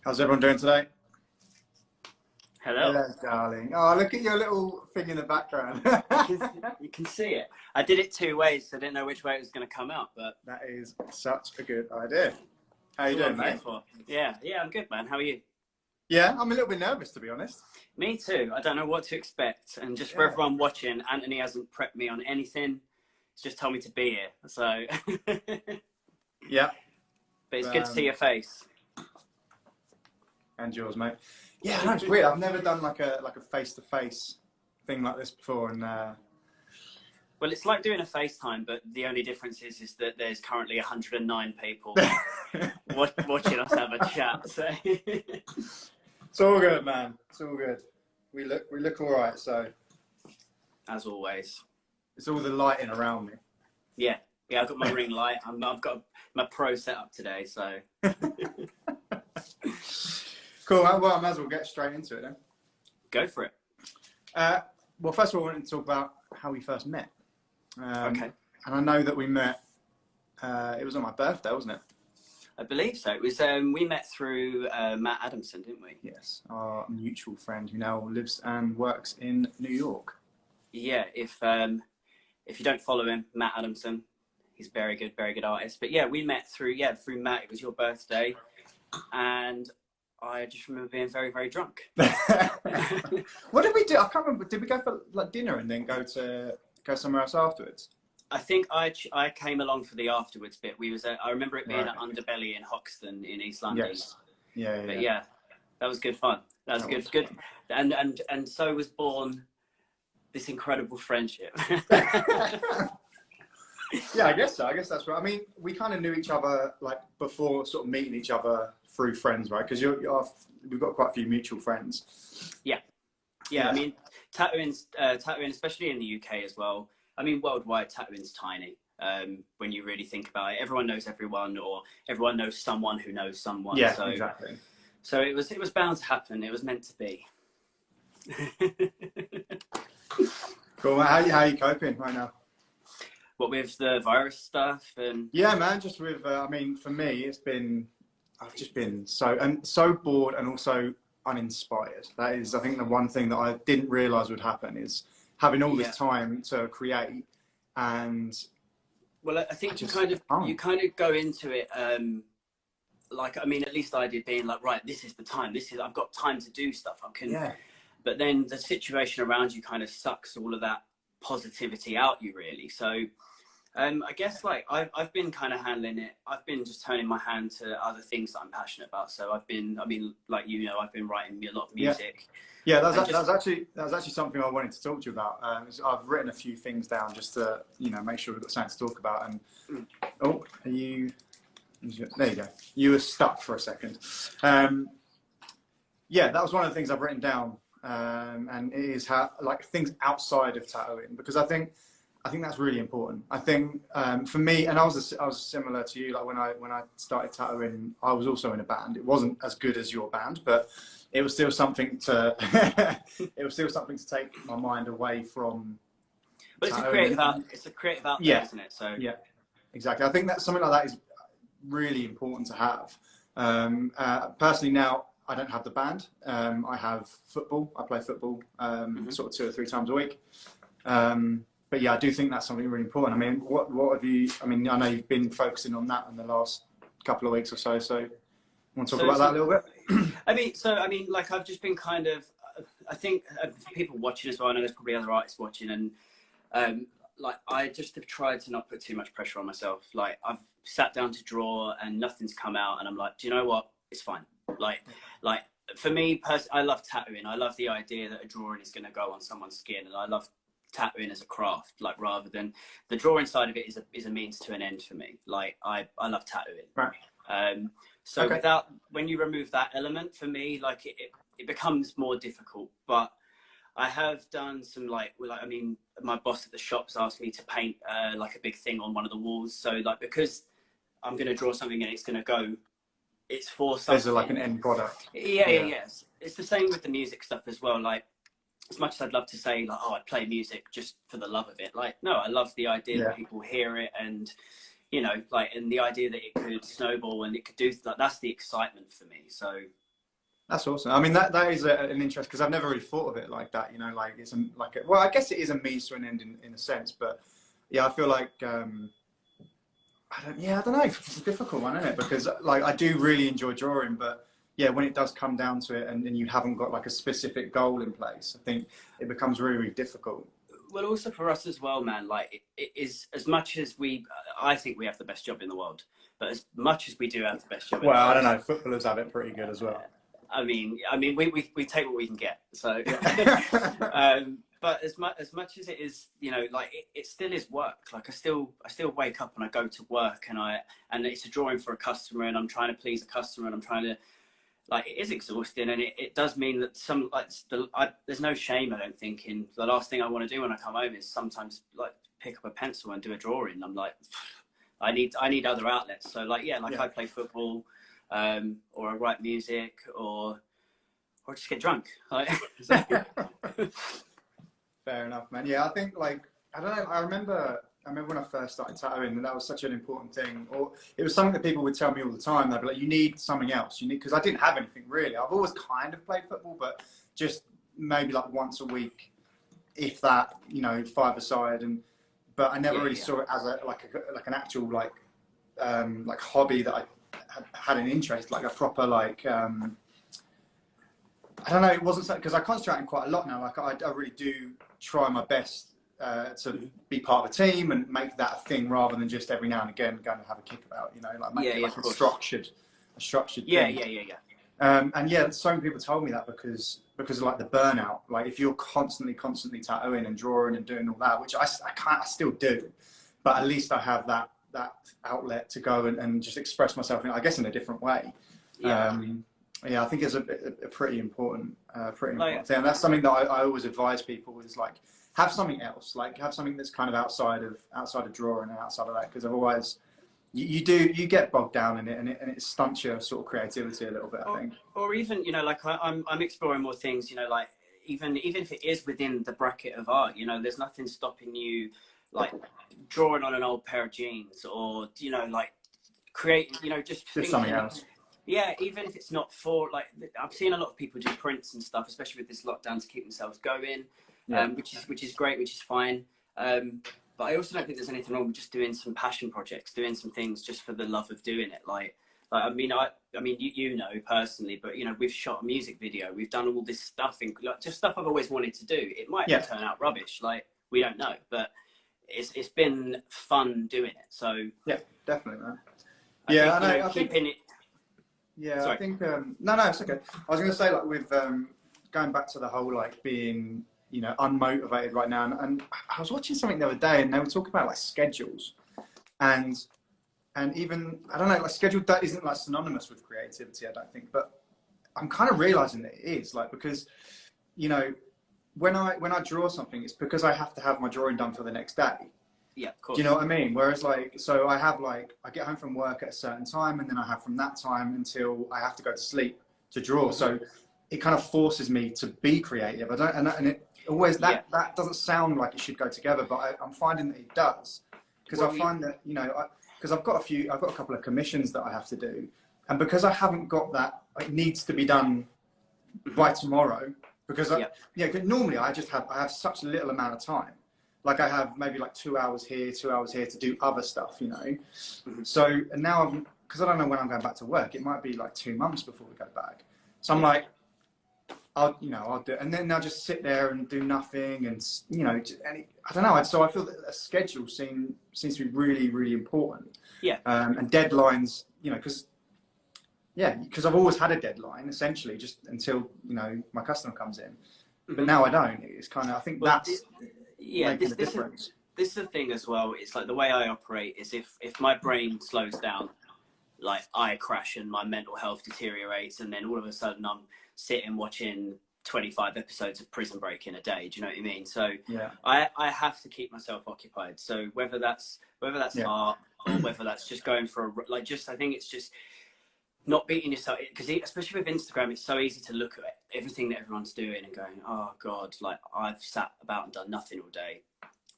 How's everyone doing today? Hello. Hello, darling. Oh, look at your little thing in the background. You can see it. I did it two ways, so I didn't know which way it was going to come out, but That is such a good idea. How you doing, mate? Yeah, I'm good, man. How are you? Yeah, I'm a little bit nervous, to be honest. Me too. I don't know what to expect. And just for everyone watching, Anthony hasn't prepped me on anything. He's just told me to be here. So, Yeah. but it's good to see your face. And yours, mate. Yeah, no, it's weird. I've never done like a face-to-face thing like this before, and Well, it's like doing a FaceTime, but the only difference is that there's currently 109 people watching us have a chat. So it's all good, man. It's all good. We look all right. So as always, it's all the lighting around me. Yeah. I've got my ring light. I've got my pro setup today. So Cool. Well, I might as well get straight into it then. Go for it. Well, first of all, I wanted to talk about how we first met. Okay. And I know that we met. It was on my birthday, wasn't it? I believe so. It was. We met through Matt Adamson, didn't we? Yes, our mutual friend who now lives and works in New York. Yeah. If you don't follow him, Matt Adamson, he's very good artist. But yeah, we met through Matt. It was your birthday, and I just remember being very, very drunk. What did we do? I can't remember. Did we go for like dinner and then go somewhere else afterwards? I think I came along for the afterwards bit. We was I remember it being at Underbelly in Hoxton in East London. Yes. Yeah. But yeah, that was good fun. That was good. And so was born this incredible friendship. Yeah, I guess so. I guess that's right. I mean, we kind of knew each other like before, sort of meeting each other through friends, right? Because we've got quite a few mutual friends. Yeah. I mean, tattooing, especially in the UK as well. I mean, worldwide, tattooing's tiny. When you really think about it, everyone knows everyone, or everyone knows someone who knows someone. Yeah, so, exactly. So it was bound to happen. It was meant to be. Cool. How are you coping right now? What with the virus stuff and? Yeah, man. Just with, I mean, for me, I've just been so bored and also uninspired. That is, I think, the one thing that I didn't realise would happen is having all this time to create. And well, I think you kind of go into it. Like, I mean, at least I did, being like, right, this is the time. I've got time to do stuff. But then the situation around you kind of sucks all of that positivity out you, really. So I guess like I've been kind of handling it. I've been just turning my hand to other things that I'm passionate about. So I've been like, I've been writing a lot of music. Yeah, that was actually something I wanted to talk to you about. I've written a few things down just to make sure we've got something to talk about. And oh, are you? There you go. You were stuck for a second. Yeah, that was one of the things I've written down. And it is how, like, things outside of tattooing, because I think that's really important. I think for me, and I was similar to you. Like when I started tattooing, I was also in a band. It wasn't as good as your band, but it was still something to take my mind away from. But it's a creative outlet, isn't it? So yeah, exactly. I think that something like that is really important to have. Personally, now I don't have the band. I have football. I play football sort of 2 or 3 times a week. But yeah, I do think that's something really important. I mean, what have you? I mean, I know you've been focusing on that in the last couple of weeks or so. So, want to talk about that a little bit? I mean, like, I've just been kind of. I think people watching as well. I know there's probably other artists watching, and like, I just have tried to not put too much pressure on myself. Like, I've sat down to draw and nothing's come out, and I'm like, do you know what? It's fine. Like for me, I love tattooing. I love the idea that a drawing is going to go on someone's skin, and I love tattooing as a craft. Like, rather than the drawing side of it is a means to an end for me. Like, I love tattooing. Right. So when you remove that element, for me, like, it becomes more difficult. But I have done some I mean, my boss at the shop's asked me to paint like a big thing on one of the walls. So, like, because I'm going to draw something and it's going to go. It's for something. There's like an end product. Yes. It's the same with the music stuff as well. Like, as much as I'd love to say, like, oh, I play music just for the love of it. Like, no, I love the idea that people hear it, and like, and the idea that it could snowball and it could do, like, that's the excitement for me. So That's awesome. I mean, that is an interest, because I've never really thought of it like that. You know, like it's well, I guess it is a means to an end in a sense, but yeah, I feel like I don't know. It's a difficult one, isn't it? Because like I do really enjoy drawing, but yeah, when it does come down to it, and you haven't got like a specific goal in place, I think it becomes really, really difficult. Well, also for us as well, man. Like it is, as much as I think we have the best job in the world, but as much as we do have the best job in the world, I don't know. Footballers have it pretty good as well. I mean, we take what we can get. So, but as much as it is, you know, like it still is work. Like I still wake up and I go to work, and it's a drawing for a customer, and I'm trying to please a customer, and I'm trying to, like, it is exhausting, and it does mean that there's no shame, I don't think, in the last thing I want to do when I come home is sometimes like pick up a pencil and do a drawing. I'm like, I need other outlets. So like, yeah, I play football, or I write music, or just get drunk. Like, so. Fair enough, man. Yeah, I think like, I don't know. I remember when I first started tattooing, and that was such an important thing. Or it was something that people would tell me all the time. They'd be like, "You need something else. You need," because I didn't have anything really. I've always kind of played football, but just maybe like once a week, if that. You know, five-a-side, but I never really saw it as like an actual like hobby that I had an interest, like a proper like. I don't know. It wasn't because I concentrate on quite a lot now. Like I really do try my best to be part of a team and make that a thing, rather than just every now and again going to have a kickabout. You know, like make it like a structured thing. Yeah. And yeah, so many people told me that because of like the burnout. Like if you're constantly tattooing and drawing and doing all that, which I still do, but at least I have that outlet to go and just express myself in, I guess, in a different way. Yeah, I think it's a pretty important thing. And that's something that I always advise people is like, have something else, like have something that's kind of outside of drawing and outside of that, because otherwise you get bogged down in it, and it stunts your sort of creativity a little bit, I think. Or even, you know, like I'm exploring more things, you know, like even if it is within the bracket of art, you know, there's nothing stopping you like drawing on an old pair of jeans, or, you know, like creating, you know, just something else. Yeah, even if it's not for, like, I've seen a lot of people do prints and stuff, especially with this lockdown, to keep themselves going, which is great, which is fine. But I also don't think there's anything wrong with just doing some passion projects, doing some things just for the love of doing it. Like I mean, you know personally, but, you know, we've shot a music video, we've done all this stuff, like, just stuff I've always wanted to do. It might turn out rubbish, like, we don't know, but it's been fun doing it. So yeah, definitely, man. I think keeping it. Yeah, sorry. I think no, it's okay. I was going to say, like, with going back to the whole like being, you know, unmotivated right now, and I was watching something the other day, and they were talking about like schedules, and even, I don't know, like schedule that isn't like synonymous with creativity, I don't think, but I'm kind of realizing that it is, like, because, you know, when I draw something, it's because I have to have my drawing done for the next day. Yeah, of course. Do you know what I mean? Whereas, like, so I have, like, I get home from work at a certain time, and then I have from that time until I have to go to sleep to draw. So it kind of forces me to be creative. And it always, that doesn't sound like it should go together, but I'm finding that it does. Because I find that, you know, because I've got a couple of commissions that I have to do. And because I haven't got that, it needs to be done by tomorrow. Because normally I have such a little amount of time. Like I have maybe like 2 hours here, 2 hours here to do other stuff, you know. So, and now because I don't know when I'm going back to work, it might be like 2 months before we go back. So I'm like, I'll do it, and then I'll just sit there and do nothing, and, you know, I don't know. So I feel that a schedule seems to be really, really important. Yeah. And deadlines, you know, because I've always had a deadline essentially, just until, you know, my customer comes in. But now I don't. It's kind of, I think that's. This is the thing as well. It's like the way I operate is if my brain slows down, like I crash and my mental health deteriorates, and then all of a sudden I'm sitting watching 25 episodes of Prison Break in a day. Do you know what I mean? So I have to keep myself occupied. So whether that's art, or whether that's just going for I think it's just not beating yourself, because especially with Instagram, it's so easy to look at everything that everyone's doing and going, oh God, like I've sat about and done nothing all day.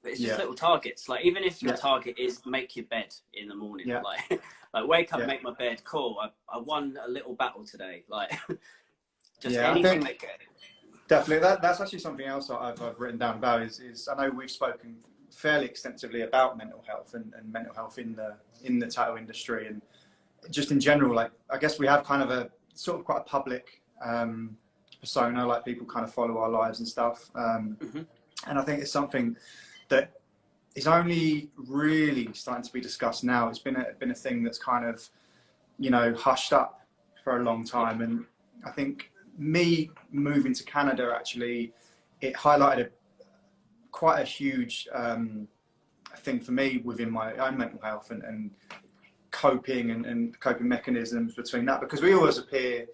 But it's just little targets. Like, even if your target is make your bed in the morning, like wake up, make my bed, cool. I won a little battle today. Like, Just Yeah, anything definitely. That's actually something else that I've written down about is I know we've spoken fairly extensively about mental health and mental health in the tattoo industry, and just in general. Like, I guess we have kind of a sort of quite a public persona, like people kind of follow our lives and stuff. And I think it's something that is only really starting to be discussed now. It's been a thing that's kind of, you know, hushed up for a long time. And I think me moving to Canada, actually, it highlighted quite a huge thing for me within my own mental health and coping and coping mechanisms between that, because we always appear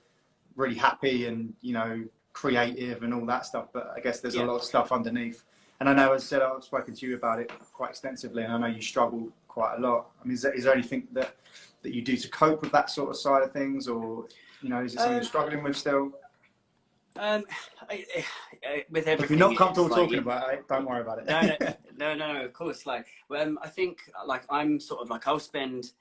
really happy and, you know, creative and all that stuff, but I guess there's a lot of stuff underneath. And I know, as I said, I've spoken to you about it quite extensively, and I know you struggle quite a lot. I mean, is there anything that you do to cope with that sort of side of things, or, you know, is it something you're struggling with still? With everything, if you're not comfortable talking about it, don't worry about it. No, of course. Like, I think, like, I'm sort of like, I'll spend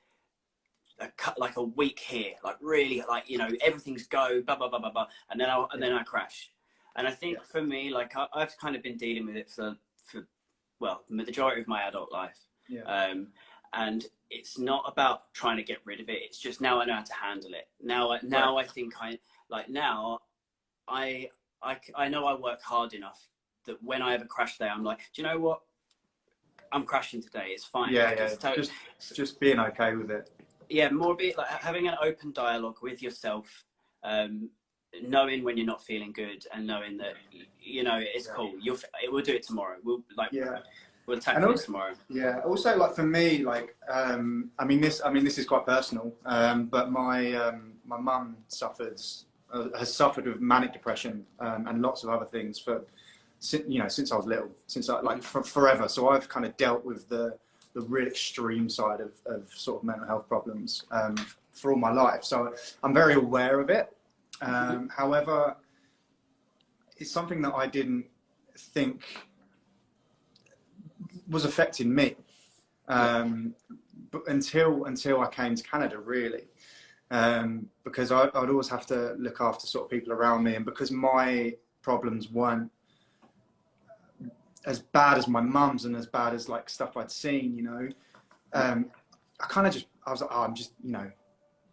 like a week here, like really, like, you know, everything's go, blah blah blah blah blah, and then I crash. And I think for me, like, I've kind of been dealing with it for well, the majority of my adult life. And it's not about trying to get rid of it. It's just now I know how to handle it. Now I think I know I work hard enough that when I have a crash day, I'm like, do you know what? I'm crashing today. It's fine. Just being okay with it. Yeah, more be like having an open dialogue with yourself, knowing when you're not feeling good, and knowing that, you know, it's cool. We'll do it tomorrow. We'll tackle it tomorrow. Yeah. Also, like, for me, like, I mean, this is quite personal, but my mum has suffered with manic depression and lots of other things since I was little, for forever. So I've kind of dealt with the real extreme side of sort of mental health problems for all my life. So I'm very aware of it. However, it's something that I didn't think was affecting me but until I came to Canada, really. Because I'd always have to look after sort of people around me, and because my problems weren't as bad as my mum's and as bad as like stuff I'd seen, you know, I was like, oh, I'm just, you know,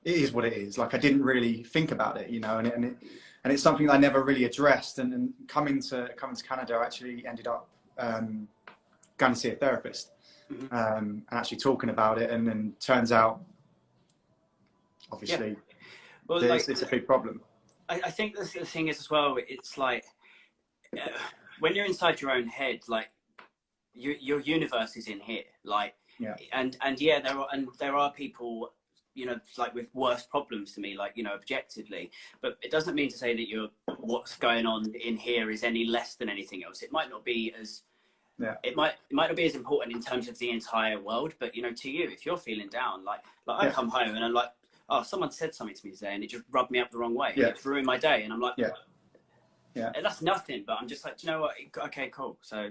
it is what it is. Like, I didn't really think about it, you know, and it's something that I never really addressed. And coming to Canada, I actually ended up going to see a therapist and actually talking about it. And then turns out, obviously, it's a big problem. I think the thing is as well, it's like, when you're inside your own head, like, your universe is in here, like, and there are people, you know, like, with worse problems to me, like, you know, objectively, but it doesn't mean to say that what's going on in here is any less than anything else. It might not be as it might not be as important in terms of the entire world, but, you know, to you, if you're feeling down, like I come home and I'm like, oh, someone said something to me today and it just rubbed me up the wrong way. It ruined my day, and I'm like, and that's nothing, but I'm just like, do you know what? Okay, cool. So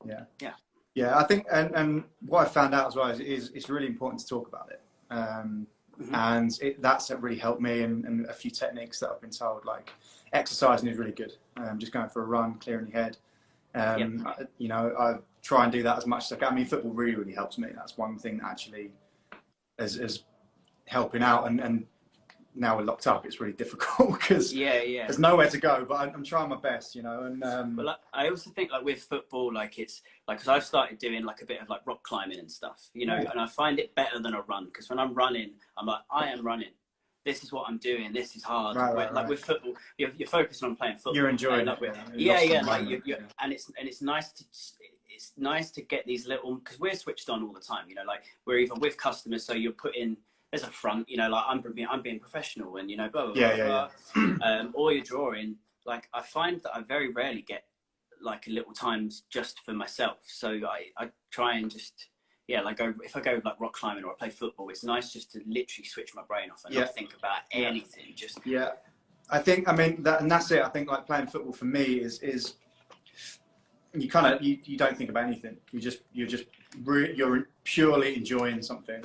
I think, and what I found out as well is it's really important to talk about it. And that's really helped me, and a few techniques that I've been told, like exercising is really good. Just going for a run, clearing your head. You know, I try and do that as much as I can. I mean, football really, really helps me. That's one thing that actually is helping out. And now we're locked up, it's really difficult because there's nowhere to go, but I'm trying my best, you know. And well, I also think, like, with football, like, it's like, because I've started doing like a bit of like rock climbing and stuff, you know, and I find it better than a run, because when I'm running, I'm like, I am running, this is what I'm doing, this is hard. Like with football, you're focusing on playing football, you're enjoying it, and it's nice to get these little, because we're switched on all the time, you know, like, we're either with customers, so you're putting, there's a front, you know, like, I'm being professional, and, you know, blah, blah, blah. Or you're drawing. Like, I find that I very rarely get like little times just for myself. So I try and just, like, if I go like rock climbing or I play football, it's nice just to literally switch my brain off and not think about anything. Just I think, I mean, that's it. I think, like, playing football for me is you kind of, you don't think about anything. You're purely enjoying something.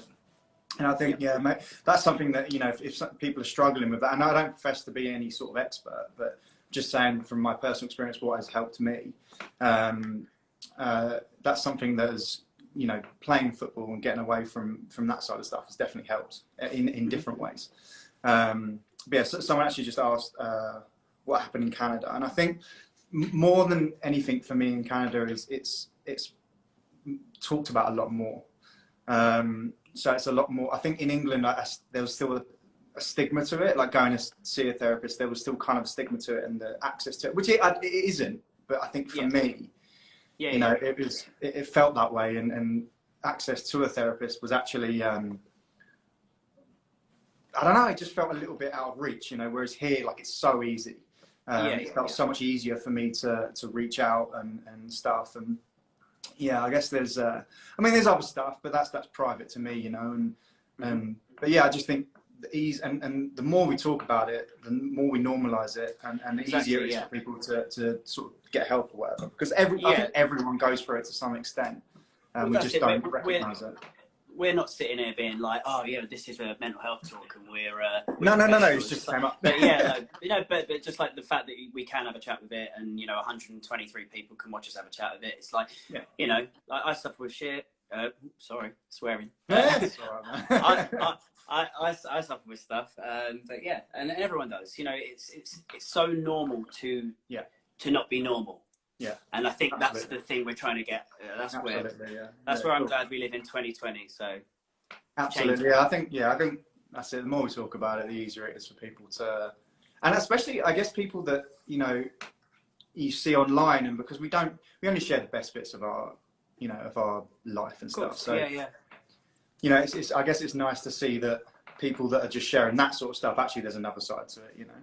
And I think, yeah, mate, that's something that, you know, if some people are struggling with that, and I don't profess to be any sort of expert, but just saying from my personal experience, what has helped me, that's something that is, you know, playing football and getting away from that side of stuff has definitely helped in different ways. But yeah, so someone actually just asked what happened in Canada, and I think more than anything for me in Canada is it's talked about a lot more. So it's a lot more. I think in England, there was still a stigma to it, like going to see a therapist. There was still kind of a stigma to it and the access to it, which it isn't. But I think for me, you know, it felt that way, and access to a therapist was actually, I don't know, it just felt a little bit out of reach, you know. Whereas here, like, it's so easy. It felt so much easier for me to reach out and stuff. And yeah, I guess there's, I mean, there's other stuff, but that's private to me, you know. And but yeah, I just think the ease and the more we talk about it, the more we normalize it, and the easier it is for people to sort of get help or whatever. Because I think everyone goes through it to some extent, and we just don't recognize it. We're not sitting here being like, oh yeah, this is a mental health talk, and we're no, it's just came up. But yeah, you know, but just like the fact that we can have a chat with it, and you know, 123 people can watch us have a chat with it. It's like, you know, I suffer with shit. Sorry, swearing. That's all right, man. I suffer with stuff, but yeah, and everyone does. You know, it's so normal to not be normal. Yeah, and I think that's the thing we're trying to get. That's where I'm glad we live in 2020. So absolutely, yeah. I think that's it. The more we talk about it, the easier it is for people to, and especially, I guess, people that, you know, you see online, and because we only share the best bits of our, you know, of our life and stuff. So you know, I guess it's nice to see that people that are just sharing that sort of stuff, actually there's another side to it, you know.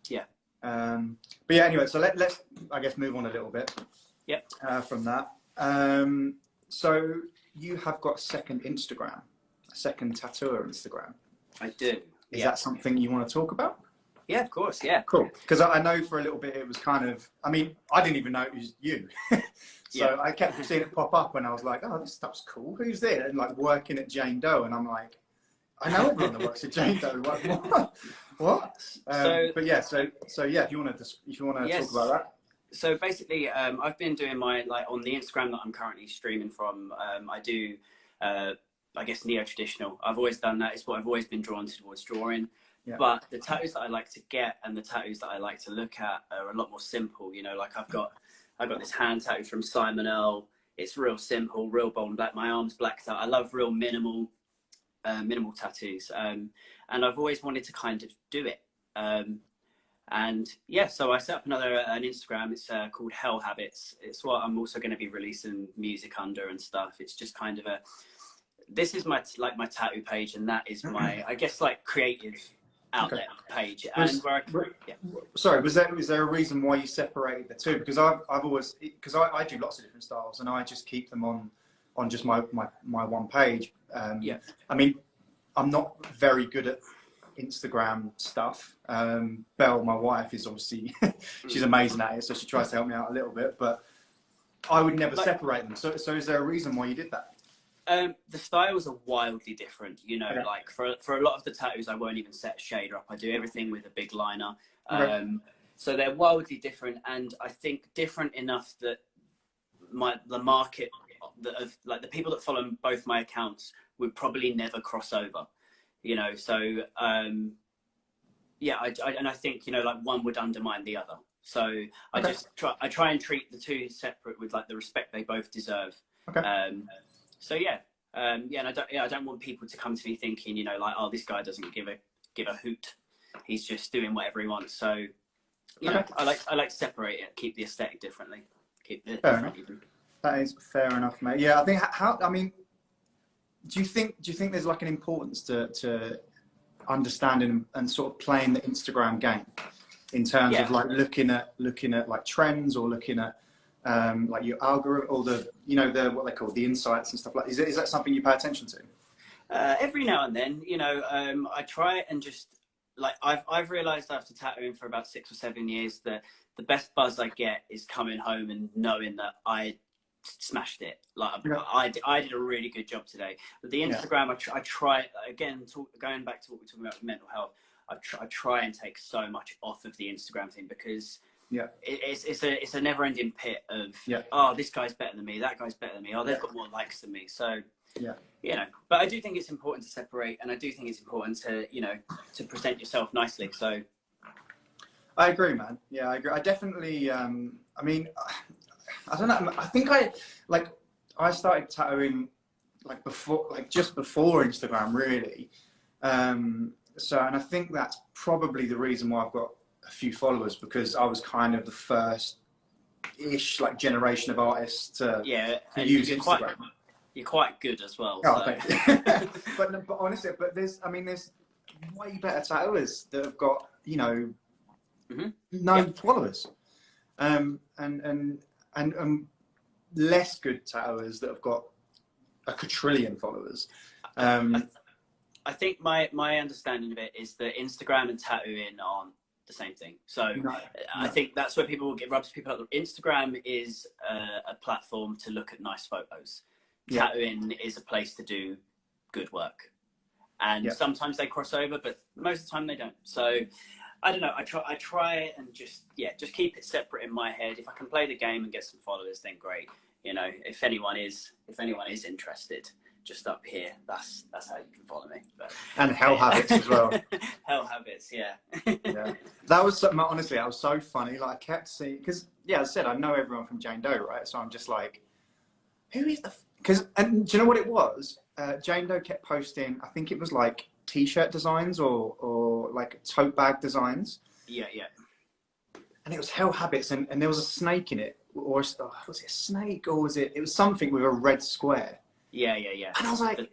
Yeah. But yeah, anyway, so let's I guess move on a little bit. Yep. From that. So you have got a second tattooer Instagram. I do. Is that something you want to talk about? Yeah, of course. Yeah. Cool. Because I know for a little bit it was kind of, I mean, I didn't even know it was you. So I kept seeing it pop up, and I was like, oh, this stuff's cool. Who's there? And like working at Jane Doe, and I'm like, I know everyone that works at Jane Doe. Like, what? But yeah, so yeah, if you want to talk about that. So basically, I've been doing my, like, on the Instagram that I'm currently streaming from. I do, I guess, neo-traditional. I've always done that. It's what I've always been drawn towards drawing. Yeah. But the tattoos that I like to get and the tattoos that I like to look at are a lot more simple. You know, like I've got this hand tattoo from Simon Earl. It's real simple, real bold and black. My arm's blacked out. I love real minimal tattoos. And I've always wanted to kind of do it. And yeah, so I set up an Instagram. It's called Hell Habits. It's what I'm also going to be releasing music under and stuff. It's just kind of this is my tattoo page, and that is my, I guess, like, creative outlet page. And sorry, was there a reason why you separated the two? Because I do lots of different styles, and I just keep them on just my one page. I mean, I'm not very good at Instagram stuff. Belle, my wife, is obviously she's amazing at it, so she tries to help me out a little bit, but I would never separate them. So is there a reason why you did that? The styles are wildly different, you know. Like for a lot of the tattoos, I won't even set a shader up. I do everything with a big liner. So they're wildly different, and I think different enough that the market, like the people that follow both my accounts, would probably never cross over, you know. So yeah, I think, you know, like, one would undermine the other. So I try and treat the two separate with, like, the respect they both deserve. So yeah, and I don't want people to come to me thinking, you know, like, oh, this guy doesn't give a hoot. He's just doing whatever he wants. So, you know, I like to separate it, keep the aesthetic differently. Fair enough. That is fair enough, mate. Yeah, I think I mean, do you think there's, like, an importance to understanding and sort of playing the Instagram game in terms of, like, looking at like trends, or looking at like your algorithm, or the, you know, what they call the insights and stuff like that? Is that something you pay attention to? Every now and then, you know. I try and just, like, I've realized after tattooing for about 6 or 7 years that the best buzz I get is coming home and knowing that I smashed it. Like Yeah. I did a really good job today. But the Instagram, I try again. Going back to what we're talking about with mental health, I try and take so much off of the Instagram thing, because it's a never-ending pit of oh, this guy's better than me, that guy's better than me, oh, they've got more likes than me. So you know, but I do think it's important to separate, and I do think it's important to, you know, to present yourself nicely. So I agree, man. Yeah, I agree. I definitely. I mean, I don't know. I think I started tattooing just before Instagram, really. So, and I think that's probably the reason why I've got a few followers, because I was kind of the first-ish generation of artists to use Instagram. You're quite good as well. Oh, so. thank you. but honestly, there's way better tattooers that have got, you know, no followers, and less good tattooers that have got a quadrillion followers. I think my understanding of it is that Instagram and tattooing aren't the same thing. So I think that's where people get rubs people up. Instagram is a platform to look at nice photos. Tattooing is a place to do good work, and sometimes they cross over, but most of the time they don't. So I don't know. I try and just keep it separate in my head. If I can play the game and get some followers, then great. You know, if anyone is interested, just up here, that's how you can follow me. But, and Hell Habits as well. Hell Habits, yeah. That was honestly, that was so funny. Like I kept seeing, because as I said, I know everyone from Jane Doe, right? So I'm just like, who is the? And do you know what it was? Jane Doe kept posting. I think it was like T-shirt designs or like tote bag designs. Yeah. And it was Hell Habits, and there was a snake in it, or was it a snake, or was it? It was something with a red square. Yeah. And I was like,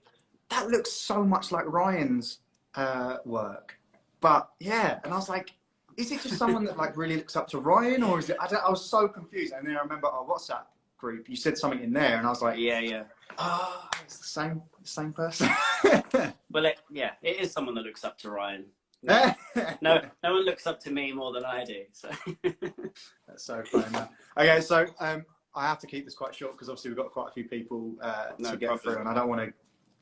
that looks so much like Ryan's work. But and I was like, is it just someone that like really looks up to Ryan, or is it? I was so confused. And then I remember our WhatsApp group, you said something in there, and I was like, oh, it's the same person. Well, it is someone that looks up to Ryan. No one looks up to me more than I do. So that's so funny, man. Okay, so I have to keep this quite short, because obviously we've got quite a few people to get through, and I don't want to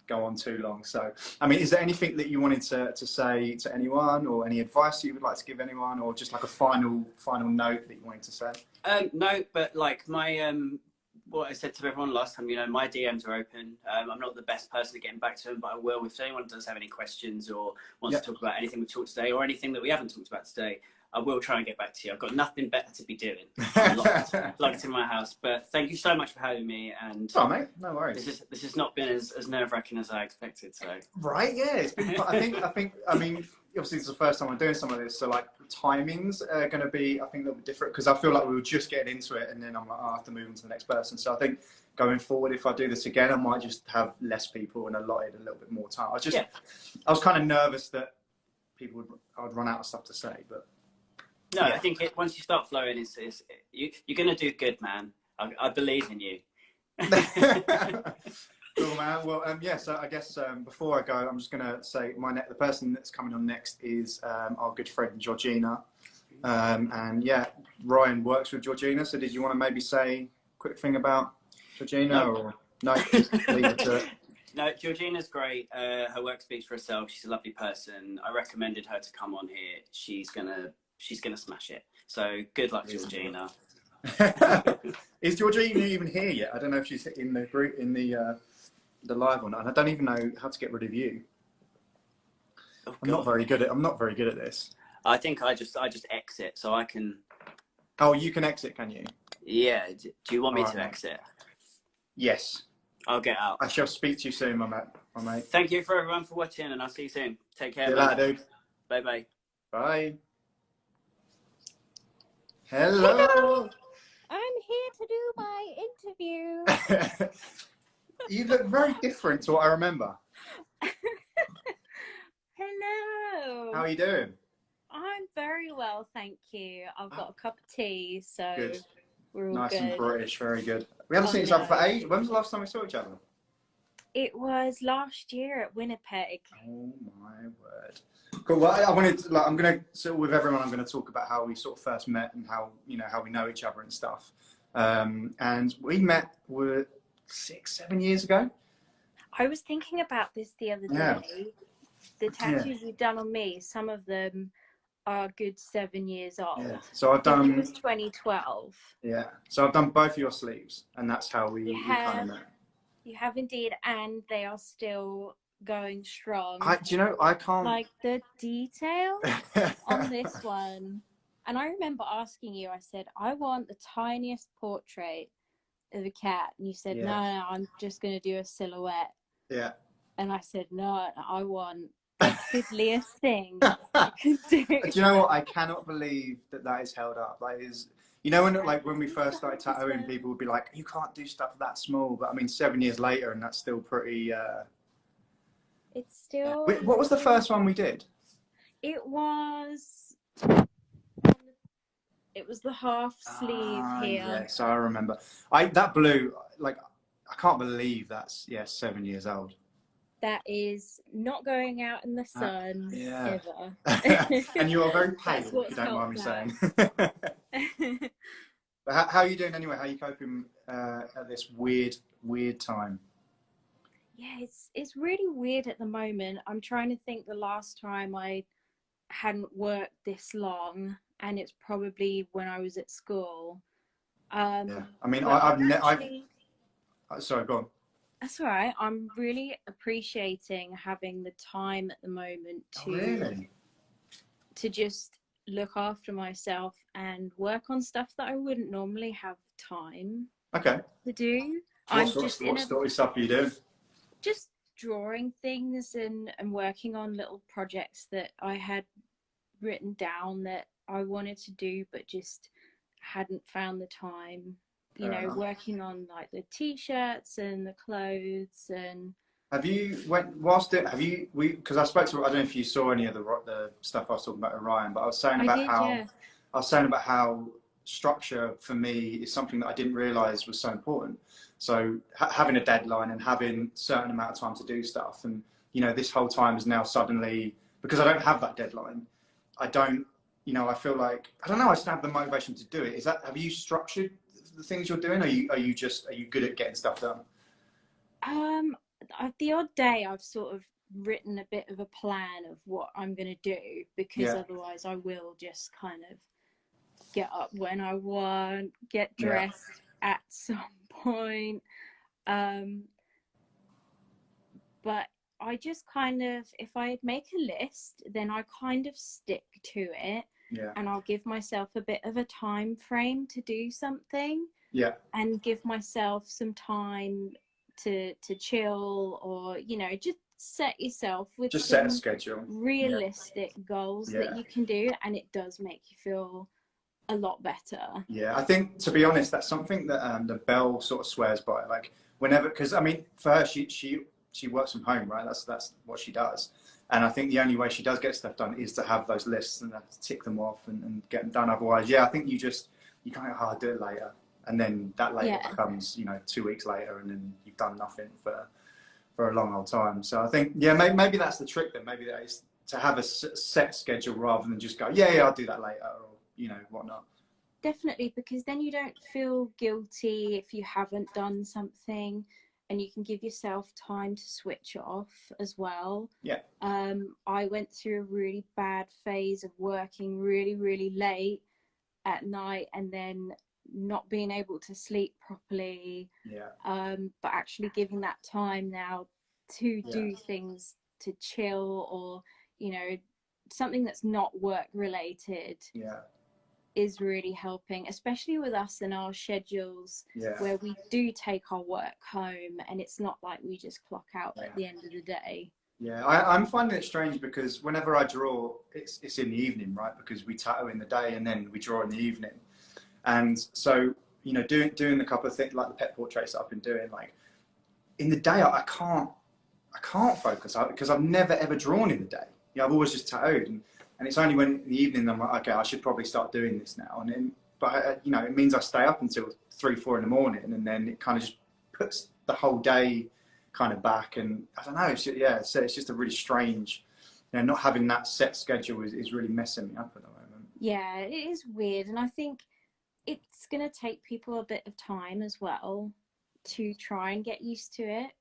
go on too long. So, I mean, is there anything that you wanted to say to anyone, or any advice that you would like to give anyone, or just like a final note that you wanted to say? No, but like my what I said to everyone last time, you know, my DMs are open. I'm not the best person at getting back to them, but I will. If anyone does have any questions or wants to talk about anything we've talked today, or anything that we haven't talked about today, I will try and get back to you. I've got nothing better to be doing. I'm locked in my house. But thank you so much for having me. And oh, mate, no worries. This has not been as nerve-wracking as I expected. So right, yeah, it's been. I think. I mean, obviously it's the first time I'm doing some of this, so like timings are going to be, I think, a little bit different, because I feel like we were just getting into it, and then I'm like, I have to move on to the next person. So I think going forward, if I do this again, I might just have less people and allotted a little bit more time. I was kind of nervous that I'd run out of stuff to say, but. No, I think once you start flowing, you're going to do good, man. I believe in you. Cool, man. Well, so I guess before I go, I'm just going to say the person that's coming on next is our good friend Georgina. And Ryan works with Georgina. So did you want to maybe say a quick thing about Georgina? Or no, just leave it to it. No, Georgina's great. Her work speaks for herself. She's a lovely person. I recommended her to come on here. She's gonna smash it. So good luck, Georgina. Is Georgina even here yet? I don't know if she's in the group, in the live or not. And I don't even know how to get rid of you. Oh, I'm not very good at this. I think I just exit, so I can. Oh, you can exit, can you? Yeah. Do you want me to exit? Yes. I'll get out. I shall speak to you soon, my mate. Thank you for everyone for watching, and I'll see you soon. Take care. See you later, dude. Bye. Bye. Hello. I'm here to do my interview. You look very different to what I remember. Hello. How are you doing? I'm very well, thank you. I've got a cup of tea, so good. We're all nice good. And British, very good. We haven't seen each other for ages. When was the last time we saw each other? It was last year at Winnipeg. Oh my word. Cool. Well, I'm going to, so with everyone, I'm going to talk about how we sort of first met and how we know each other and stuff. And we met 6-7 years ago. I was thinking about this the other Yeah. day. The tattoos you've done on me, some of them are a good 7 years old. Yeah. So I've I think it done. was 2012. Yeah. So I've done both of your sleeves, and that's how we kind of met. You have indeed, and they are still going strong. Do you know, I can't. Like the detail on this one. And I remember asking you, I said, I want the tiniest portrait of a cat. And you said, Yeah. no, I'm just going to do a silhouette. Yeah. And I said, no, I want the fiddliest thing you can do. Do you know what? I cannot believe that is held up. Like, is you know, when we first started tattooing, people would be like, you can't do stuff that small. But I mean, 7 years later, and that's still pretty. It's still. What was the first one we did? It was the half sleeve here. Yes, I remember. That blue, like, I can't believe that's 7 years old. That is not going out in the sun ever. And you are very pale, if you don't mind me saying. But how are you doing anyway? How are you coping at this weird time? Yeah, it's really weird at the moment. I'm trying to think the last time I hadn't worked this long, and it's probably when I was at school. Yeah, I mean, sorry, go on. That's all right. I'm really appreciating having the time at the moment to just look after myself and work on stuff that I wouldn't normally have time to do. What sort of stuff are you doing? Just drawing things and working on little projects that I had written down that I wanted to do but just hadn't found the time. You know, working on like the t-shirts and the clothes. And because I spoke to, I don't know if you saw any of the stuff I was talking about Orion, but I was saying about how structure for me is something that I didn't realize was so important. So having a deadline and having a certain amount of time to do stuff, and you know, this whole time is now suddenly, because I don't have that deadline, I feel like, I don't know, I just don't have the motivation to do it. Have you structured the things you're doing? Are you good at getting stuff done? The odd day I've sort of written a bit of a plan of what I'm going to do, because otherwise I will just kind of get up when I want, get dressed at some point. But I just kind of, if I make a list, then I kind of stick to it. And I'll give myself a bit of a time frame to do something. And give myself some time to chill, or you know, just set yourself with set a schedule, realistic goals that you can do, and it does make you feel a lot better. I think, to be honest, that's something that the Belle sort of swears by. Like, whenever, because I mean, for her, she works from home, right? That's what she does. And I think the only way she does get stuff done is to have those lists and have to tick them off and get them done. Otherwise, I think you kind of, I'll do it later. And then that later becomes, 2 weeks later, and then you've done nothing for a long old time. So I think, maybe that's the trick then. Maybe that is to have a set schedule rather than just go, I'll do that later, or, whatnot. Definitely, because then you don't feel guilty if you haven't done something, and you can give yourself time to switch off as well. I went through a really bad phase of working really, really late at night, and then not being able to sleep properly. But actually giving that time now to do things, to chill, or something that's not work related is really helping, especially with us and our schedules, where we do take our work home, and it's not like we just clock out at the end of the day. I'm finding it strange, because whenever I draw, it's in the evening, right? Because we tattoo in the day and then we draw in the evening. And so, doing the couple of things like the pet portraits that I've been doing, like in the day, I can't focus because I've never ever drawn in the day. I've always just tattooed, and it's only when in the evening I'm like, okay, I should probably start doing this now. But it means I stay up until 3-4 in the morning, and then it kind of just puts the whole day kind of back. And I don't know, it's just a really strange, not having that set schedule is really messing me up at the moment. Yeah, it is weird, and I think it's going to take people a bit of time as well to try and get used to it.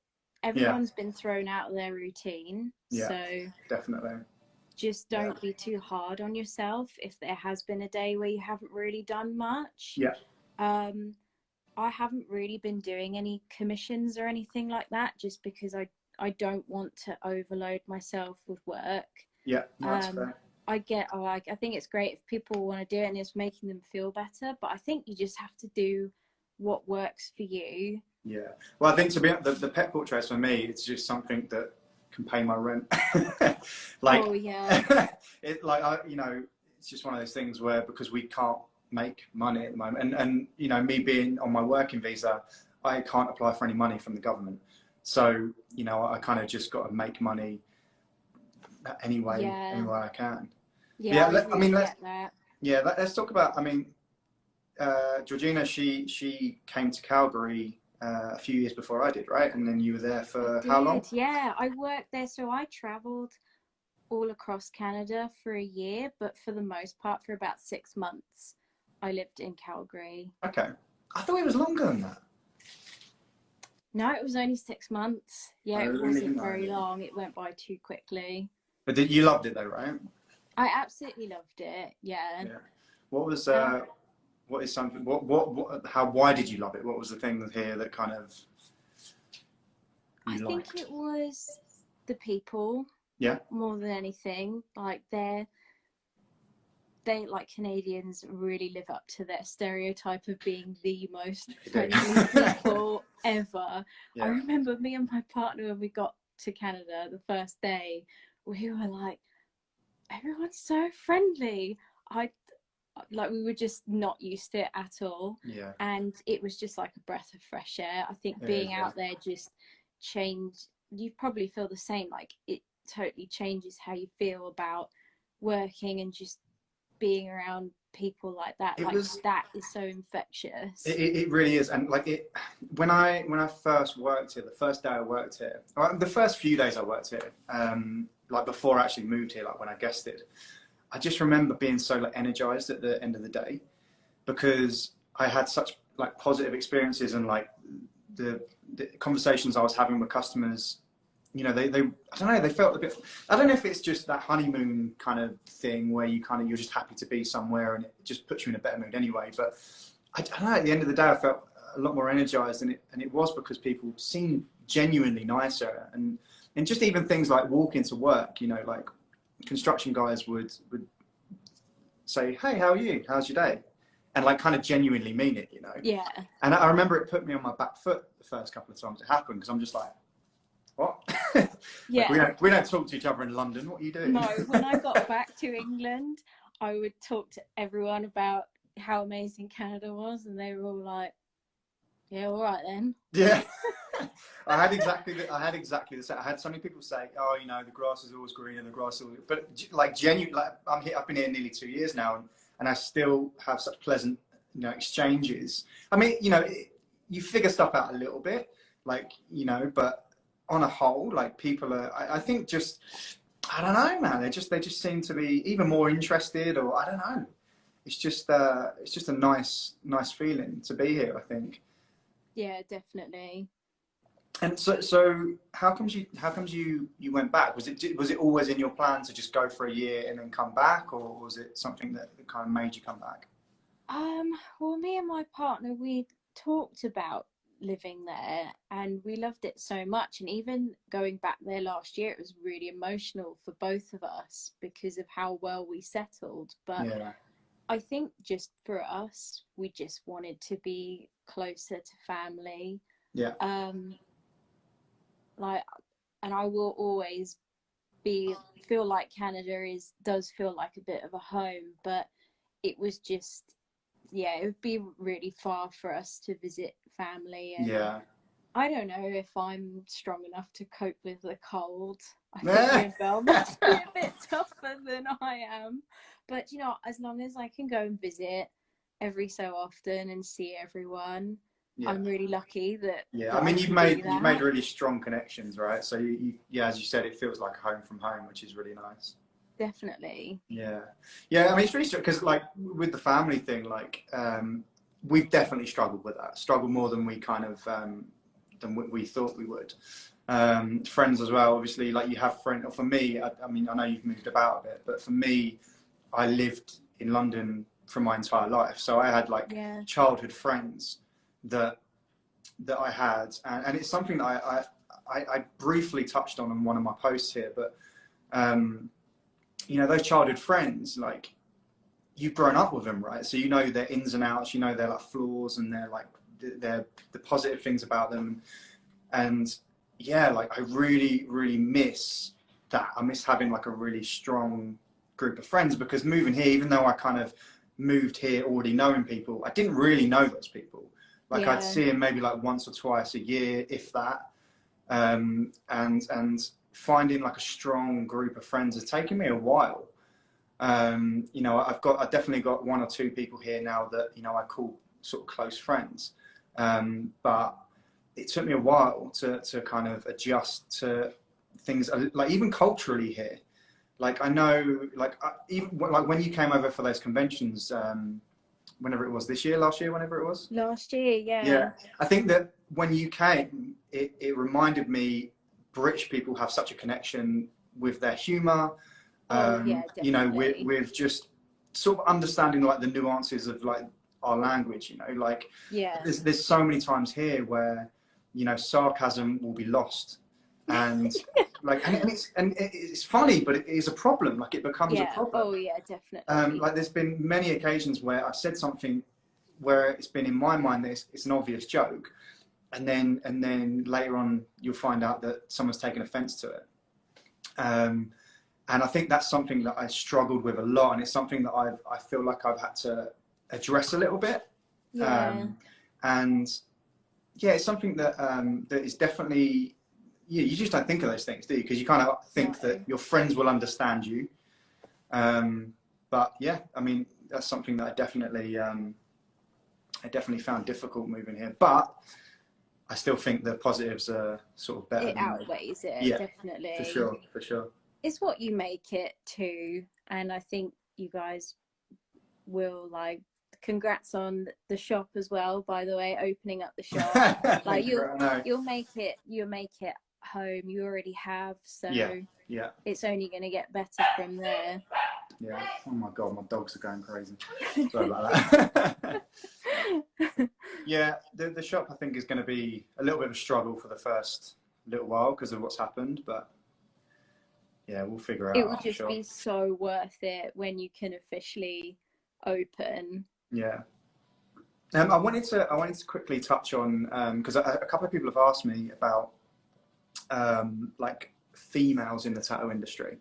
Everyone's been thrown out of their routine. Yeah, so definitely. Just don't be too hard on yourself if there has been a day where you haven't really done much. Yeah. I haven't really been doing any commissions or anything like that, just because I don't want to overload myself with work. Yeah, that's fair. I think it's great if people want to do it and it's making them feel better, but I think you just have to do what works for you. Yeah. Well, I think the pet portraits for me, it's just something that can pay my rent. Like, oh yeah. It's just one of those things where, because we can't make money at the moment, and me being on my working visa, I can't apply for any money from the government. So, I kind of just got to make money anyway I can. Yeah, let's talk about, Georgina, she came to Calgary a few years before I did, right? And then you were there for how long? Yeah, I worked there. So I traveled all across Canada for a year, but for the most part, for about 6 months, I lived in Calgary. Okay. I thought it was longer than that. No, it was only 6 months. Yeah, it wasn't very long. It went by too quickly. But you loved it though, right? I absolutely loved it. Yeah. What was why did you love it? What was the thing here that kind of I think it was the people. Yeah. More than anything. Like they like Canadians really live up to their stereotype of being the most friendly people ever. Yeah. I remember me and my partner, when we got to Canada the first day, we were like, everyone's so friendly. We were just not used to it at all. Yeah. And it was just like a breath of fresh air. I think being out there just changed. You probably feel the same. Like, it totally changes how you feel about working and just being around people like that. That is so infectious. It really is. And when I first worked here, the first day I worked here, or the first few days I worked here, before I actually moved here, when I guested, I just remember being so energized at the end of the day, because I had such positive experiences, and the conversations I was having with customers, they I don't know, they felt a bit, I don't know if it's just that honeymoon kind of thing where you're just happy to be somewhere and it just puts you in a better mood anyway. But I don't know, at the end of the day, I felt a lot more energized, and it was because people seemed genuinely nicer, and just even things like walking to work, construction guys would say, hey, how are you? How's your day? And kind of genuinely mean it, Yeah. And I remember it put me on my back foot the first couple of times it happened, because I'm just like, what? Yeah. We don't talk to each other in London. What are you doing? No, when I got back to England, I would talk to everyone about how amazing Canada was, and they were all like, yeah, all right then. Yeah. I had exactly the same. I had so many people say, oh, the grass is always green, and the grass is always, but genuine, I've been here nearly 2 years now, and I still have such pleasant, exchanges. You figure stuff out a little bit, but on a whole, people are, I think, just, I don't know, man, they just seem to be even more interested, or I don't know. It's just a nice feeling to be here, I think. Yeah, definitely. And so how comes you went back? Was it always in your plan to just go for a year and then come back, or was it something that kind of made you come back? Well, me and my partner, we talked about living there, and we loved it so much, and even going back there last year, it was really emotional for both of us because of how well we settled. But yeah. I think just for us, we just wanted to be closer to family. Yeah. And I will always feel like Canada does feel like a bit of a home, but it was just, it would be really far for us to visit family. And yeah. I don't know if I'm strong enough to cope with the cold. I think Belle must be a bit tougher than I am. But, as long as I can go and visit every so often and see everyone, I'm really lucky that. Yeah, that you've made really strong connections, right? So you, as you said, it feels like home from home, which is really nice. Definitely. Yeah. It's really strange because with the family thing, we've definitely struggled with that. Struggled more than we kind of than we thought we would. Friends as well, obviously. Like you have friends. Or for me, I mean, I know you've moved about a bit, but for me, I lived in London for my entire life, so I had like childhood friends that I had, and it's something that I briefly touched on one of my posts here, but you know, those childhood friends, like you've grown up with them, right? So you know their ins and outs, you know their like flaws and their like the positive things about them, and yeah, like I really miss that. I miss having like a really strong group of friends, because moving here, even though I kind of moved here already knowing people, I didn't really know those people. Like I'd see them maybe like once or twice a year, if that. And finding like a strong group of friends has taken me a while. You know, I've definitely got one or two people here now that, you know, I call sort of close friends. But it took me a while to kind of adjust to things, like even culturally here. Like I know, like even like when you came over for those conventions, whenever it was this year, last year, whenever it was. Last year, yeah. Yeah, I think that when you came, it reminded me British people have such a connection with their humour. You know, with just sort of understanding like the nuances of like our language. You know, like there's so many times here where, you know, sarcasm will be lost. And like, and it's funny, but it is a problem. Like it becomes a problem. Oh yeah, definitely. Like there's been many occasions where I've said something where it's been in my mind that it's an obvious joke, and then later on you'll find out that someone's taken offence to it. And I think that's something that I struggled with a lot, and it's something that I feel like I've had to address a little bit. And yeah, it's something that that is definitely. Yeah, you just don't think of those things, do you? Because you kind of think that your friends will understand you. But yeah, I mean, that's something that I definitely found difficult moving here. But I still think the positives are sort of better. It outweighs it, definitely. For sure. It's what you make it to, and I think you guys will like. Congrats on the shop as well, by the way, opening up the shop. Like you'll make it home. You already have, so it's only going to get better from there. Yeah. Oh my god, my dogs are going crazy. Sorry about that. Yeah, the shop I think is going to be a little bit of a struggle for the first little while because of what's happened, but yeah, we'll figure it out. It will just be so worth it when you can officially open. Yeah. I wanted to quickly touch on because a couple of people have asked me about like females in the tattoo industry,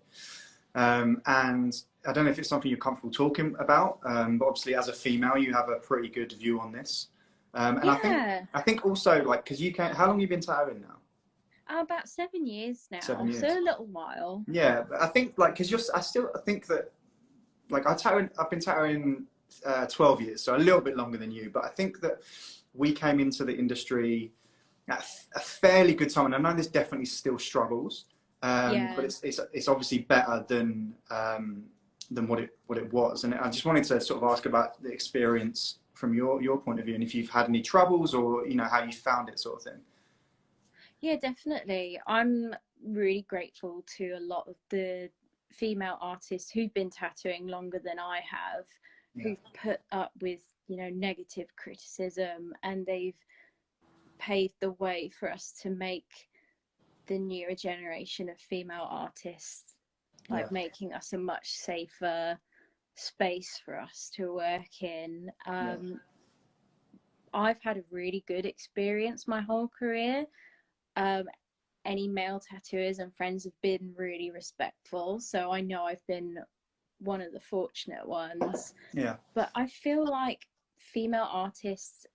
and I don't know if it's something you're comfortable talking about, but obviously as a female you have a pretty good view on this, and I think also like because how long have you been tattooing now? About 7 years now. 7 years. So a little while. Yeah, but I think like because I still think that like I've been tattooing 12 years, so a little bit longer than you, but I think that we came into the industry at a fairly good time, and I know there's definitely still struggles, but it's obviously better than what it was. And I just wanted to sort of ask about the experience from your point of view, and if you've had any troubles or you know how you found it, sort of thing. Yeah, definitely. I'm really grateful to a lot of the female artists who've been tattooing longer than I have, who've put up with, you know, negative criticism, and they've paved the way for us to make the newer generation of female artists, like making us a much safer space for us to work in. I've had a really good experience my whole career. Any male tattooers and friends have been really respectful, so I know I've been one of the fortunate ones. But I feel like female artists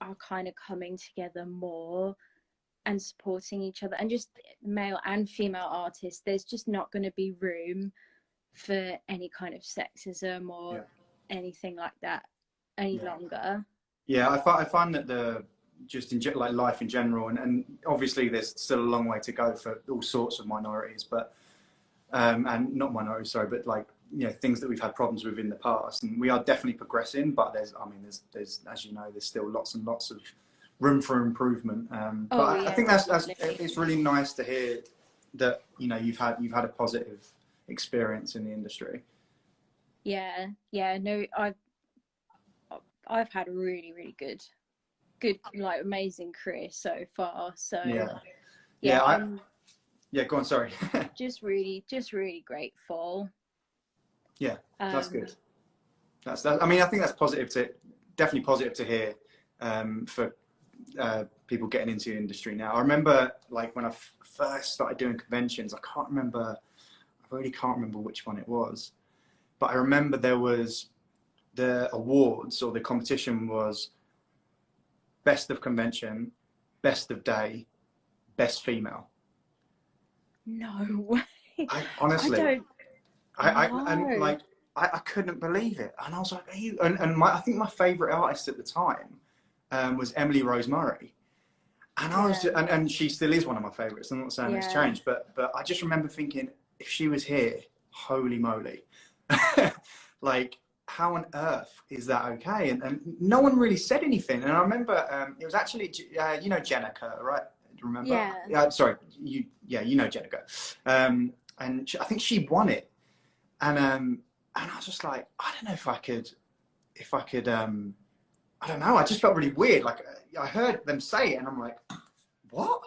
are kind of coming together more and supporting each other, and just male and female artists, there's just not going to be room for any kind of sexism or anything like that any longer. I find that just in like life in general, and obviously there's still a long way to go for all sorts of minorities, but and not minorities, sorry, but like things that we've had problems with in the past, and we are definitely progressing. But there's as you know, there's still lots and lots of room for improvement. I think it's really nice to hear that you've had a positive experience in the industry. Yeah, no, I've had a really, really good, like amazing career so far. So yeah, go on. Sorry. just really grateful. Yeah, that's good. That's I mean, I think that's definitely positive to hear for people getting into the industry now. I remember like when I first started doing conventions, I really can't remember which one it was, but I remember there was the awards, or the competition was best of convention, best of day, best female. No way. Honestly, I couldn't believe it, and I was like, "Are you?" And I think my favourite artist at the time was Emily Rose Murray, and I was, and she still is one of my favourites. I'm not saying it's changed, but I just remember thinking, if she was here, holy moly, like how on earth is that okay? And no one really said anything. And I remember it was actually Jenica, right? Do you remember? Yeah. Sorry, you know Jenica, and I think she won it. And I was just like, I don't know if I could, I don't know. I just felt really weird. Like I heard them say it, and I'm like, what?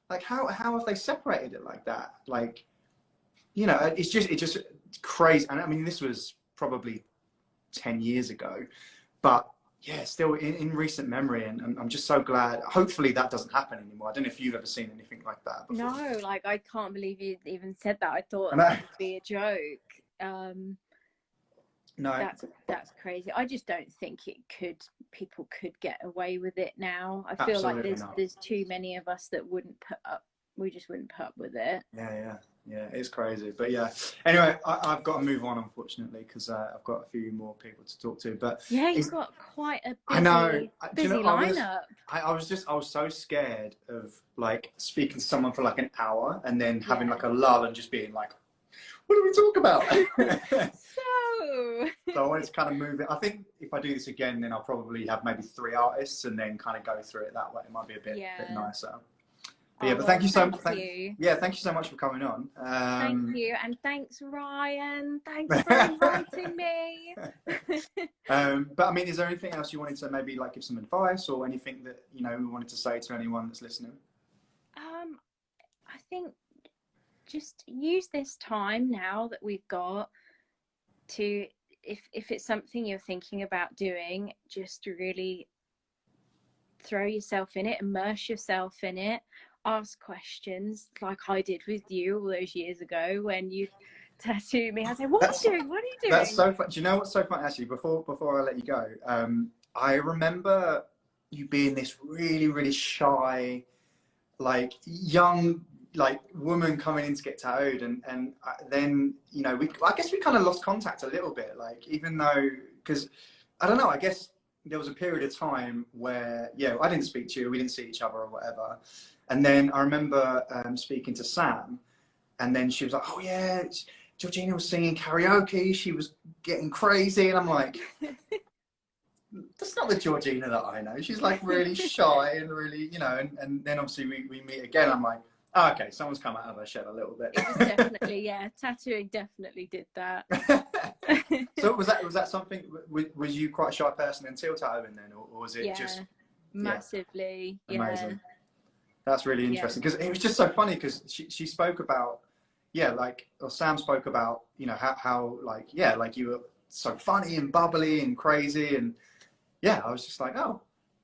Like how have they separated it like that? Like, it's just crazy. And I mean, this was probably 10 years ago, but yeah, still in recent memory, and I'm just so glad. Hopefully that doesn't happen anymore. I don't know if you've ever seen anything like that before. No, like I can't believe you even said that. I thought that would be a joke. No, that's crazy. I just don't think people could get away with it now. I feel like there's too many of us that we just wouldn't put up with it. Yeah, it's crazy. But yeah, anyway, I've got to move on, unfortunately, because I've got a few more people to talk to. But yeah, you've got quite a busy lineup. I was so scared of like speaking to someone for like an hour and then having like a lull and just being like, what do we talk about? So I wanted to kind of move it. I think if I do this again, then I'll probably have maybe 3 artists and then kind of go through it that way. It might be a bit nicer. But but thank you so much. Thank you so much for coming on. Thank you, and thanks Ryan. Thanks for inviting me. But I mean, is there anything else you wanted to maybe like give some advice, or anything that we wanted to say to anyone that's listening? I think just use this time now that we've got to, if it's something you're thinking about doing, just really throw yourself in it, immerse yourself in it. Ask questions like I did with you all those years ago when you tattooed me. I said, what are you doing? That's so fun. Do you know what's so fun, actually? Before I let you go, I remember you being this really, really shy, like young, like woman coming in to get tattooed, and then I guess we kind of lost contact a little bit, like, even though, because I don't know, I guess there was a period of time where I didn't speak to you, we didn't see each other or whatever. And then I remember speaking to Sam, and then she was like, oh yeah, Georgina was singing karaoke, she was getting crazy, and I'm like, that's not the Georgina that I know. She's like really shy and really, and then obviously we meet again. I'm like, oh, okay, someone's come out of her shed a little bit. It was definitely, tattooing definitely did that. So was that something, was you quite a shy person until tattooing then, or was it just? Massively, Amazing. That's really interesting, because it was just so funny, because she spoke about, or Sam spoke about, how like you were so funny and bubbly and crazy, and I was just like, oh,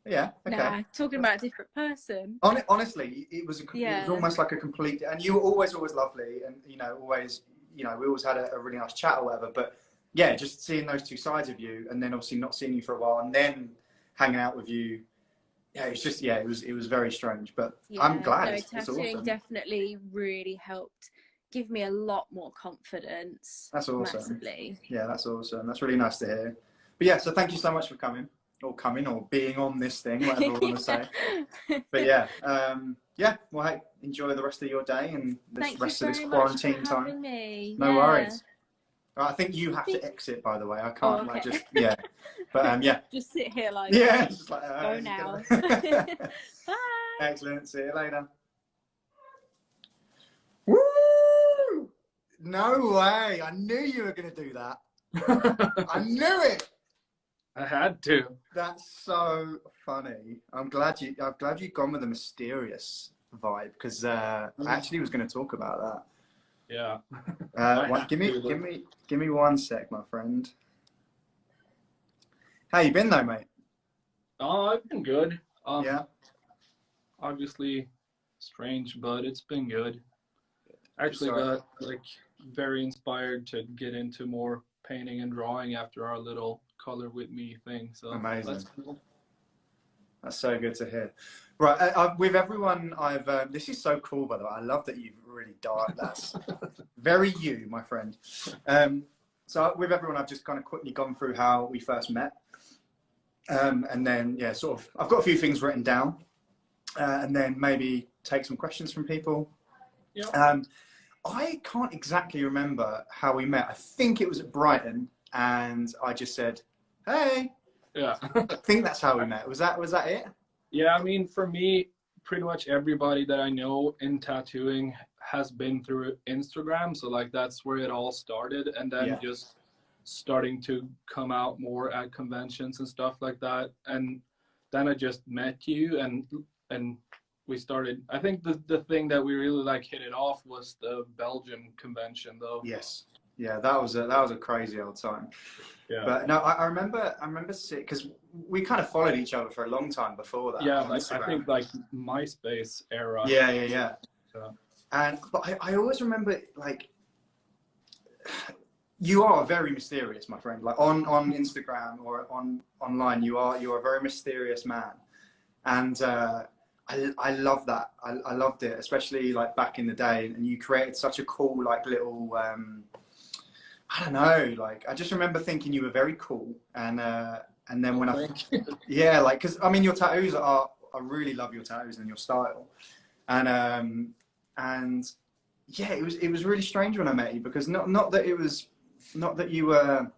yeah, okay. Nah, talking about a different person. Honestly, it was almost like a complete, and you were always lovely, and always, we always had a really nice chat or whatever, but just seeing those two sides of you, and then obviously not seeing you for a while, and then hanging out with you. Yeah, it's just it was very strange, but I'm glad. It's tattooing awesome. Definitely really helped give me a lot more confidence. That's awesome. Massively. Yeah, that's awesome. That's really nice to hear. But so thank you so much for coming or being on this thing, whatever you want to say. But well, hey, enjoy the rest of your day and the rest of this quarantine time. Me. No worries. I think you have to exit, by the way. I can't, okay. yeah. But, yeah. Just sit here like, yeah, just like, go now. Bye. Excellent. See you later. Woo! No way. I knew you were going to do that. I knew it. I had to. That's so funny. I'm glad you've gone with a mysterious vibe, because I actually was going to talk about that. Yeah. Give me 1 sec, my friend. How you been though, mate? Oh, I've been good. Yeah. Obviously strange, but it's been good. Actually got like very inspired to get into more painting and drawing after our little color with me thing. So amazing. That's cool. That's so good to hear. Right, with everyone, this is so cool, by the way. I love that you've really dialed. That's very you, my friend. So with everyone, I've just kind of quickly gone through how we first met. And then, yeah, sort of, I've got a few things written down, and then maybe take some questions from people. Yeah. I can't exactly remember how we met. I think it was at Brighton, and I just said, hey. Yeah. I think that's how we met. Was that it? Yeah, I mean, for me, pretty much everybody that I know in tattooing has been through Instagram. So like that's where it all started, and then just starting to come out more at conventions and stuff like that. And then I just met you, and we started. I think the thing that we really like hit it off was the Belgium convention, though. Yes. Yeah, that was a crazy old time. Yeah. But no, I remember seeing, because we kind of followed each other for a long time before that. Yeah, like, I think like MySpace era. Yeah. But I always remember, like, you are very mysterious, my friend. Like on Instagram or online, you are a very mysterious man, and I love that. I loved it, especially like back in the day. And you created such a cool, like, little. I don't know. Like, I just remember thinking you were very cool, and then when like, because I mean, your tattoos are. I really love your tattoos and your style, and yeah, it was really strange when I met you, because not that you were.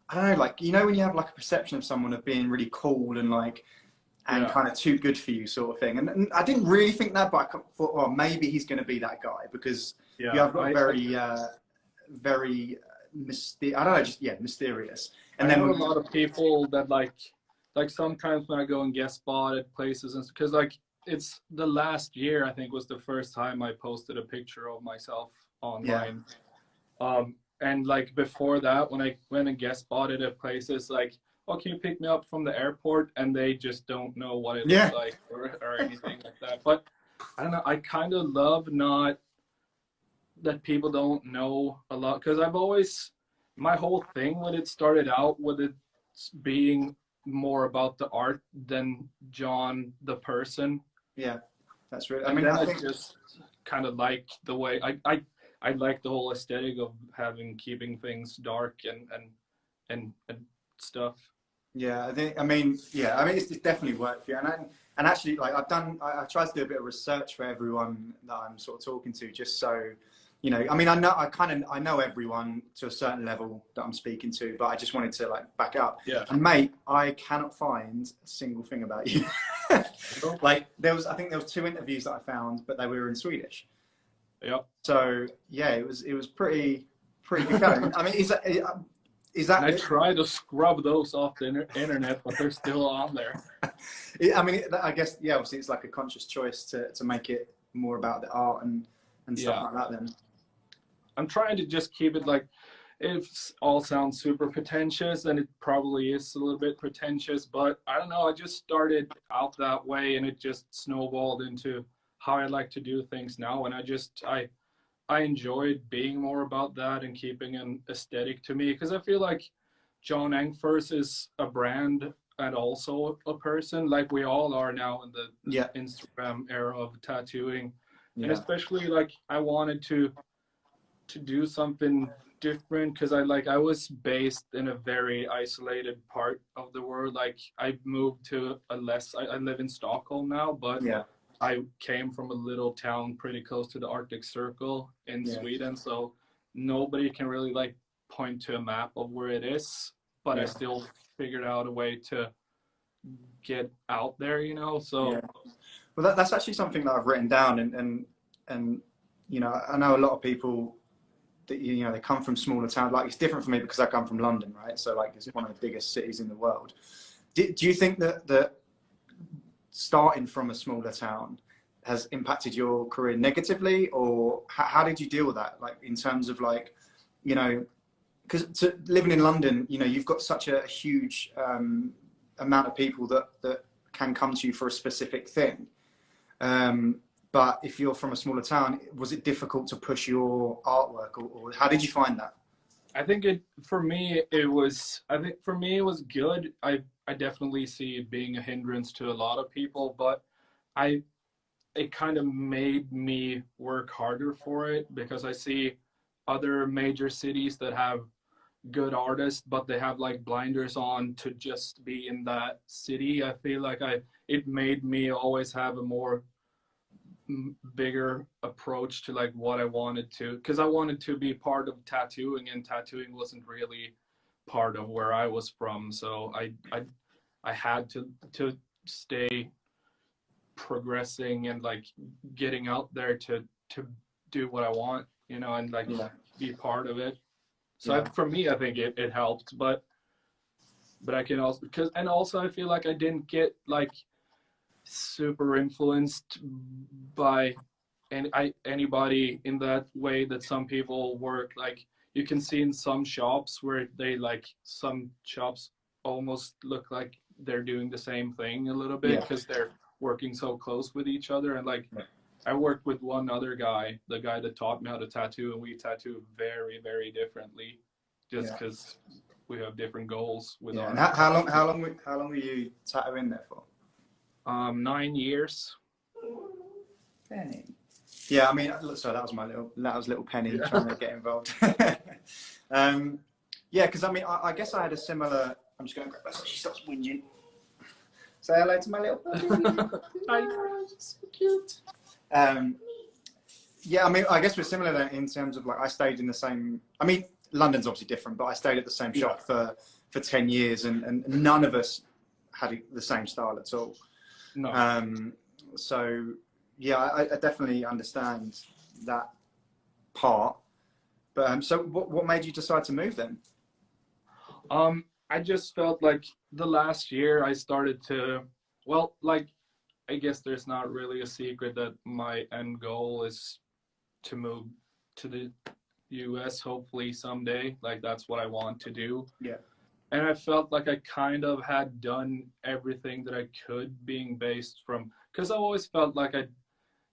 I don't know, like, you know, when you have like a perception of someone of being really cool and like. And kind of too good for you, sort of thing. And I didn't really think that, but I thought, well, maybe he's going to be that guy, because you have got very mysterious. And then a lot of people that like sometimes when I go and guest spot at places, and because like it's the last year, I think was the first time I posted a picture of myself online. And like before that, when I went and guest spotted at places, like, oh, can you pick me up from the airport? And they just don't know what it looks like or anything like that. But I don't know, I kind of love not that people don't know a lot, because I've always, my whole thing when it started out with it being more about the art than John the person. Yeah, that's really, I think just kind of like the way, I like the whole aesthetic of keeping things dark and stuff. Yeah, I mean, it's definitely worked for you. And actually, like, I tried to do a bit of research for everyone that I'm sort of talking to, just so, you know, I mean, I know everyone to a certain level that I'm speaking to, but I just wanted to like back up. Yeah. And mate, I cannot find a single thing about you. Like I think there was 2 interviews that I found, but they were in Swedish. Yeah. So yeah, it was pretty good going. I mean, is that? I try to scrub those off the internet, but they're still on there. I mean, I guess, yeah, obviously it's like a conscious choice to make it more about the art and stuff like that then. I'm trying to just keep it like, it all sounds super pretentious, and it probably is a little bit pretentious, but I don't know, I just started out that way, and it just snowballed into how I like to do things now, and I enjoyed being more about that and keeping an aesthetic to me, because I feel like John Engfors is a brand and also a person, like we all are now in the Instagram era of tattooing. And especially like I wanted to do something different, because I was based in a very isolated part of the world. Like I moved to I live in Stockholm now, but I came from a little town pretty close to the Arctic Circle in Sweden. So nobody can really like point to a map of where it is, but I still figured out a way to get out there, you know. So well, that's actually something that I've written down, and you know, I know a lot of people that, you know, they come from smaller towns. Like, it's different for me because I come from London, right? So like, it's one of the biggest cities in the world. Do you think that starting from a smaller town has impacted your career negatively, or how did you deal with that? Like, in terms of like, you know, because living in London, you know, you've got such a huge amount of people that can come to you for a specific thing. But if you're from a smaller town, was it difficult to push your artwork, or how did you find that? I think for me it was good. I definitely see it being a hindrance to a lot of people, but it kind of made me work harder for it, because I see other major cities that have good artists, but they have like blinders on to just be in that city. I feel like it made me always have a more bigger approach to like what I wanted to, because I wanted to be part of tattooing, and tattooing wasn't really part of where I was from. So I had to stay progressing and like getting out there to do what I want, you know, and like be part of it. So for me, I think it helped, but I can also, also I feel like I didn't get like super influenced by anybody in that way that some people work. Like, you can see in some shops where some shops almost look like they're doing the same thing a little bit, because they're working so close with each other. And like, I worked with one other guy, the guy that taught me how to tattoo, and we tattoo very, very differently, just because we have different goals with our. And how long were you tattooing there for? 9 years. Penny. Yeah, I mean, so that was little Penny trying to get involved. Yeah, because I mean, I guess I had a similar. I'm just going to grab her so she stops whinging. Say hello to my little puppy. Hi. So cute. Yeah, I mean, I guess we're similar then in terms of like, I stayed in the same. I mean, London's obviously different, but I stayed at the same shop for 10 years, and none of us had the same style at all. No. So yeah, I definitely understand that part. But so what made you decide to move then? I just felt like the last year I started to, well, like, I guess there's not really a secret that my end goal is to move to the US, hopefully someday. Like, that's what I want to do. Yeah. And I felt like I kind of had done everything that I could, being based from, because I always felt like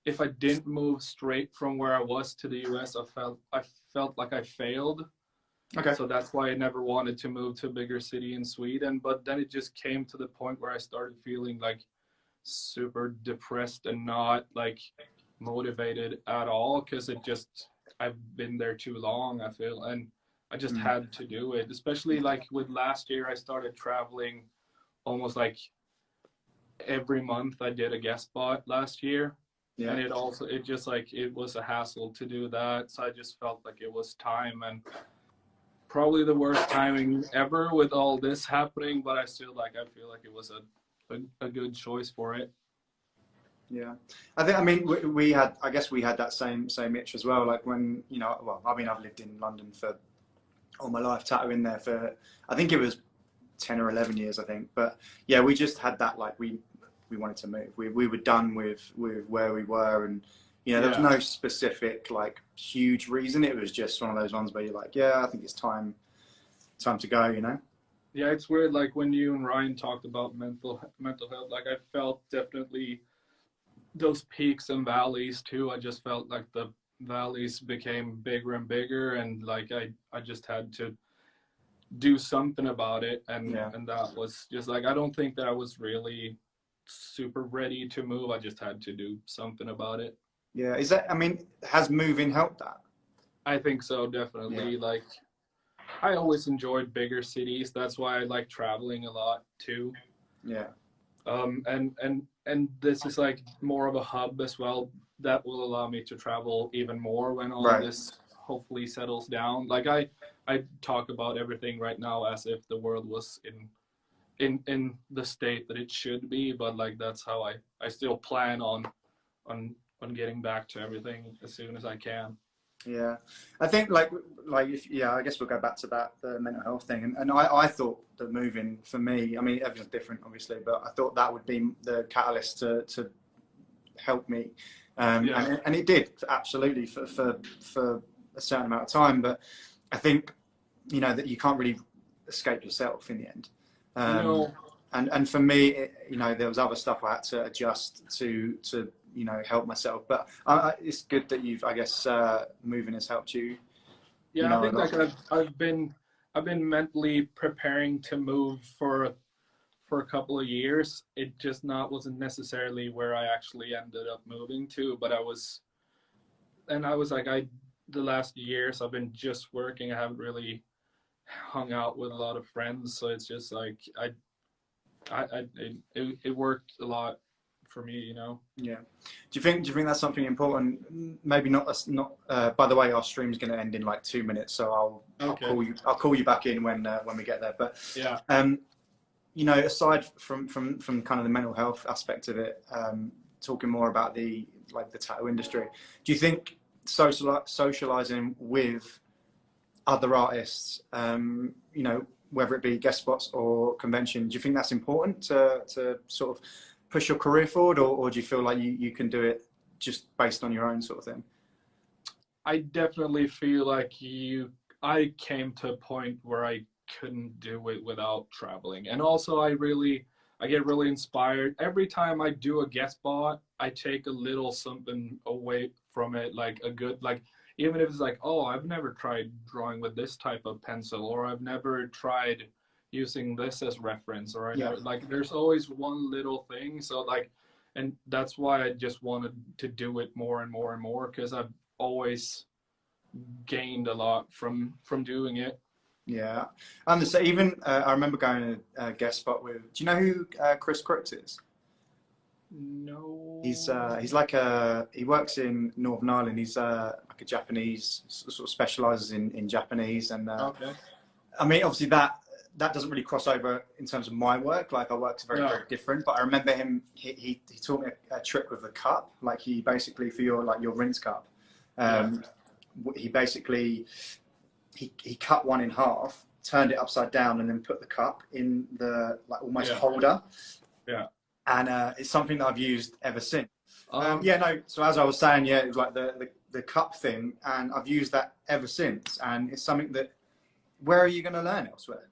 if I didn't move straight from where I was to the US, I felt like I failed. Okay. So that's why I never wanted to move to a bigger city in Sweden. But then it just came to the point where I started feeling like super depressed and not like motivated at all, because I've been there too long, I feel, and I just had to do it. Especially like with last year, I started traveling almost like every month. I did a guest spot last year. Yeah. And it was a hassle to do that. So I just felt like it was time, and probably the worst timing ever with all this happening, but I feel like it was a good choice for it. Yeah, I mean, we had that same itch as well. Like, when, you know, well, I mean, I've lived in London for all my life, tattooing there for, I think it was 10 or 11 years, I think. But yeah, we just had that, like, we wanted to move. We were done with where we were, and, you know, there was no specific, like, huge reason. It was just one of those ones where you're like, yeah, I think it's time to go, you know? Yeah, it's weird. Like, when you and Ryan talked about mental health, like, I felt definitely those peaks and valleys too. I just felt like the valleys became bigger and bigger, and like I just had to do something about it, and that was just like, I don't think that I was really super ready to move. I just had to do something about it. Yeah, has moving helped that? I think so, definitely. Yeah. Like, I always enjoyed bigger cities. That's why I like traveling a lot too. Yeah. And this is like more of a hub as well that will allow me to travel even more when all this hopefully settles down. Like I talk about everything right now as if the world was in the state that it should be, but like that's how I still plan on getting back to everything as soon as I can. Yeah, I think like if, I guess we'll go back to that, the mental health thing, and I thought that moving for me, I mean everything's different obviously, but I thought that would be the catalyst to help me, and it did absolutely for a certain amount of time. But I think that you can't really escape yourself in the end. No. And for me, there was other stuff I had to adjust to help myself. But it's good that you've, I guess, moving has helped you. Yeah, I think like I've been mentally preparing to move for a couple of years. It just wasn't necessarily where I actually ended up moving to, but I was like, the last years I've been just working. I haven't really hung out with a lot of friends, so it's just like it worked a lot for me, Yeah. Do you think that's something important? Maybe not. By the way, our stream's going to end in like 2 minutes, so I'll call you back in when we get there. But yeah. Aside from kind of the mental health aspect of it, talking more about the tattoo industry, do you think socializing with other artists, whether it be guest spots or convention, do you think that's important to sort of push your career forward, or do you feel like you can do it just based on your own sort of thing? I definitely feel like I came to a point where I couldn't do it without traveling. And also I get really inspired. Every time I do a guest spot, I take a little something away from it, like a good, like, even if it's like, oh, I've never tried drawing with this type of pencil, or I've never tried using this as reference, or like there's always one little thing. So like, and that's why I just wanted to do it more and more and more, because I've always gained a lot from doing it. Yeah, and so even I remember going to a guest spot with. Do you know who Chris Crooks is? No. He's like he works in Northern Ireland. He's like a Japanese, sort of specializes in Japanese, and okay. I mean obviously that doesn't really cross over in terms of my work. Like our work's very different. But I remember him. He taught me a trick with the cup. Like he basically, for your rinse cup, he basically he cut one in half, turned it upside down, and then put the cup in the almost holder. Yeah. And it's something that I've used ever since. So as I was saying, it was like the cup thing, and I've used that ever since. And it's something that, where are you going to learn elsewhere?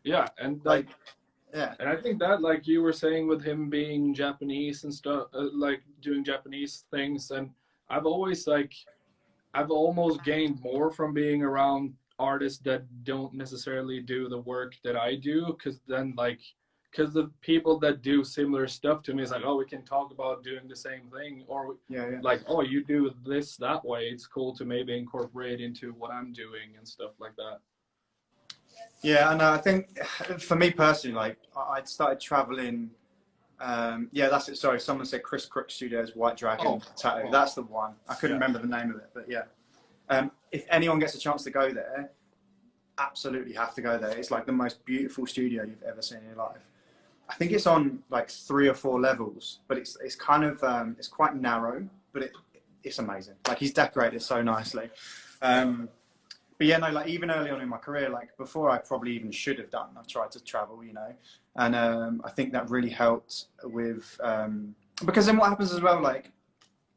Yeah, and and I think that, like you were saying, with him being Japanese and stuff, like doing Japanese things, and I've almost gained more from being around artists that don't necessarily do the work that I do, because the people that do similar stuff to me is like, oh, we can talk about doing the same thing, or like, oh, you do this that way, it's cool to maybe incorporate into what I'm doing and stuff like that. Yeah, and I think for me personally, like I'd started traveling. That's it. Sorry, someone said Chris Crook Studios White Dragon Tattoo. That's the one. I couldn't remember the name of it, but if anyone gets a chance to go there, absolutely have to go there. It's like the most beautiful studio you've ever seen in your life. I think it's on like 3 or 4 levels, but it's kind of it's quite narrow, but it's amazing. Like he's decorated so nicely. But like even early on in my career, like before I probably even should have done, I've tried to travel, and I think that really helped with because then what happens as well, like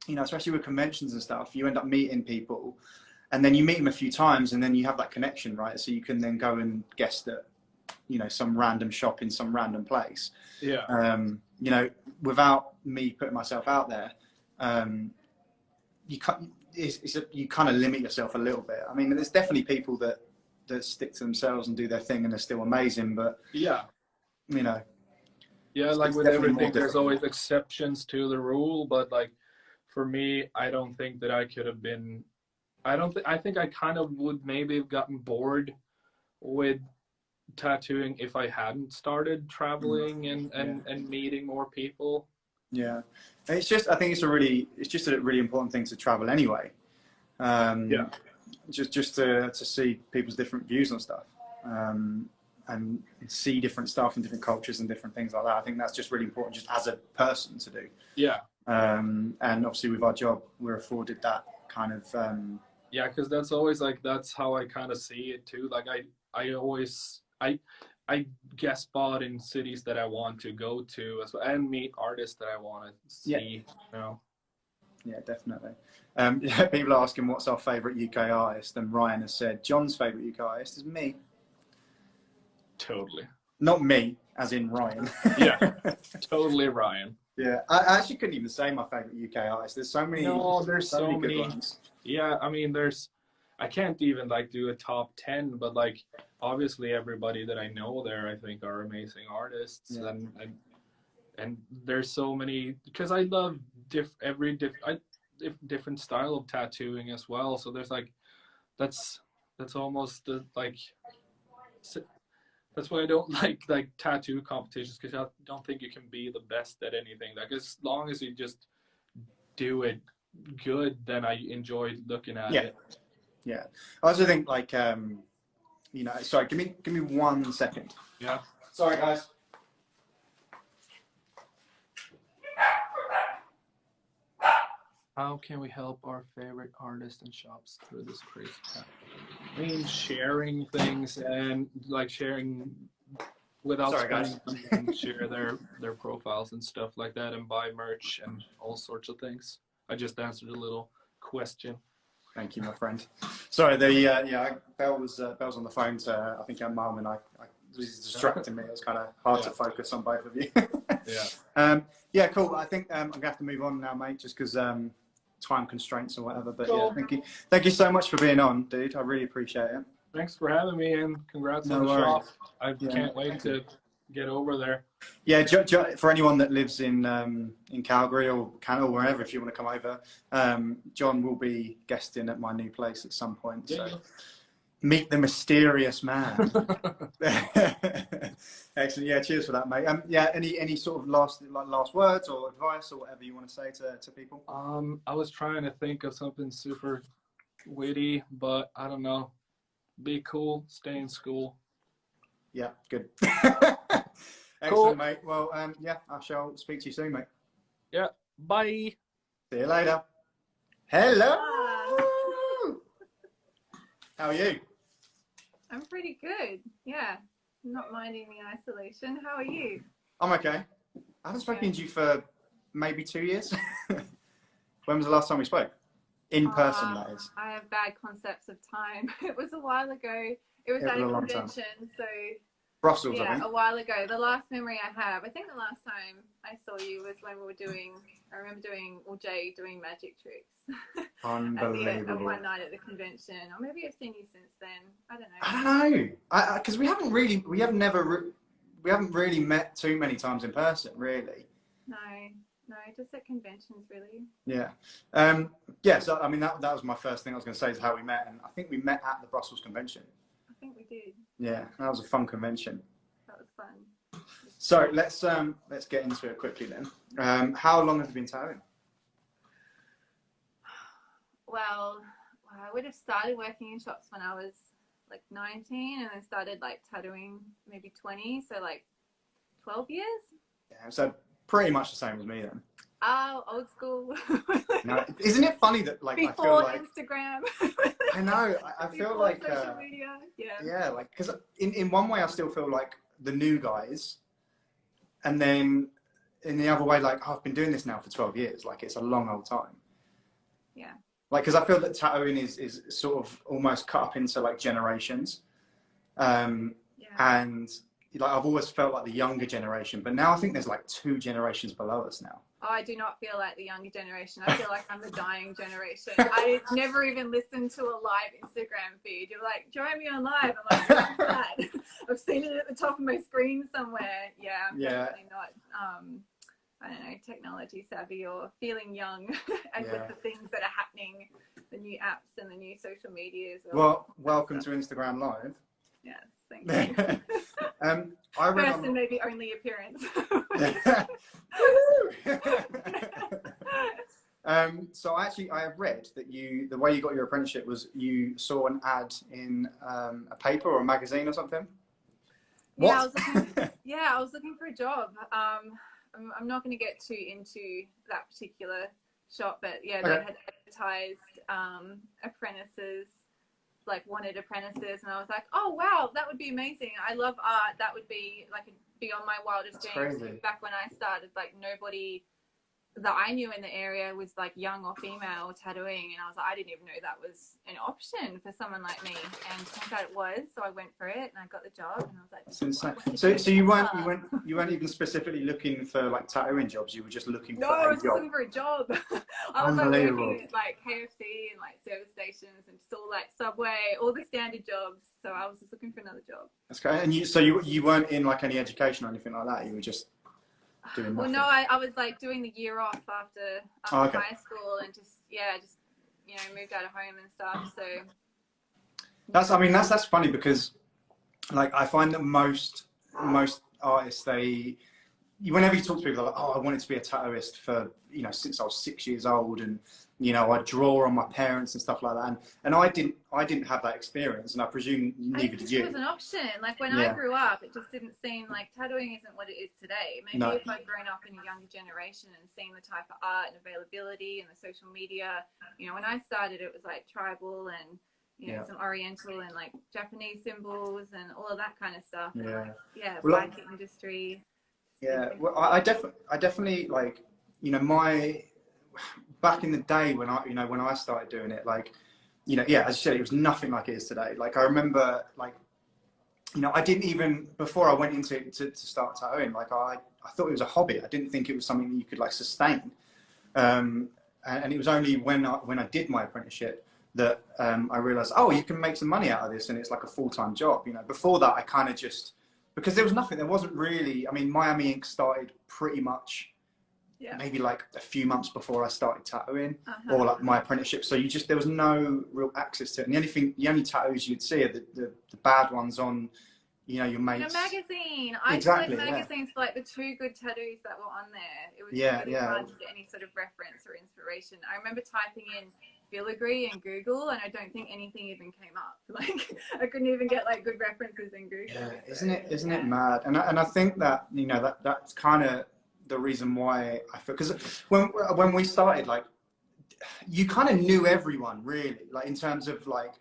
especially with conventions and stuff, you end up meeting people, and then you meet them a few times, and then you have that connection, right? So you can then go and guest at some random shop in some random place. Without me putting myself out there, you kind of limit yourself a little bit. I mean, there's definitely people that stick to themselves and do their thing and are still amazing, but like with everything, there's always exceptions to the rule. But like for me, I don't think that I could have been. I think I kind of would maybe have gotten bored with tattooing if I hadn't started traveling and meeting more people. Yeah, it's just, I think it's just a really important thing to travel anyway. just to see people's different views on stuff, and see different stuff and different cultures and different things like that. I think that's just really important, just as a person to do. Yeah. And obviously with our job, we're afforded that kind of. Yeah, because that's always like, that's how I kind of see it too. Like I guest spot in cities that I want to go to as well, and meet artists that I want to see. Yeah, definitely. People are asking what's our favourite UK artist, and Ryan has said John's favourite UK artist is me. Totally. Not me, as in Ryan. Yeah, totally Ryan. Yeah, I actually couldn't even say my favourite UK artist. There's so many. No, there's so many good ones. Yeah, I mean, I can't even like do a top 10, but like obviously everybody that I know there, I think, are amazing artists. Yeah. And there's so many, because I love different style of tattooing as well. So there's like, that's almost like, that's why I don't like tattoo competitions, because I don't think you can be the best at anything. Like, as long as you just do it good, then I enjoy looking at it. Yeah, I also think like you know, sorry, give me 1 second. Yeah. Sorry, guys. How can we help our favorite artists and shops through this crazy time? I mean, sharing things and like sharing without spending money, and share their profiles and stuff like that, and buy merch and all sorts of things. I just answered a little question. Thank you, my friend. Sorry, Belle was on the phone to, I think, her mum, and I was distracting me. It was kind of hard to focus on both of you. Yeah, cool. I think I'm gonna have to move on now, mate, just because time constraints or whatever. But cool. Yeah, thank you so much for being on, dude. I really appreciate it. Thanks for having me, and congrats on the shop. I can't wait to get over there. Yeah, for anyone that lives in Calgary or Canada or wherever, if you want to come over, John will be guesting at my new place at some point. So meet the mysterious man. Excellent. Yeah, cheers for that, mate. Any sort of last words or advice or whatever you want to say to people? I was trying to think of something super witty, but I don't know. Be cool, stay in school. Yeah, good. Excellent, cool. Mate. Well, I shall speak to you soon, mate. Yeah, bye. See you later. Hello. How are you? I'm pretty good. Yeah, not minding the isolation. How are you? I'm okay. I haven't spoken to you for maybe 2 years. When was the last time we spoke? In person, that is. I have bad concepts of time. It was a while ago. It was at a convention, so Brussels, I think. A while ago. The last memory I have, I think the last time I saw you was when we were I remember Jay doing magic tricks. Unbelievable. At one night at the convention, or maybe I've seen you since then. I don't know. I don't know, because we haven't really met too many times in person, really. No, just at conventions, really. Yeah. So I mean, that was my first thing I was going to say, is how we met, and I think we met at the Brussels convention. I think we did. Yeah, that was a fun convention. That was fun. So let's get into it quickly then. How long have you been tattooing? Well, I would have started working in shops when I was like 19, and I started like tattooing maybe 20, so like 12 years. Yeah, so pretty much the same as me then. Oh, old school. No, isn't it funny that like before I feel like Instagram? I know. I feel like social media. Yeah. Yeah, like because in one way I still feel like the new guys, and then in the other way, like I've been doing this now for 12 years. Like it's a long old time. Yeah. Like because I feel that tattooing is sort of almost cut up into like generations, and like I've always felt like the younger generation, but now I think there's like 2 generations below us now. Oh, I do not feel like the younger generation. I feel like I'm the dying generation. I never even listened to a live Instagram feed. You're like, join me on live. I'm like, what's that? I've seen it at the top of my screen somewhere. Yeah, I'm definitely not, I don't know, technology savvy or feeling young and with the things that are happening, the new apps and the new social medias. Well, welcome to Instagram Live. Yeah, thank you. I read First and maybe only appearance. So I read that the way you got your apprenticeship was you saw an ad in a paper or a magazine or something. What? Yeah, I was looking for a job. I'm not going to get too into that particular shop, but yeah, they had advertised apprentices, like wanted apprentices, and I was like, oh wow, that would be amazing. I love art. That would be like beyond my wildest dreams. Back when I started, like nobody that I knew in the area was like young or female tattooing, and I was like, I didn't even know that was an option for someone like me, and turns out it was. So I went for it and I got the job, and I was like, that's insane. So you weren't even specifically looking for like tattooing jobs, you were just looking for a job? No, I was just looking for a job. I was like working at like KFC and like service stations and just all like Subway, all the standard jobs. So I was just looking for another job. That's great. And you weren't in like any education or anything like that, you were just doing nothing? Well, no, I was like doing the year off after high school, and just moved out of home and stuff. So that's funny, because like I find that most artists, whenever you talk to people, they're like, oh, I wanted to be a tattooist for since I was 6 years old, and I draw on my parents and stuff like that, and I didn't have that experience, and I presume neither did you. It was an option. Like when I grew up, it just didn't seem like tattooing isn't what it is today. Maybe if I'd grown up in a younger generation and seen the type of art and availability and the social media, when I started, it was like tribal and some Oriental and like Japanese symbols and all of that kind of stuff. Blanket industry. Yeah, well, I definitely like, back in the day when I started doing it, like, as you said, it was nothing like it is today. Like I remember, like, I didn't even, before I went into it to start tattooing, like I thought it was a hobby. I didn't think it was something that you could like sustain. And it was only when I did my apprenticeship that I realized, oh, you can make some money out of this, and it's like a full-time job. Before that, I kind of just, because there wasn't really, Miami Ink started pretty much maybe like a few months before I started tattooing, or like my apprenticeship. So there was no real access to it. And the only tattoos you'd see are the bad ones on, your mates. In a magazine. I collected magazines for like the 2 good tattoos that were on there. It was really hard to get any sort of reference or inspiration. I remember typing in filigree in Google, and I don't think anything even came up. Like I couldn't even get like good references in Google. Yeah, isn't it mad? And I think that that's kind of the reason why I feel, because when we started, like, you kind of knew everyone really, like in terms of like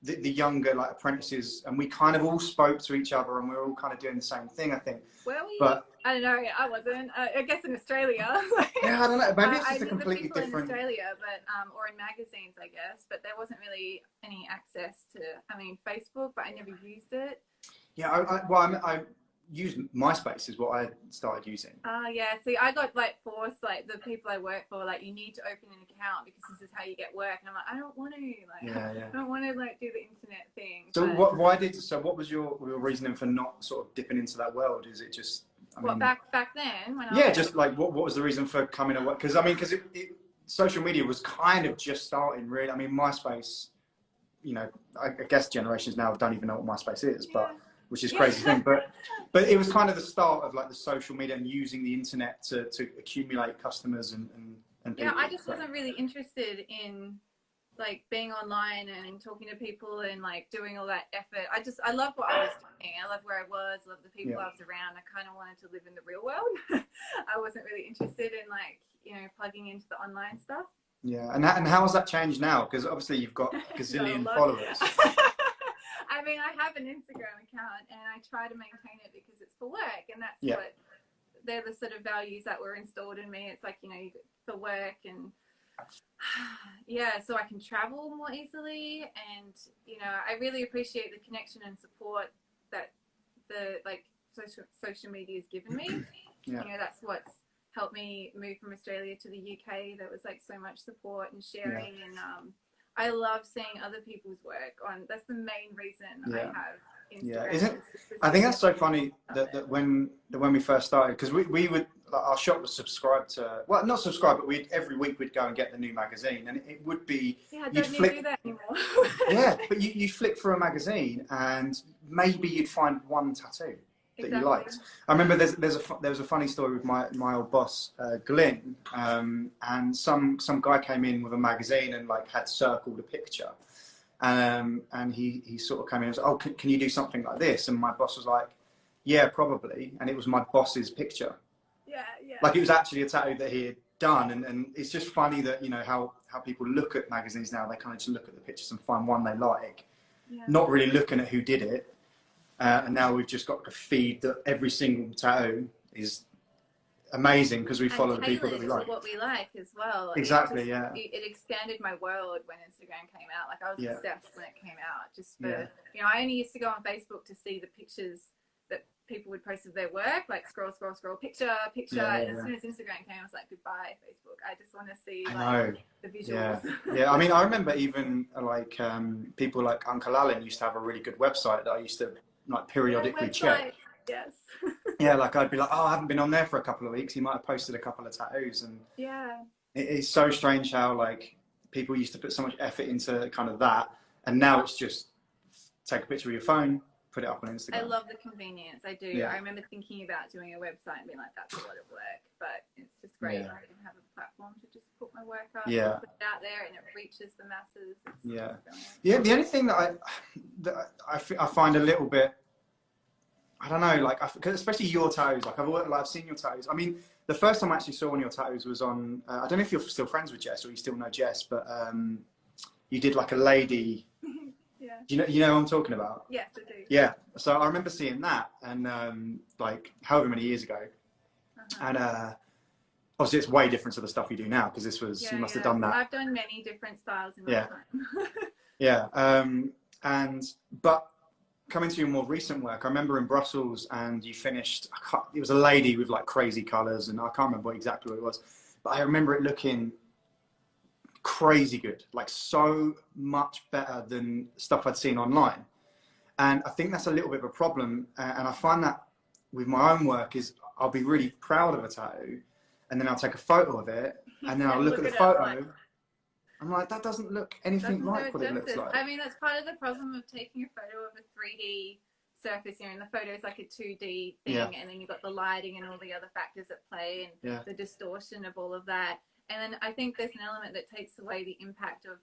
the younger like apprentices, and we kind of all spoke to each other, and we were all kind of doing the same thing, I think. Were we? But I don't know. I wasn't. I guess in Australia. Yeah, I don't know. Maybe it's just a completely different. In Australia, but or in magazines, I guess. But there wasn't really any access to. Facebook, but I never used it. Yeah, I used MySpace is what I started using. Yeah. See, I got like forced, like the people I work for, like you need to open an account because this is how you get work, and I'm like, I don't want to, like, I don't want to like do the internet thing. So what was your reasoning for not sort of dipping into that world? Is it just back then when just like what was the reason for coming away? Because social media was kind of just starting really. MySpace, I guess generations now don't even know what MySpace is, but which is crazy thing, but it was kind of the start of like the social media and using the internet to accumulate customers and people. I just wasn't really interested in like being online and talking to people and like doing all that effort. I love what I was doing. I love where I was, I love the people I was around. I kind of wanted to live in the real world. I wasn't really interested in like, plugging into the online stuff. Yeah, and how has that changed now? Because obviously you've got a gazillion followers. I have an Instagram account, and I try to maintain it because it's for work, and that's what they're the sort of values that were installed in me. It's like, for work, and so I can travel more easily, and I really appreciate the connection and support that the like social media has given me. That's what's helped me move from Australia to the UK. There was like so much support and sharing, and I love seeing other people's work that's the main reason I have Instagram. I think that's so funny that when we first started, because we would, like, our shop was subscribed to, well, not subscribed, but every week we'd go and get the new magazine, and it would be, I don't need to do that anymore. but you flick through a magazine and maybe you'd find one tattoo. that you liked. I remember there was a funny story with my old boss, Glyn, and some guy came in with a magazine and like had circled a picture, and he sort of came in and said, "Oh, can you do something like this?" And my boss was like, "Yeah, probably." And it was my boss's picture. Yeah, yeah. Like it was actually a tattoo that he had done, and it's just funny that, you know, how people look at magazines now. They kind of just look at the pictures and find one they like, not really looking at who did it. And now we've just got a feed that every single tattoo is amazing because we follow the people that we like. What we like as well. Exactly, it expanded my world when Instagram came out. Like I was obsessed when it came out. Just for you know, I only used to go on Facebook to see the pictures that people would post of their work, like scroll, picture, and as soon as Instagram came, I was like, goodbye Facebook. I just want to see like the visuals. Yeah, I mean, I remember even like people like Uncle Alan used to have a really good website that I used to like periodically check. Yes. Yeah, like I'd be like, oh, I haven't been on there for a couple of weeks. He might have posted a couple of tattoos, and it's so strange how like people used to put so much effort into kind of that, and now it's just take a picture of your phone, put it up on Instagram. I love the convenience. I do. I remember thinking about doing a website and being like, that's a lot of work, but it's just great. I can have a platform to just put my work up, put it out there, and it reaches the masses. It's the only thing that I find a little bit, I don't know, like, cause especially your tattoos, like I've seen your tattoos. I mean, the first time I actually saw one of your tattoos was on, I don't know if you're still friends with Jess or you still know Jess, but you did like a lady. Do you know what I'm talking about? Yes, I do. Yeah. So I remember seeing that, and like however many years ago, and obviously it's way different to the stuff you do now because this was you must have done that. I've done many different styles in my time. But coming to your more recent work, I remember in Brussels, and you finished. It was a lady with like crazy colours, and I can't remember exactly what it was, but I remember it looking crazy good, like so much better than stuff I'd seen online. And I think that's a little bit of a problem, and I find that with my own work is I'll be really proud of a tattoo, and then I'll take a photo of it, and then I'll look at the photo. I'm like, that doesn't look anything like what it looks like. I mean, that's part of the problem of taking a photo of a 3D surface. You know, and the photo is like a 2D thing, and then you've got the lighting and all the other factors at play, and the distortion of all of that. And then I think there's an element that takes away the impact of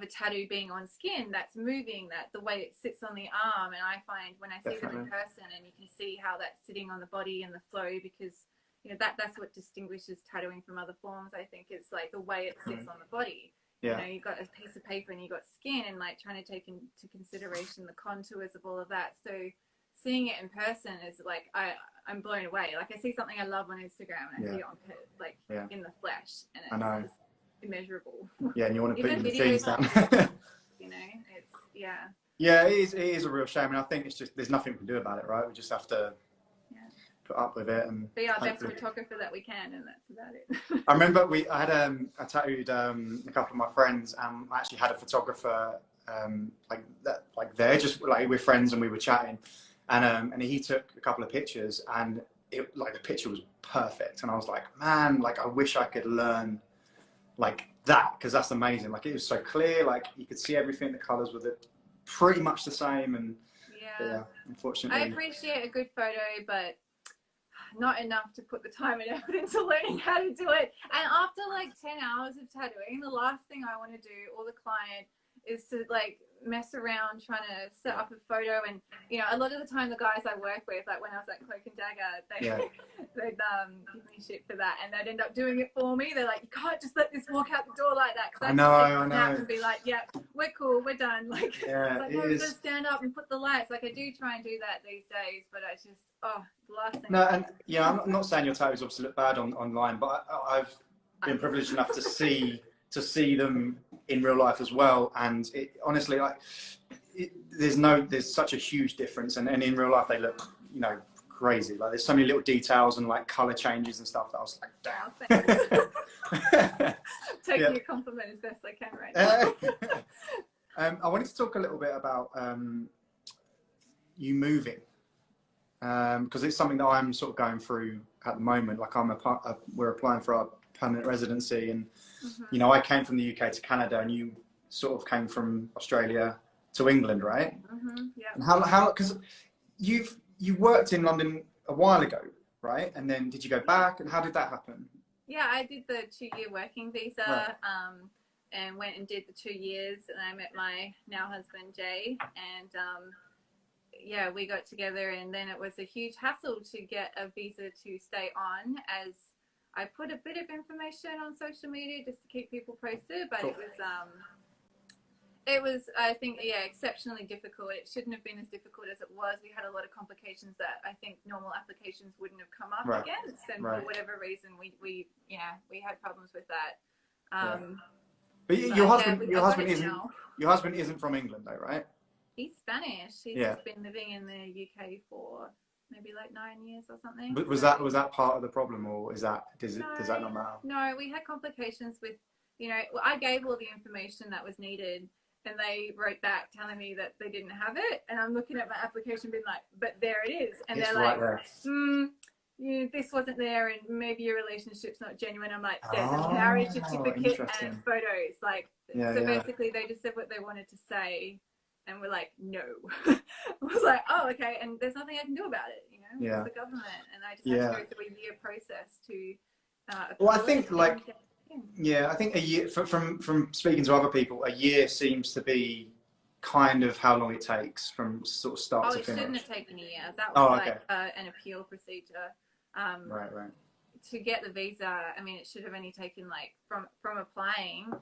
a tattoo being on skin that's moving, that the way it sits on the arm. And I find when I see them in person, and you can see how that's sitting on the body and the flow, because you know that's what distinguishes tattooing from other forms. I think it's like the way it sits on the body. You know, you've got a piece of paper and you've got skin, and like trying to take into consideration the contours of all of that. So seeing it in person is like I'm blown away. Like I see something I love on Instagram, and I see it on in the flesh, and it's just immeasurable. Yeah, and you want to put your things down. You know, it's Yeah, it is a real shame, and I think it's just there's nothing we can do about it, right? We just have to put up with it and be our best photographer that we can, and that's about it. I remember I had I tattooed a couple of my friends, and I actually had a photographer there, just like we're friends and we were chatting. And he took a couple of pictures, and the picture was perfect. And I was like, man, like I wish I could learn like that, because that's amazing. Like it was so clear, like you could see everything. The colours were pretty much the same. And unfortunately, I appreciate a good photo, but not enough to put the time and effort into learning how to do it. And after like 10 hours of tattooing, the last thing I want to do, or the client, is to like mess around trying to set up a photo. And you know, a lot of the time the guys I work with, like when I was at Cloak and Dagger, they'd give me shit for that, and they'd end up doing it for me. They're like, you can't just let this walk out the door like that, because I know and be like, yeah, we're cool, we're done. Like, no, just stand up and put the lights. Like I do try and do that these days, but I just the last thing. No, and I'm not saying your tattoos obviously look bad online, but I've been privileged enough to see them in real life as well, and honestly, like there's such a huge difference, and in real life they look, you know, crazy. Like there's so many little details and like color changes and stuff that I was like, damn. Taking a compliment as best I can right now. I wanted to talk a little bit about you moving, because it's something that I'm sort of going through at the moment. Like we're applying for our permanent residency, and you know, I came from the UK to Canada, and you sort of came from Australia to England, right? Yeah. And how because you've you worked in London a while ago, right? And then did you go back, and how did that happen? Yeah, I did the 2-year working visa, Right. and went and did the 2 years, and I met my now husband Jay, and yeah, we got together, and then it was a huge hassle to get a visa to stay on, as I put a bit of information on social media just to keep people posted, but Cool. it was, I think, yeah, exceptionally difficult. It shouldn't have been as difficult as it was. We had a lot of complications that I think normal applications wouldn't have come up Right. against, and Right. for whatever reason, we had problems with that. But your husband now. isn't from England though, right? He's Spanish. He's Yeah. just been living in the UK for maybe like 9 years or something. Was that part of the problem, or does that not matter? No, we had complications with, I gave all the information that was needed, and they wrote back telling me that they didn't have it, and I'm looking at my application being like, but there it is, and It's they're right like, there. this wasn't there, and maybe your relationship's not genuine. I'm like, there's a marriage certificate and photos, like, basically they just said what they wanted to say, and we're like, no. I was like, oh, okay, and there's nothing I can do about it, it's the government, and I just had to go through a year process to well, I think I think a year, from speaking to other people, a year seems to be kind of how long it takes from sort of start to finish. It shouldn't have taken a year. That was an appeal procedure. Right. To get the visa, I mean, it should have only taken like from applying,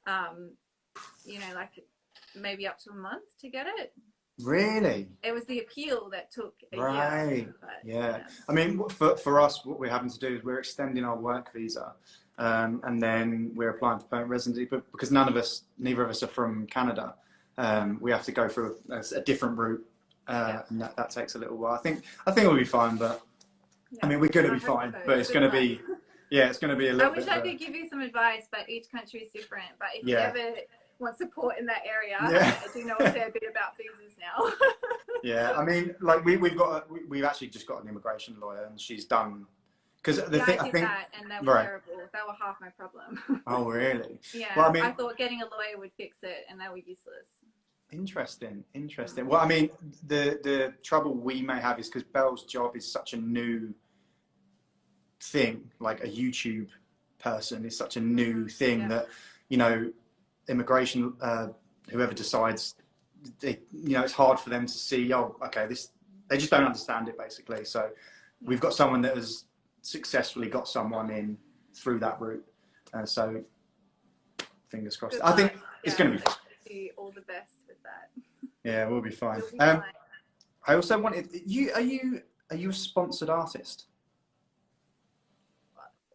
like maybe up to a month to get it. Really? It was the appeal that took a year. Right. Yeah. I mean, for us, what we're having to do is we're extending our work visa, and then we're applying for permanent residency. But because neither of us are from Canada, we have to go through a different route, and that takes a little while. I think we'll be fine, but I mean, we're going to be fine, but it's going to be, it's going to be a little bit. I wish I could give you some advice, but each country is different. But if you ever want support in that area, I do know a fair bit about visas now. Yeah, I mean, like we've actually just got an immigration lawyer, and she's done. Because I think that, and they were terrible. They were half my problem. Oh, really? Yeah. Well, I mean, I thought getting a lawyer would fix it, and they were useless. Interesting. Well, I mean, the trouble we may have is because Belle's job is such a new thing, like a YouTube person is such a new thing that, immigration, whoever decides, it's hard for them to see, they just don't understand it, basically. So we've got someone that has successfully got someone in through that route. So fingers crossed. I think it's going to be fine. All the best with that. Yeah, we'll be fine. You'll be fine. I also wanted are you a sponsored artist?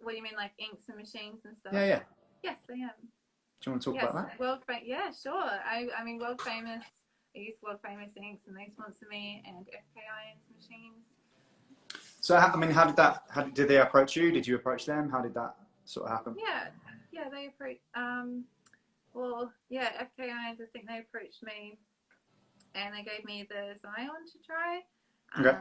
What do you mean, like inks and machines and stuff? Yeah. Yes, I am. Do you want to talk about that? Yeah, sure. I mean, world famous. I use world famous inks, and they sponsor me, and FKI machines. So, I mean, how did they approach you? Did you approach them? How did that sort of happen? Yeah, they approached. FKI, I think they approached me, and they gave me the Zion to try. Okay.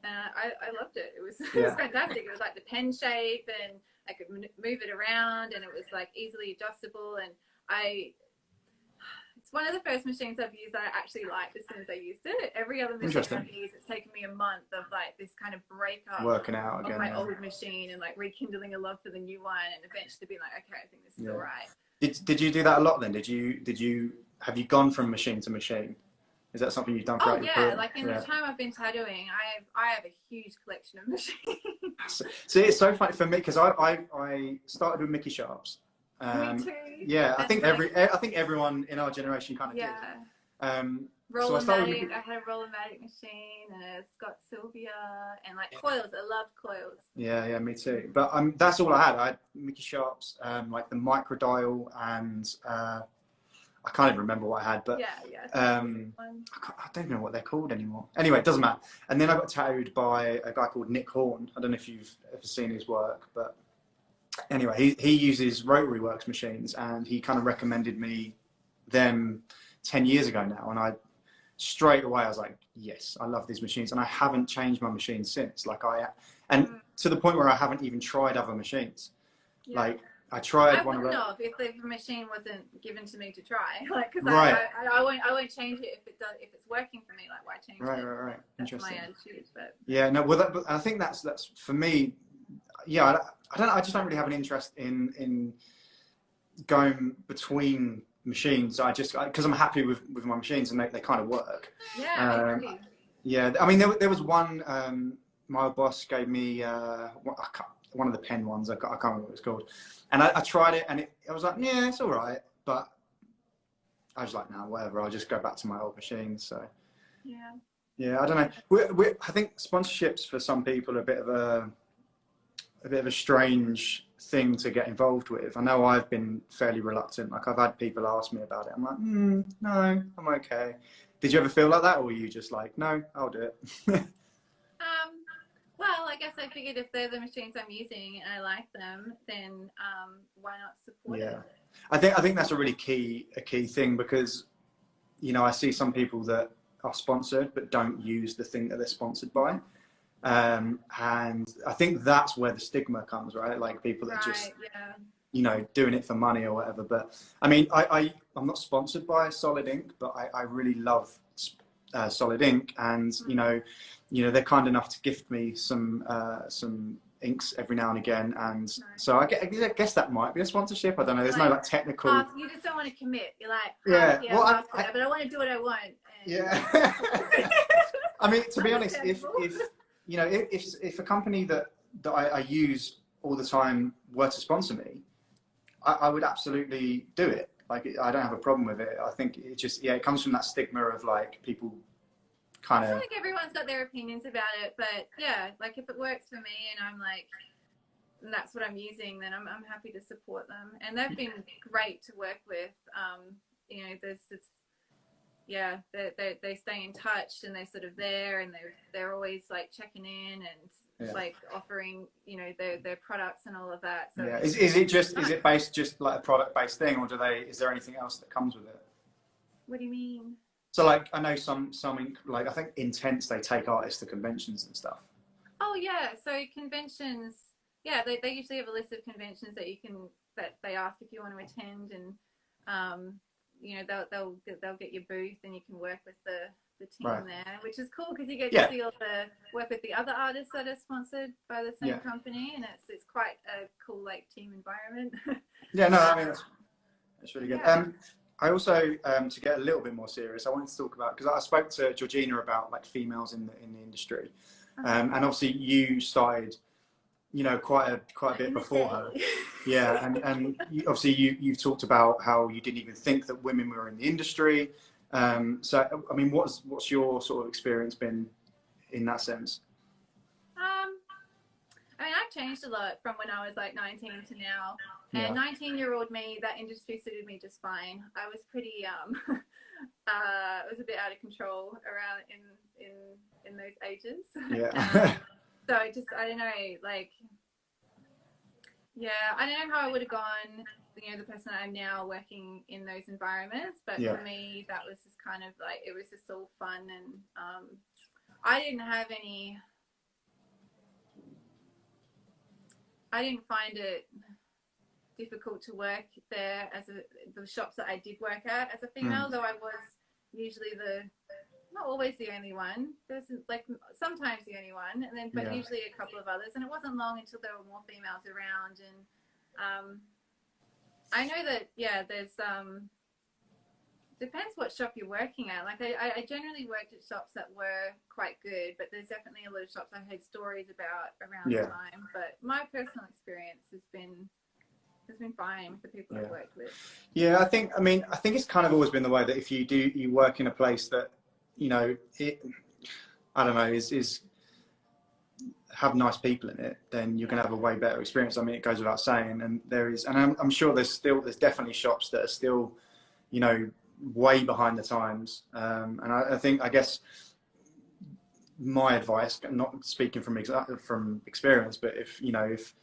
And I loved it. It was fantastic. It was like the pen shape, and I could move it around, and it was like easily adjustable. And it's one of the first machines I've used that I actually liked as soon as I used it. Every other machine I've used, it's taken me a month of like this kind of breakup working out again of my old machine, and like rekindling a love for the new one, and eventually being like, okay, I think this is all right. Did you do that a lot then? Have you gone from machine to machine? Is that something you've done throughout your career? Like in the time I've been tattooing, I have a huge collection of machines. See, it's so funny for me because I started with Mickey Sharps. Me too. Yeah, I think everyone in our generation kind of did. Rollermatic. I had a Rollermatic machine and a Scott Sylvia and like coils. I loved coils. Yeah, me too. But that's all I had. I had Mickey Sharps, like the microdial, and I can't even remember what I had. But I don't know what they're called anymore. Anyway, it doesn't matter. And then I got tattooed by a guy called Nick Horn. I don't know if you've ever seen his work, but anyway, he uses Rotary Works machines, and he kind of recommended me them 10 years ago now, and I straight away I was like, yes, I love these machines, and I haven't changed my machine since. To the point where I haven't even tried other machines. Like I tried I one of wouldn't those. have if the machine wasn't given to me to try. Like, because Right. I won't change it if it's working for me. Like, why change it? Right. That's Interesting. my attitude. But yeah, no, well, but I think that's for me. Yeah, I don't. I just don't really have an interest in going between machines. I just because I'm happy with my machines and they kind of work. yeah, I agree. Yeah, I mean there was one. My boss gave me one of the pen ones. I can't remember what it's called, and I tried it and I was like, yeah, it's all right, but I was like, no, whatever. I'll just go back to my old machines. So yeah, I don't know. I think sponsorships for some people are a bit of a strange thing to get involved with. I know I've been fairly reluctant. Like I've had people ask me about it. I'm like, no, I'm okay. Did you ever feel like that, or were you just like, no, I'll do it? Well, I guess I figured if they're the machines I'm using and I like them, then why not support it? I think that's a really key thing, because I see some people that are sponsored but don't use the thing that they're sponsored by. And I think that's where the stigma comes, right? Like people that just, doing it for money or whatever. But I mean, I'm not sponsored by Solid Ink, but I really love Solid Ink, and they're kind enough to gift me some inks every now and again, and so I guess that might be a sponsorship. I don't know. There's no like technical. You just don't want to commit. You're like, well, but I want to do what I want. Yeah. I mean, to be honest, if a company that I use all the time were to sponsor me, I would absolutely do it. Like, I don't have a problem with it. I think it just, it comes from that stigma of like people kind of. I feel like everyone's got their opinions about it, but yeah, like if it works for me and I'm like, and that's what I'm using, then I'm happy to support them. And they've been great to work with. They stay in touch and they're sort of there, and they're always like checking in and like offering their products and all of that. So is it based just like a product based thing, or is there anything else that comes with it? What do you mean? So like I know some like I think Intense, they take artists to conventions and stuff. Oh yeah, so conventions, they usually have a list of conventions that they ask if you want to attend, and they'll get your booth and you can work with the team there, which is cool because you get to see all the work with the other artists that are sponsored by the same company, and it's quite a cool like team environment. I mean that's really good. I also to get a little bit more serious, I wanted to talk about, because I spoke to Georgina about like females in the industry, and obviously you started quite a bit before her. Yeah, and obviously you've talked about how you didn't even think that women were in the industry. So I mean, what's your sort of experience been in that sense? I mean, I've changed a lot from when I was like 19 to now. And 19-year-old me, that industry suited me just fine. I was pretty it was a bit out of control around in those ages. Yeah. So I don't know, like, I don't know how I would have gone, the person I'm now working in those environments, but for me, that was just kind of like, it was just all fun, and I didn't find it difficult to work there the shops that I did work at as a female, though I was usually not always the only one. There's like sometimes the only one, and then but usually a couple of others. And it wasn't long until there were more females around. And I know that there's depends what shop you're working at. Like I generally worked at shops that were quite good, but there's definitely a lot of shops I've heard stories about around the time. But my personal experience has been fine with the people I've worked with. Yeah, I think it's kind of always been the way that if you work in a place that I don't know, is have nice people in it, then you're gonna have a way better experience. I mean, it goes without saying, and I'm sure there's definitely shops that are still, way behind the times. And I guess my advice, not speaking from experience, but if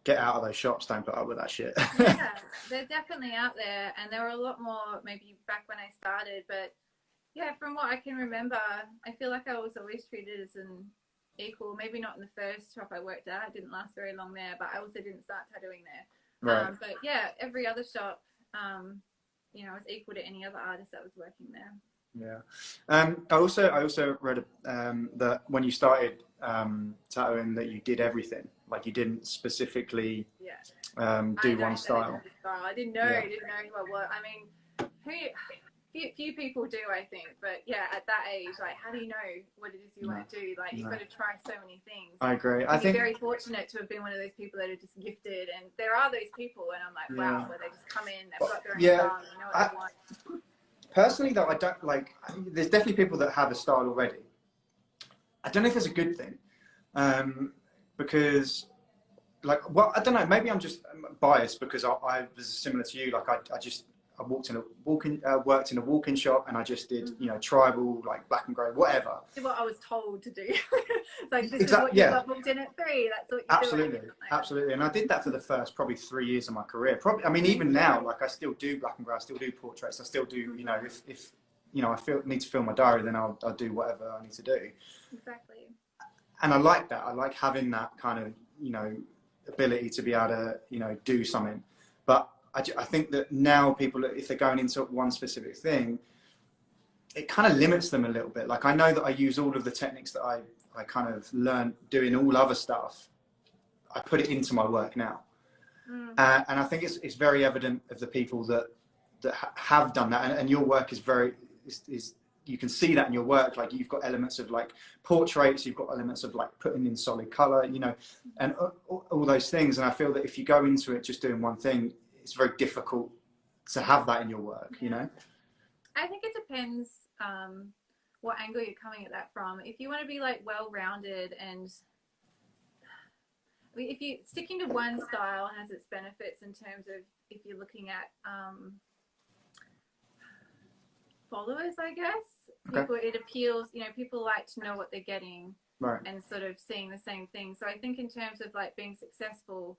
get out of those shops, don't put up with that shit. Yeah, they're definitely out there, and there were a lot more maybe back when I started, but from what I can remember, I feel like I was always treated as an equal. Maybe not in the first shop I worked at, I didn't last very long there, but I also didn't start tattooing there. Right. But yeah, every other shop, you know, was equal to any other artist that was working there. Yeah. I also read that when you started tattooing, that you did everything. Like you didn't specifically do one style. I didn't know. I didn't know what. I mean, few people do, I think. But yeah, at that age, like, how do you know what it is you want to do? Like, you've got to try so many things. I agree. I think very fortunate to have been one of those people that are just gifted, and there are those people, and I'm like, wow, where they just come in, they've got their own style, and they know what they want. Personally, though, I don't like. There's definitely people that have a style already. I don't know if it's a good thing, because, like, well, I don't know. Maybe I'm just biased because I was similar to you. Like, I worked in a walk-in shop, and I just did, you know, tribal, like black and grey, whatever. It's what I was told to do. It's like, this is what you got booked in at 3. That's what you're doing. Absolutely. And I did that for the first probably 3 years of my career. Probably, I mean, even now, like I still do black and grey, I still do portraits, I still do, you know, if you know, I need to fill my diary, then I'll do whatever I need to do. Exactly. And I like that. I like having that kind of, you know, ability to be able to, you know, do something. But I think that now people, if they're going into one specific thing, it kind of limits them a little bit. Like, I know that I use all of the techniques that I kind of learned doing all other stuff. I put it into my work now. And I think it's very evident of the people that have done that. And your work is very, you can see that in your work. Like, you've got elements of like portraits, you've got elements of like putting in solid color, you know, and all those things. And I feel that if you go into it just doing one thing, it's very difficult to have that in your work, you know? I think it depends what angle you're coming at that from. If you want to be like well-rounded, and if you sticking to one style has its benefits in terms of if you're looking at followers, I guess. Okay. People, it appeals, you know, people like to know what they're getting, right, and sort of seeing the same thing. So I think in terms of like being successful,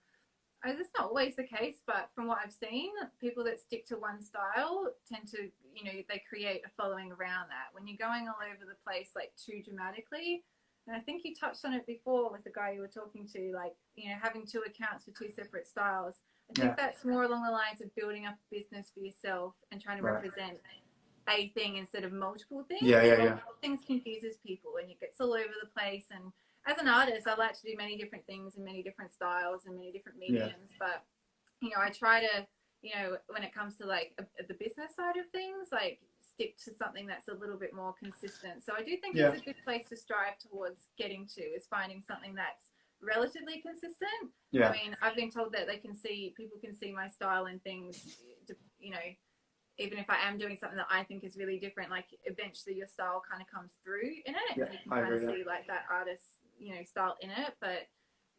it's not always the case, but from what I've seen, people that stick to one style tend to, you know, they create a following around that. When you're going all over the place, like too dramatically, and I think you touched on it before with the guy you were talking to, like, you know, having 2 accounts for 2 separate styles. I think that's more along the lines of building up a business for yourself and trying to represent a thing instead of multiple things. Things confuses people, and it gets all over the place. And as an artist, I like to do many different things in many different styles and many different mediums. But, you know, I try to, you know, when it comes to like the business side of things, like stick to something that's a little bit more consistent. So I do think it's a good place to strive towards getting to, is finding something that's relatively consistent. I mean, I've been told that people can see my style in things, you know, even if I am doing something that I think is really different, like eventually your style kind of comes through in it. You can kind of see like that artist's, you know, style in it. But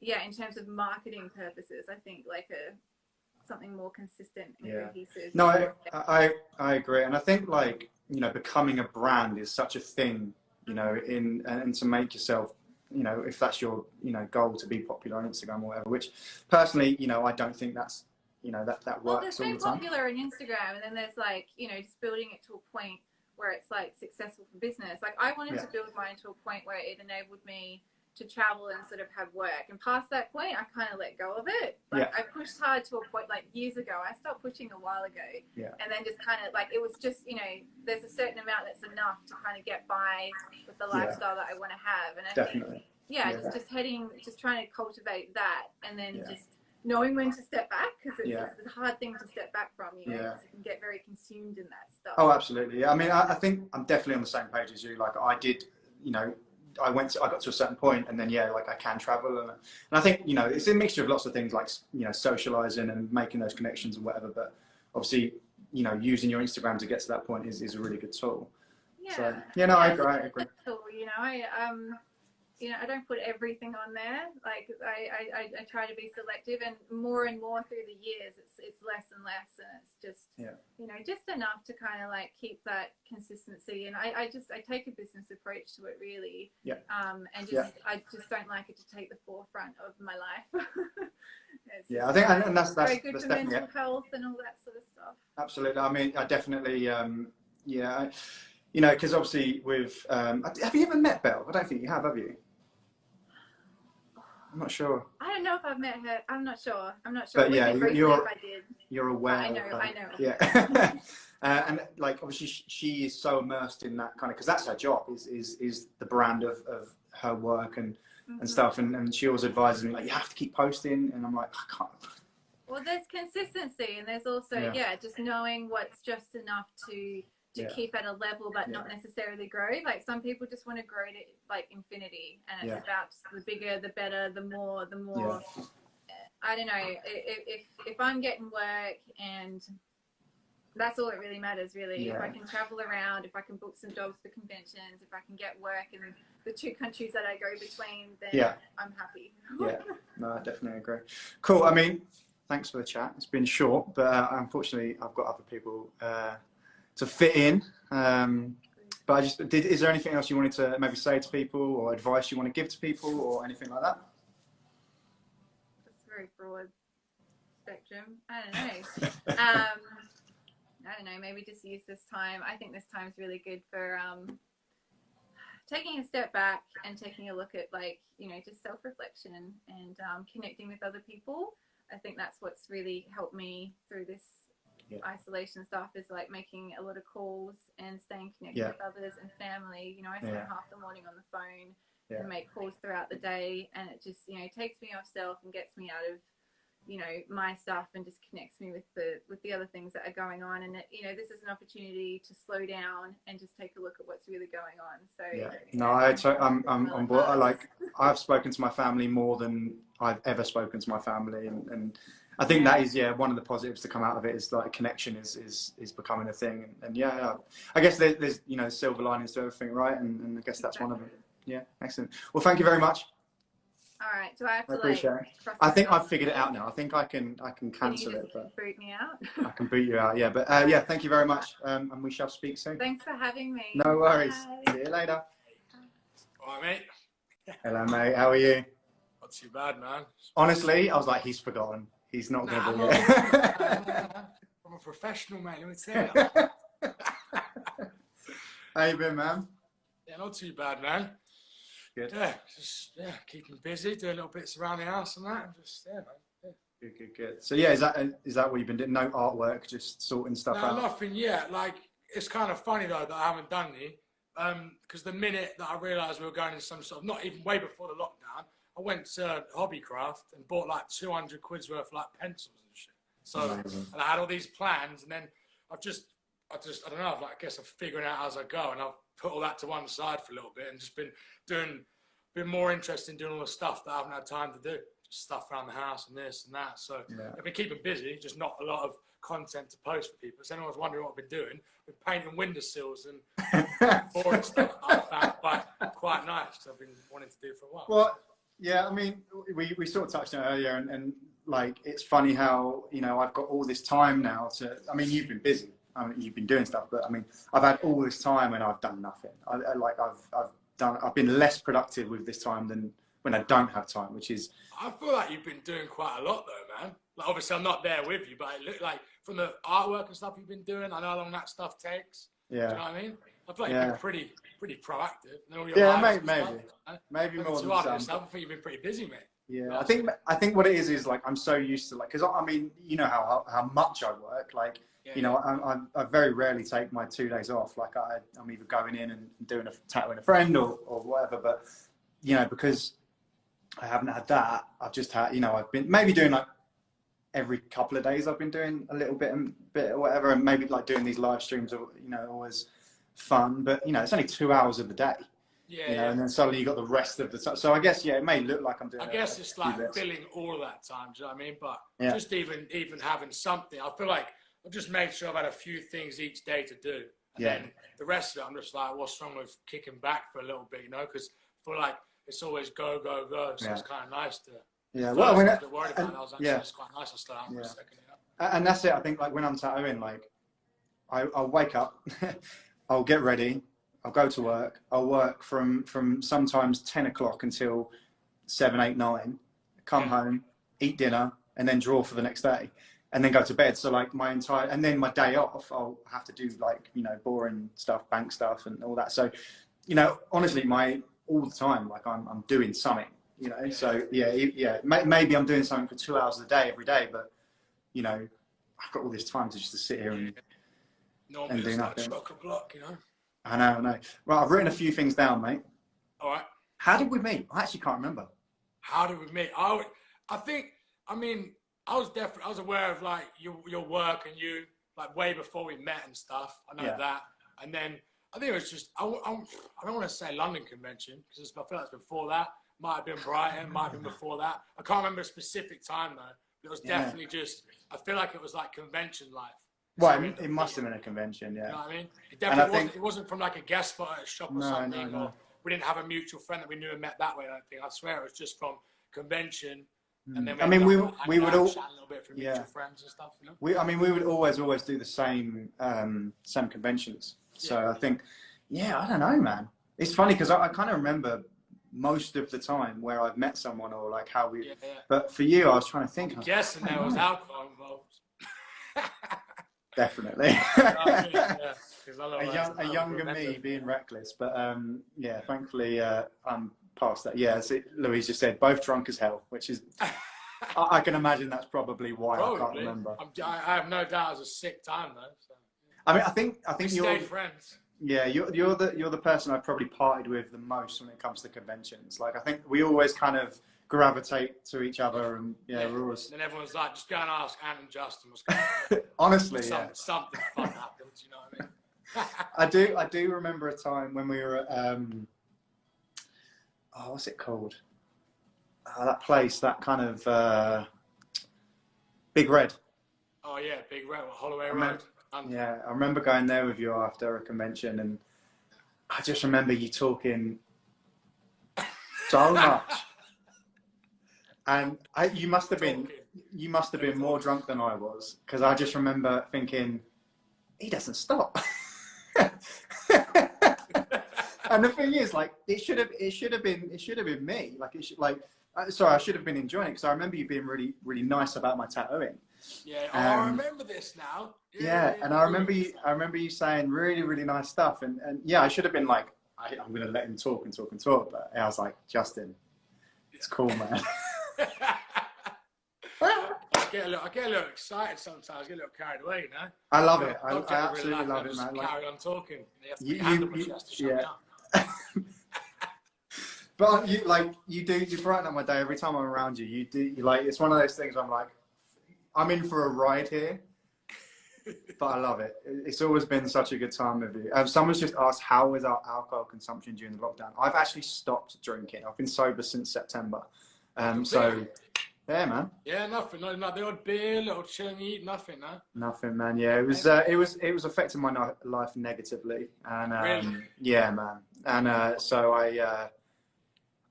yeah, in terms of marketing purposes, I think like something more consistent and cohesive. No, I agree. And I think, like, you know, becoming a brand is such a thing, you know, and to make yourself, you know, if that's your, you know, goal to be popular on Instagram or whatever, which personally, you know, I don't think that's, you know, that works all the time. There's so popular on Instagram, and then there's like, you know, just building it to a point where it's like successful for business. Like, I wanted to build mine to a point where it enabled me to travel and sort of have work, and past that point I kind of let go of it. Like, I pushed hard to a point, like years ago. I stopped pushing a while ago, and then just kind of like, it was just, you know, there's a certain amount that's enough to kind of get by with the lifestyle that I want to have. And I think just trying to cultivate that, and then just knowing when to step back, because it's a hard thing to step back from, you know, because you can get very consumed in that stuff. Oh, absolutely. I mean, I think I'm definitely on the same page as you. Like, I did, you know, I got to a certain point, and then like I can travel, and I think, you know, it's a mixture of lots of things, like, you know, socializing and making those connections and whatever. But obviously, you know, using your Instagram to get to that point is a really good tool. So I agree. You know, you know, I don't put everything on there. Like, I try to be selective, and more through the years, it's less and less, and it's just, you know, just enough to kind of like keep that consistency. And I take a business approach to it, really. And I just don't like it to take the forefront of my life. I think, and that's very good that's for definitely mental health and all that sort of stuff. Absolutely. I mean, I definitely, you know, because obviously with, have you ever met Belle? I don't think you have you? I'm not sure. I don't know if I've met her. I'm not sure. But yeah, if I did. You're aware. I know. Yeah. And like obviously she is so immersed in that kind of, because that's her job, is the brand of her work and stuff, and she always advises me like, you have to keep posting, and I'm like, I can't. Well, there's consistency, and there's also just knowing what's just enough to keep at a level but not necessarily grow. Like some people just want to grow to like infinity, and it's about just the bigger, the better, the more. I don't know, if I'm getting work, and that's all that really matters, really. If I can travel around, if I can book some jobs for conventions, if I can get work in the 2 countries that I go between, then I'm happy. No, I definitely agree. Cool. I mean, thanks for the chat. It's been short, but unfortunately I've got other people to fit in. But is there anything else you wanted to maybe say to people, or advice you want to give to people, or anything like that? It's a very broad spectrum. I don't know, maybe just use this time. I think this time is really good for taking a step back and taking a look at, like, you know, just self-reflection and connecting with other people. I think that's what's really helped me through this isolation stuff, is like making a lot of calls and staying connected with others and family. You know, I spend half the morning on the phone and make calls throughout the day, and it just, you know, takes me off self and gets me out of, you know, my stuff, and just connects me with the other things that are going on. And you know, this is an opportunity to slow down and just take a look at what's really going on. So I'm on board. I've spoken to my family more than I've ever spoken to my family, and I think that is one of the positives to come out of it, is like connection is becoming a thing. And I guess there's you know, silver linings to everything, right? And I guess that's one of them. Yeah, excellent. Well, thank you very much. All right, do I have to appreciate it. I think I've figured it out now. I think I can cancel it. But boot me out? I can boot you out, yeah. But thank you very much, and we shall speak soon. Thanks for having me. No worries. Bye. See you later. All right, mate. Hello, mate. How are you? Not too bad, man. Honestly, I was like, he's forgotten. He's not going to be here. I'm a professional, mate. Let me tell you. How you been, man? Yeah, not too bad, man. Good. Yeah, just keeping busy, doing little bits around the house and that, and just man. Yeah. Good. So is that what you've been doing? No artwork, just sorting stuff out? No, nothing yet. Like, it's kind of funny though that I haven't done any, because the minute that I realised we were going into some sort of, not even way before the lockdown, I went to Hobbycraft and bought like 200 quid's worth of like pencils and shit. So, and I had all these plans, and then I don't know, I guess I'm figuring out as I go, and I've put all that to one side for a little bit and just been more interested in doing all the stuff that I haven't had time to do. Just stuff around the house and this and that. So I've been keeping busy, just not a lot of content to post for people. So anyone's wondering what I've been doing, I've been painting windowsills and boring stuff that I found quite nice, because I've been wanting to do for a while. Well, yeah, I mean, we sort of touched on it earlier, and like, it's funny how, you know, I've got all this time now to, I mean, you've been busy. I mean, you've been doing stuff, but I mean, I've had all this time and I've done nothing. I've been less productive with this time than when I don't have time, which is. I feel like you've been doing quite a lot though, man. Like, obviously I'm not there with you, but it looked like from the artwork and stuff you've been doing, I know how long that stuff takes. Yeah. Do you know what I mean? I feel like you've been pretty proactive. Maybe more than I think you've been pretty busy, mate. Yeah, I think what it is like, I'm so used to, like, because I mean, you know how much I work, like. You know, I very rarely take my 2 days off. Like, I'm either going in and doing a tattoo with a friend or whatever. But, you know, because I haven't had that, I've just had, you know, I've been maybe doing like every couple of days I've been doing a little bit or whatever. And maybe like doing these live streams are, you know, always fun. But, you know, it's only 2 hours of the day. Yeah, you know, and then suddenly you got the rest of the time. So I guess, it may look like I'm doing. I guess it's like filling all of that time. Do you know what I mean? But just even having something, I feel like I've just made sure I've had a few things each day to do. And then the rest of it, I'm just like, what's wrong with kicking back for a little bit, you know? Because I feel like it's always go. So it's kind of nice to. Yeah, well, I mean, I was worried about it. I was actually, it's quite nice to start out for a second. You know? And that's it. I think, like, when I'm tattooing, like, I'll wake up, I'll get ready, I'll go to work, I'll work from sometimes 10 o'clock until 7, 8, 9, come home, eat dinner, and then draw for the next day. And then go to bed. So like and then my day off, I'll have to do, like, you know, boring stuff, bank stuff and all that. So, you know, honestly, all the time, like, I'm doing something, you know. So yeah, maybe I'm doing something for 2 hours a day every day, but you know, I've got all this time to just to sit here and do nothing. Chock-a-block, you know. I know. Well, I've written a few things down, mate. All right. How did we meet? I actually can't remember. How did we meet? I was aware of like your work and you like way before we met and stuff. I know that. And then I think it was just, I don't want to say London convention because I feel like it's before that. Might have been Brighton, might have been before that. I can't remember a specific time though. But it was definitely just, I feel like it was like convention life. Well, it must have been a convention, yeah. You know what I mean? It definitely it wasn't from like a guest spot at a shop or something. No. Or we didn't have a mutual friend that we knew and met that way, I don't think. I swear it was just from convention. And then we would all chat a little bit from mutual friends and stuff, you know? we would always do the same conventions. So I think, I don't know, man. It's funny because I kind of remember most of the time where I've met someone or like how we. But for you, I was trying to think. I'm guessing there was alcohol involved. Definitely. A younger me being reckless, but thankfully I'm past that. Yeah, as Louise just said, both drunk as hell, which is. I can imagine that's probably why I can't remember. I have no doubt it was a sick time though. So. I mean, I think you're friends. Yeah, you're the person I probably partied with the most when it comes to conventions. Like I think we always kind of gravitate to each other, and we're always. And everyone's like, just go and ask Ant and Justin what's going on. Honestly, something fun happens. You know what I mean? I do remember a time when we were at what's it called? That place, that kind of Big Red. Oh yeah, Big Red, Holloway Road. Yeah, I remember going there with you after a convention, and I just remember you talking so much, and you must have been more drunk than I was, because I just remember thinking, he doesn't stop. And the thing is, like, it should have been me. Sorry, I should have been enjoying it, because I remember you being really, really nice about my tattooing. Yeah, I remember this now. Yeah, and I remember you saying really, really nice stuff, and I should have been like, I'm going to let him talk, but I was like, Justin, it's cool, man. I get a little excited sometimes. I get a little carried away, you know. I love it. I absolutely love it, man. Carry on talking. You have to shut me up. But you brighten up my day every time I'm around you. You like, it's one of those things where I'm like, I'm in for a ride here, but I love it. It's always been such a good time with you. Someone's just asked, how was our alcohol consumption during the lockdown? I've actually stopped drinking. I've been sober since September. So, yeah, man. Yeah, nothing. Not the odd beer, little chilling, eat, nothing, no? Nothing, man. Yeah, it was affecting my life negatively, and really? Yeah, man. And so I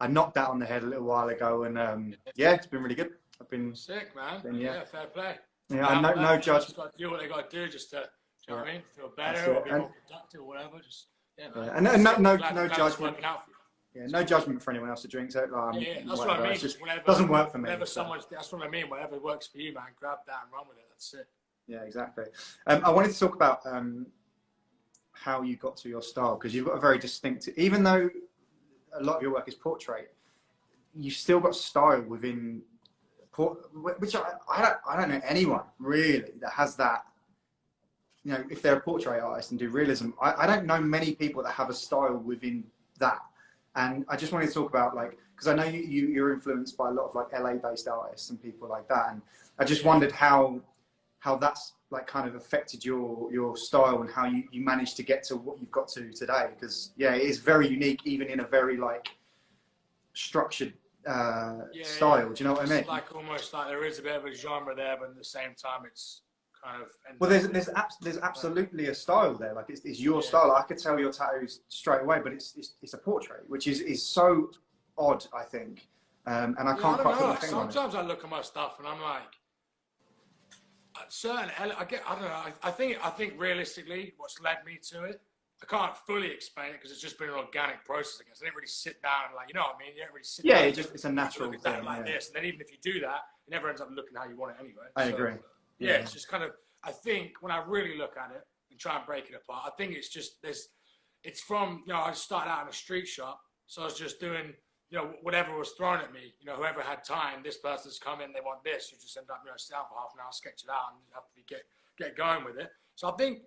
knocked that on the head a little while ago, and it's been really good. I've been sick, man. Yeah, fair play. Yeah, no judgment. Just got to do what they got to do, just to, you know what I mean? Feel better or be more productive or whatever. Just and no judgment. Yeah, no judgment for anyone else that drinks it. That's what I mean. It just doesn't work for me. That's what I mean. Whatever works for you, man. Grab that and run with it. That's it. Yeah, exactly. I wanted to talk about how you got to your style, because you've got a very distinctive. Even though a lot of your work is portrait, you've still got style within. Which I don't know anyone really that has that. You know, if they're a portrait artist and do realism, I don't know many people that have a style within that. And I just wanted to talk about, like, because I know you're influenced by a lot of like LA-based artists and people like that, and I just wondered how that's like kind of affected your style and how you managed to get to what you've got to today. Because it is very unique, even in a very like structured style. Do you know what I mean? It's like almost like there is a bit of a genre there, but at the same time it's kind of. Well, there's absolutely a style there. Like it's your style. I could tell your tattoos straight away, but it's a portrait, which is so odd, I think. And I can't quite put my finger on it. Sometimes I look at my stuff and I'm like, I think realistically, what's led me to it, I can't fully explain it because it's just been an organic process. I guess I didn't really sit down and, like, you know what I mean? You don't really sit down. It's a natural thing. Like this, and then even if you do that, it never ends up looking how you want it anyway. I agree. Yeah, it's just kind of. I think when I really look at it and try and break it apart, I think it's just it's from, I started out in a street shop, so I was just doing you know, whatever was thrown at me, you know, whoever had time, this person's come in, they want this, you just end up, you know, sit down for half an hour, sketch it out, and you have to get going with it. So I think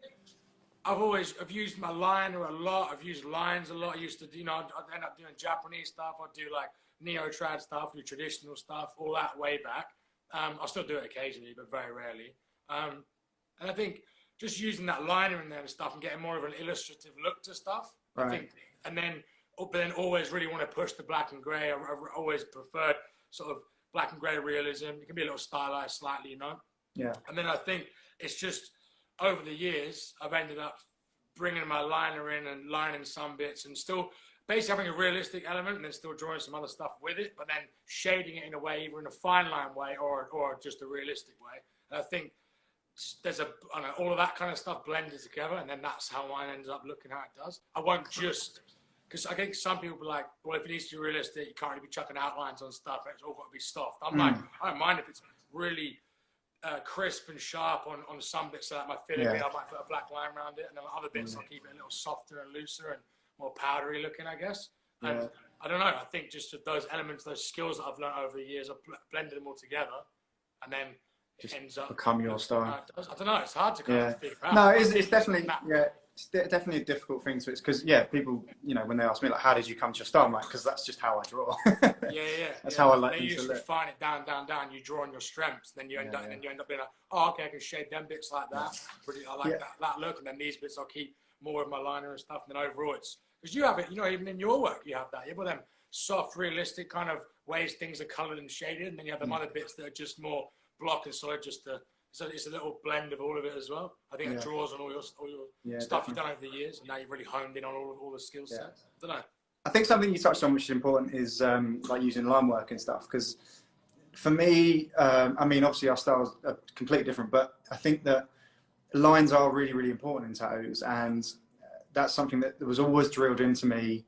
I've used my liner a lot. I've used lines a lot. I used to, you know, I'd end up doing Japanese stuff. I'd do like neo-trad stuff, do traditional stuff, all that way back. I'll still do it occasionally, but very rarely. And I think just using that liner in there and stuff and getting more of an illustrative look to stuff. Right. I think, but then always really want to push the black and grey. I've always preferred sort of black and grey realism. It can be a little stylized slightly, you know? Yeah. And then I think it's just, over the years, I've ended up bringing my liner in and lining some bits and still basically having a realistic element and then still drawing some other stuff with it, but then shading it in a way, either in a fine line way or just a realistic way. And I think there's all of that kind of stuff blended together, and then that's how mine ends up looking how it does. I won't just, because I think some people be like, well, if it needs to be realistic, you can't really be chucking outlines on stuff, it's all got to be soft. I'm like, I don't mind if it's really crisp and sharp on some bits, so that my filigree, I might put a black line around it, and then other bits I'll keep it a little softer and looser and more powdery looking, I guess. And I don't know, I think just those elements, those skills that I've learned over the years, I've blended them all together, and then it just ends up become your style. I don't know, it's hard to kind of figure out. No, it's definitely, it's definitely a difficult thing to, it's because, people, you know, when they ask me, like, how did you come to your style? I'm like, because that's just how I draw. That's how I like them to look. Refine it down. You draw on your strengths, then you end up being like, oh, okay, I can shade them bits like that. I like that look, and then these bits I'll keep more of my liner and stuff. And then overall, it's because you have it, you know, even in your work, you have that. You have them soft, realistic kind of ways things are colored and shaded, and then you have them other bits that are just more block and solid, so it's a little blend of all of it as well. I think it draws on all your stuff you've done over the years, and now you've really honed in on all the skill sets. I don't know. I think something you touched on which is important is like using line work and stuff, because for me, I mean, obviously our styles are completely different, but I think that lines are really, really important in tattoos, and that's something that was always drilled into me,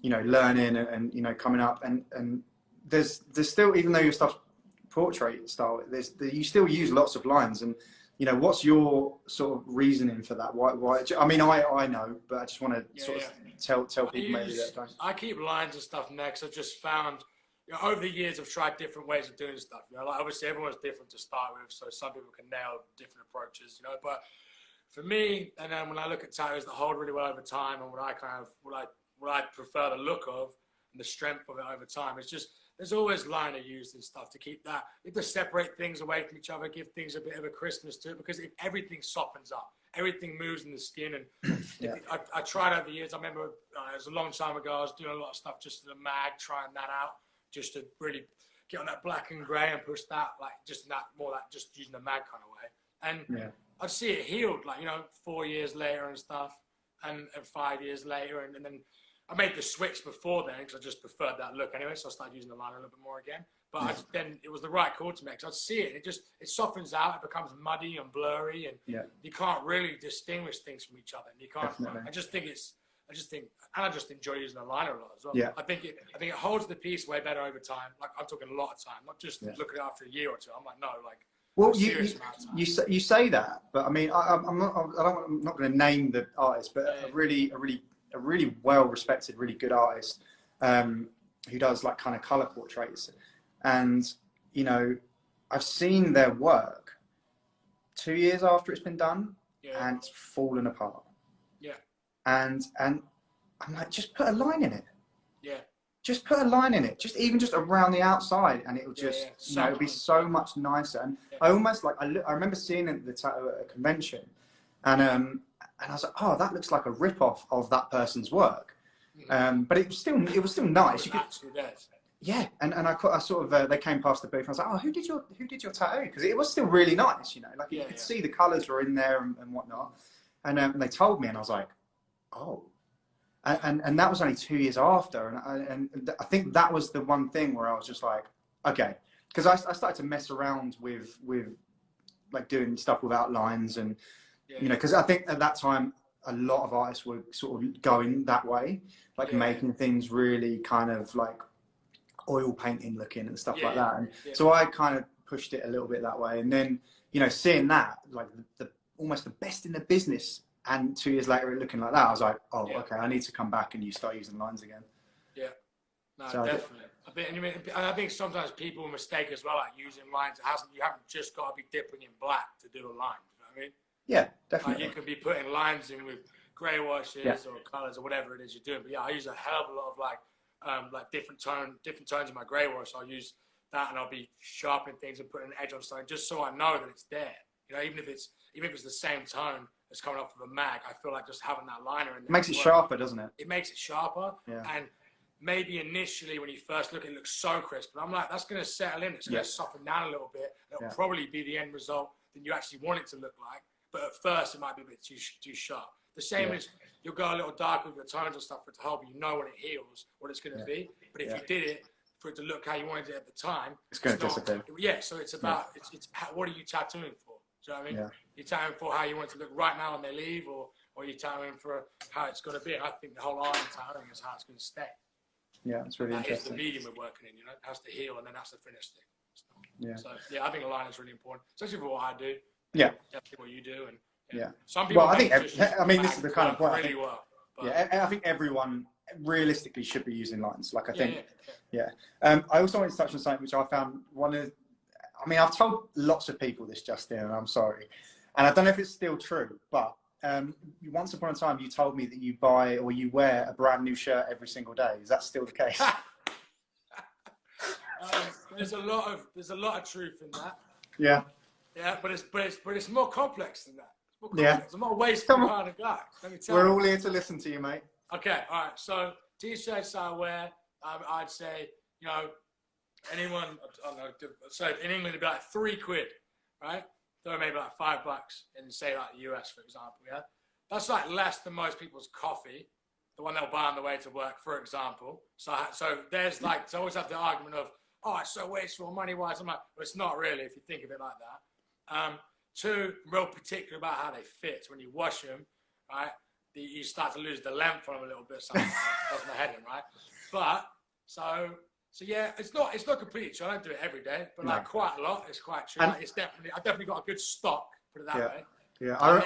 you know, learning and you know, coming up, and there's still, even though your stuff's portrait style, you still use lots of lines, and you know, what's your sort of reasoning for that? Why? I mean, I know, but I just want to sort of tell people maybe that don't. I keep lines and stuff next. I've just found, you know, over the years, I've tried different ways of doing stuff. You know, like obviously everyone's different to start with, so some people can nail different approaches. You know, but for me, and then when I look at tattoos that hold really well over time, and what I prefer the look of and the strength of it over time, it's just, there's always liner used and stuff to keep that. You have to separate things away from each other, give things a bit of a crispness to it, because if everything softens up, everything moves in the skin. And I tried over the years. I remember it was a long time ago, I was doing a lot of stuff just to the mag, trying that out, just to really get on that black and grey and push that, like just just using the mag kind of way. And I'd see it healed, like, you know, 4 years later and stuff, and 5 years later, and then I made the switch before then because I just preferred that look anyway, so I started using the liner a little bit more again. But then it was the right call to make, because I'd see it, it softens out, it becomes muddy and blurry, and you can't really distinguish things from each other. And you can't. Definitely. I just enjoy using the liner a lot as well. Yeah. I think it holds the piece way better over time. Like, I'm talking a lot of time, not just looking at it after a year or two. I'm like, no, like. Well, you say that, but I mean, I'm not going to name the artist, but a really well-respected, really good artist who does like kind of color portraits, and you know, I've seen their work 2 years after it's been done, and it's fallen apart. And I'm like, just put a line in it. Just put a line in it, just around the outside, and it'll just, you know, it'll be so much nicer. And I almost like, I remember seeing it at the tattoo at a convention, and I was like, oh, that looks like a rip-off of that person's work. But it was still nice. You could, and I sort of, they came past the booth, and I was like, oh, who did your tattoo? Because it was still really nice, you know, like you could see the colours were in there and whatnot. And they told me, and I was like, oh. And that was only 2 years after, and I think that was the one thing where I was just like, okay, because I started to mess around with like doing stuff without lines, and you know, because I think at that time a lot of artists were sort of going that way, like making things really kind of like oil painting looking and stuff like that, and so I kind of pushed it a little bit that way, and then, you know, seeing that like the almost the best in the business. And 2 years later, it looking like that, I was like, oh, okay, I need to come back and you start using lines again. No, So definitely. I think sometimes people mistake as well, like using lines. You haven't just got to be dipping in black to do a line. You know what I mean? Yeah, definitely. Like you can be putting lines in with grey washes or colours or whatever it is you're doing. But yeah, I use a hell of a lot of like different tones in my grey wash. I'll use that, and I'll be sharpening things and putting an edge on something just so I know that it's there. You know, even if it's the same tone that's coming off of a mag, I feel like just having that liner in there. It makes it sharper, doesn't it? It makes it sharper. Yeah. And maybe initially when you first look, it looks so crisp, but I'm like, that's going to settle in. It's going to soften down a little bit. It'll probably be the end result that you actually want it to look like. But at first, it might be a bit too sharp. The same as you'll go a little darker with your tones and stuff for it to help you know when it heals what it's going to be. But if you did it for it to look how you wanted it at the time, it's going to disappear. Yeah, so it's about it's what are you tattooing for? Do you know what I mean? Yeah. You're tattooing for how you want it to look right now when they leave, or you're tattooing for how it's going to be. And I think the whole art of tattooing is how it's going to stay. Yeah, it's really interesting. That is the medium we're working in, you know. It has to heal, and then that's the finished thing. So, yeah, I think a line is really important, especially for what I do. Yeah. Definitely what you do, and some people. Well, I mean, this is the kind of point. Really well. I think everyone realistically should be using lines. Like I think, I also wanted to touch on something which I found I've told lots of people this, Justin, and I'm sorry, and I don't know if it's still true, but once upon a time you told me that you buy or you wear a brand new shirt every single day. Is that still the case? There's a lot of truth in that. Yeah. Yeah, but it's more complex than that. It's more complex. I'm not a wasteful kind of guy. Let me tell you. We're all here to listen to you, mate. Okay, all right. So t-shirts I wear, I'd say, you know, anyone, I don't know, so in England it'd be like £3, right? So maybe like $5 in, say, like the US, for example, yeah? That's like less than most people's coffee, the one they'll buy on the way to work, for example. So there's like, so I always have the argument of, oh, it's so wasteful money-wise. I'm like, well, it's not really if you think of it like that. Two, real particular about how they fit. When you wash them, right, you start to lose the length on them a little bit sometimes. That's my head in, right? But, so yeah, it's not completely true. I don't do it every day, but like quite a lot. It's quite true. Like, I've definitely got a good stock, put it that way. Yeah,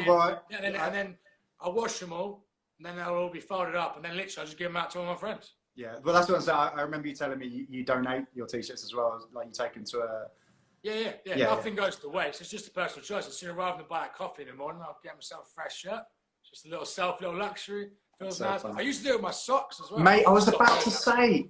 and then I wash them all, and then they'll all be folded up, and then literally I just give them out to all my friends. Yeah, but that's what I'm saying. I remember you telling me you donate your t-shirts as well, like you take them to a... Yeah. Nothing goes to waste. It's just a personal choice. I'd sooner rather than buy a coffee in the morning, I'll get myself a fresh shirt. Just a little luxury. Feels so nice. Fun. I used to do it with my socks as well. Mate, I was about to say,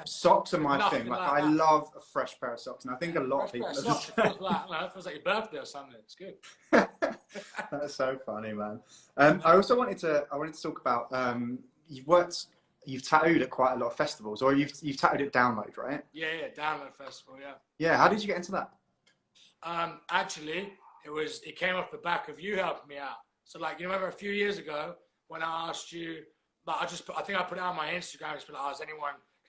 socks are my thing. Like I love a fresh pair of socks, and I think a lot of people. It feels like your birthday or something. It's good. That's so funny, man. I also wanted to talk about you've tattooed at quite a lot of festivals, or you've tattooed at Download, right? Yeah, Download Festival, yeah. Yeah, how did you get into that? Actually, it came off the back of you helping me out. So, like, you remember a few years ago when I asked you, like, I think I put it on my Instagram, just like, can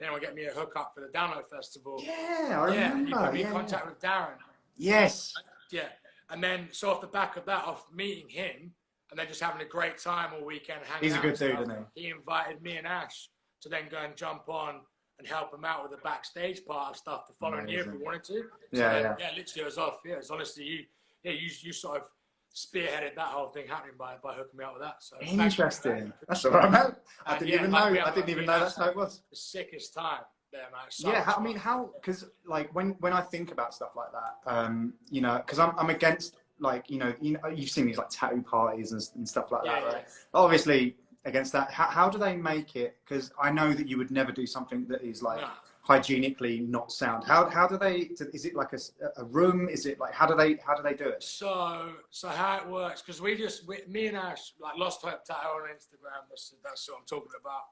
anyone get me a hookup for the Download Festival? Yeah, I remember. Yeah, and you put me in contact with Darren. Yes. Yeah, and then, so off the back of that, of meeting him, and then just having a great time all weekend, hanging out. He's a good dude, isn't he? He invited me and Ash to then go and jump on and help him out with the backstage part of stuff the following year if we wanted to. Yeah, literally it was off. Yeah, it's honestly you sort of spearheaded that whole thing happening by hooking me up with that. So interesting. That's all right, man. I didn't even know that's how it was. The sickest time there, man. So because like when I think about stuff like that, you know, because I'm against, like, you know, you've seen these like tattoo parties and stuff like that, right? Obviously against that. How do they make it? Because I know that you would never do something that is like hygienically not sound. How do they? Is it like a room? Is it like how do they do it? So how it works? Because me and Ash, like Lost Hope Tattoo on Instagram. That's what I'm talking about.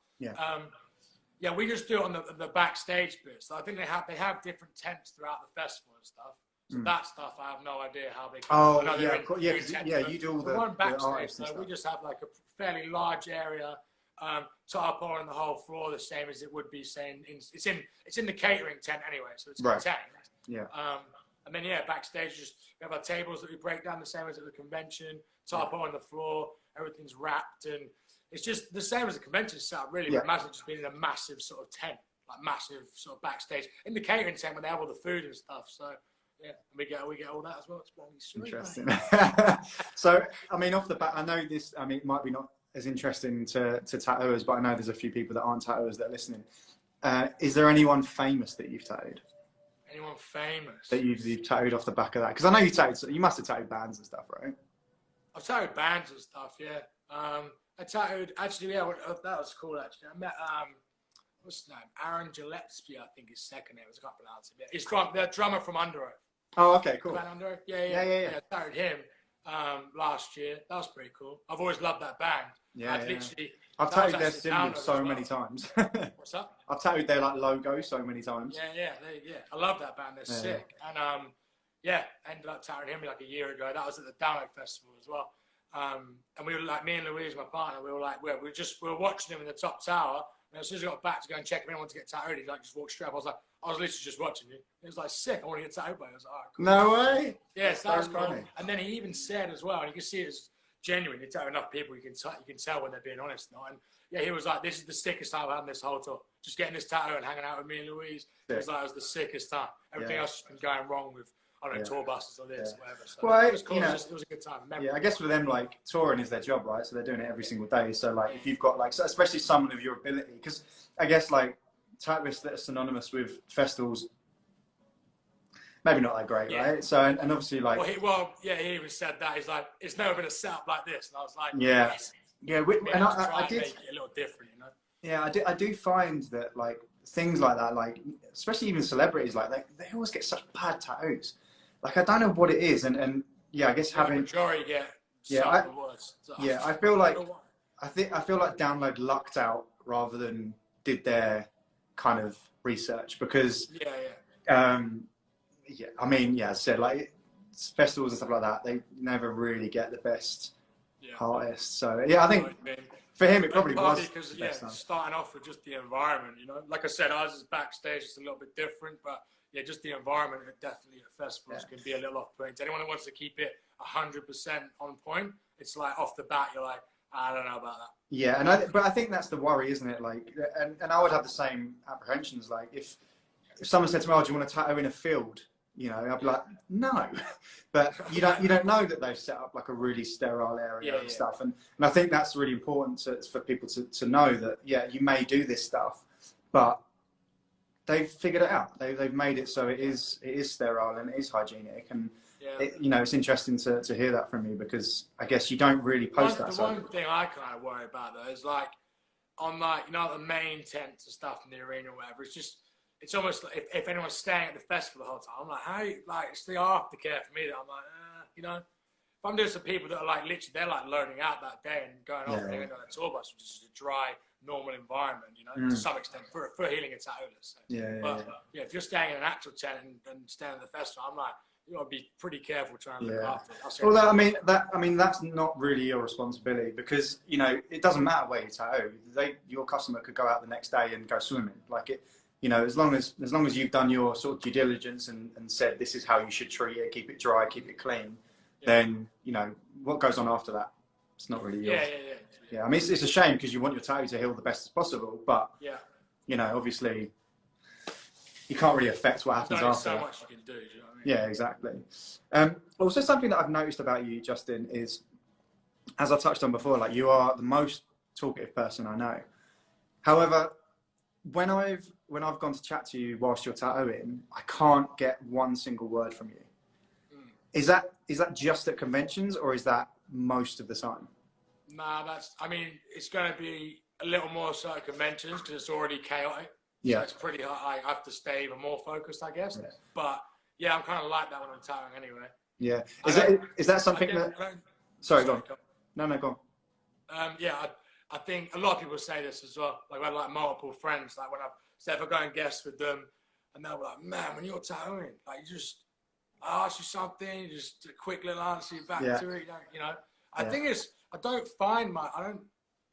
Yeah. We just do it on the backstage bits. So I think they have different tents throughout the festival and stuff. So that stuff, I have no idea how they. You do all the one backstage. So we just have like a fairly large area, tarpaulin on the whole floor, the same as it would be saying it's in the catering tent anyway, so it's a tent. Yeah. And then backstage we have our tables that we break down the same as at the convention. Tarpaulin on the floor, everything's wrapped, and it's just the same as the convention setup, really. But imagine just being in a massive sort of tent, like massive sort of backstage in the catering tent where they have all the food and stuff. So. Yeah, we get all that as well. It's bloody sweet. Interesting. So, I mean, off the bat, I know this. I mean, it might be not as interesting to tattooers, but I know there's a few people that aren't tattooers that are listening. Is there anyone famous that you've tattooed? Anyone famous? That you've tattooed off the back of that? Because I know you must have tattooed bands and stuff, right? I've tattooed bands and stuff, yeah. I tattooed, actually, yeah, that was cool, actually. I met, what's his name? Aaron Gillespie, I think his second name was, I can't pronounce it. He's the drummer from Under Oath. Oh, okay, cool. Under Oath? Yeah. I tattooed him last year. That was pretty cool. I've always loved that band. I've tattooed their symbol so many times. What's that? I've tattooed their logo so many times. Yeah. I love that band. They're sick. And ended up tattooing him like a year ago. That was at the Download Festival as well. And we were like, me and Louise, my partner, we were watching him in the top tower. And as soon as I got back to go and check if anyone wanted to get tattooed, he like just walked straight up. I was literally just watching you. He was like, sick, I want to get tattooed by you. I was like, all right, cool. No way. Yes, that was cool. And then he even said as well, and you can see it's genuine. You tattoo enough people, you can tell when they're being honest. And yeah, he was like, this is the sickest time I've had this whole tour. Just getting this tattoo and hanging out with me and Louise. It was the sickest time. Everything else has been going wrong with, I don't know, tour buses or this, whatever. So it was cool. It was a good time. Yeah, I guess for them, like, touring is their job, right? So they're doing it every single day. So, like, if you've got, like, especially someone of your ability, because I guess, like, tattooists that are synonymous with festivals, maybe not that great, right? So, and obviously, like... he even said that. He's like, it's never been a setup like this. And I was like... I did... Make it a little different, you know? Yeah, I do find that, like, things like that, like, especially even celebrities, like, they always get such bad tattoos. Like, I don't know what it is, and yeah, I guess having... majority get I feel like... I feel like Download lucked out rather than did their kind of research, because... I mean, as I said, like, festivals and stuff like that, they never really get the best artists. So, yeah, I think for him it probably was because, starting off with just the environment, you know? Like I said, ours is backstage, it's a little bit different, but, yeah, just the environment definitely at festivals can be a little off-putting. To anyone who wants to keep it 100% on point, it's like, off the bat, you're like, I don't know about that. Yeah, but I think that's the worry, isn't it? Like, and I would have the same apprehensions. Like, if someone said to me, "Oh, do you want to tattoo in a field?" You know, I'd be like, no, but you don't know that they've set up like a really sterile area and stuff. And I think that's really important for people to know that, you may do this stuff, but they've figured it out. They've made it so it is sterile and it is hygienic. And, it's interesting to hear that from you, because I guess you don't really post that. The one thing I kind of worry about though is like on like, the main tents and stuff in the arena or whatever, it's almost like if anyone's staying at the festival the whole time, I'm like, it's the aftercare for me that I'm like, if I'm doing some people that are like, literally, they're like loading out that day and going off and going on a tour bus, which is a dry, normal environment, to some extent, for healing a tattoo, let's say. But if you're staying in an actual tent and staying at the festival, I'm like, you got to be pretty careful trying to look after it. Well, I mean, that's not really your responsibility, because, it doesn't matter where you tattoo. Your customer could go out the next day and go swimming. Like it, as long as you've done your sort of due diligence and said this is how you should treat it, keep it dry, keep it clean, then what goes on after that, it's not really yours. Yeah. I mean, it's a shame, because you want your tattoo to heal the best as possible, but obviously you can't really affect what happens after. So much you can do. Do you know what I mean? Yeah, exactly. Also, something that I've noticed about you, Justin, is, as I touched on before, like, you are the most talkative person I know. However, when I've gone to chat to you whilst you're tattooing, I can't get one single word from you. Is that just at conventions, or is that most of the time? Nah, it's going to be a little more so at conventions, because it's already chaotic. Yeah. So it's pretty hard. I have to stay even more focused, I guess. Yeah. But I'm kind of like that when I'm tattooing anyway. Yeah. Is that something that... Sorry, go on. No, go on. I think a lot of people say this as well. Like, I had like multiple friends, like when I go and guest with them, and they'll be like, man, when you're tattooing, like, I ask you something, just a quick little answer back to it. I think I don't find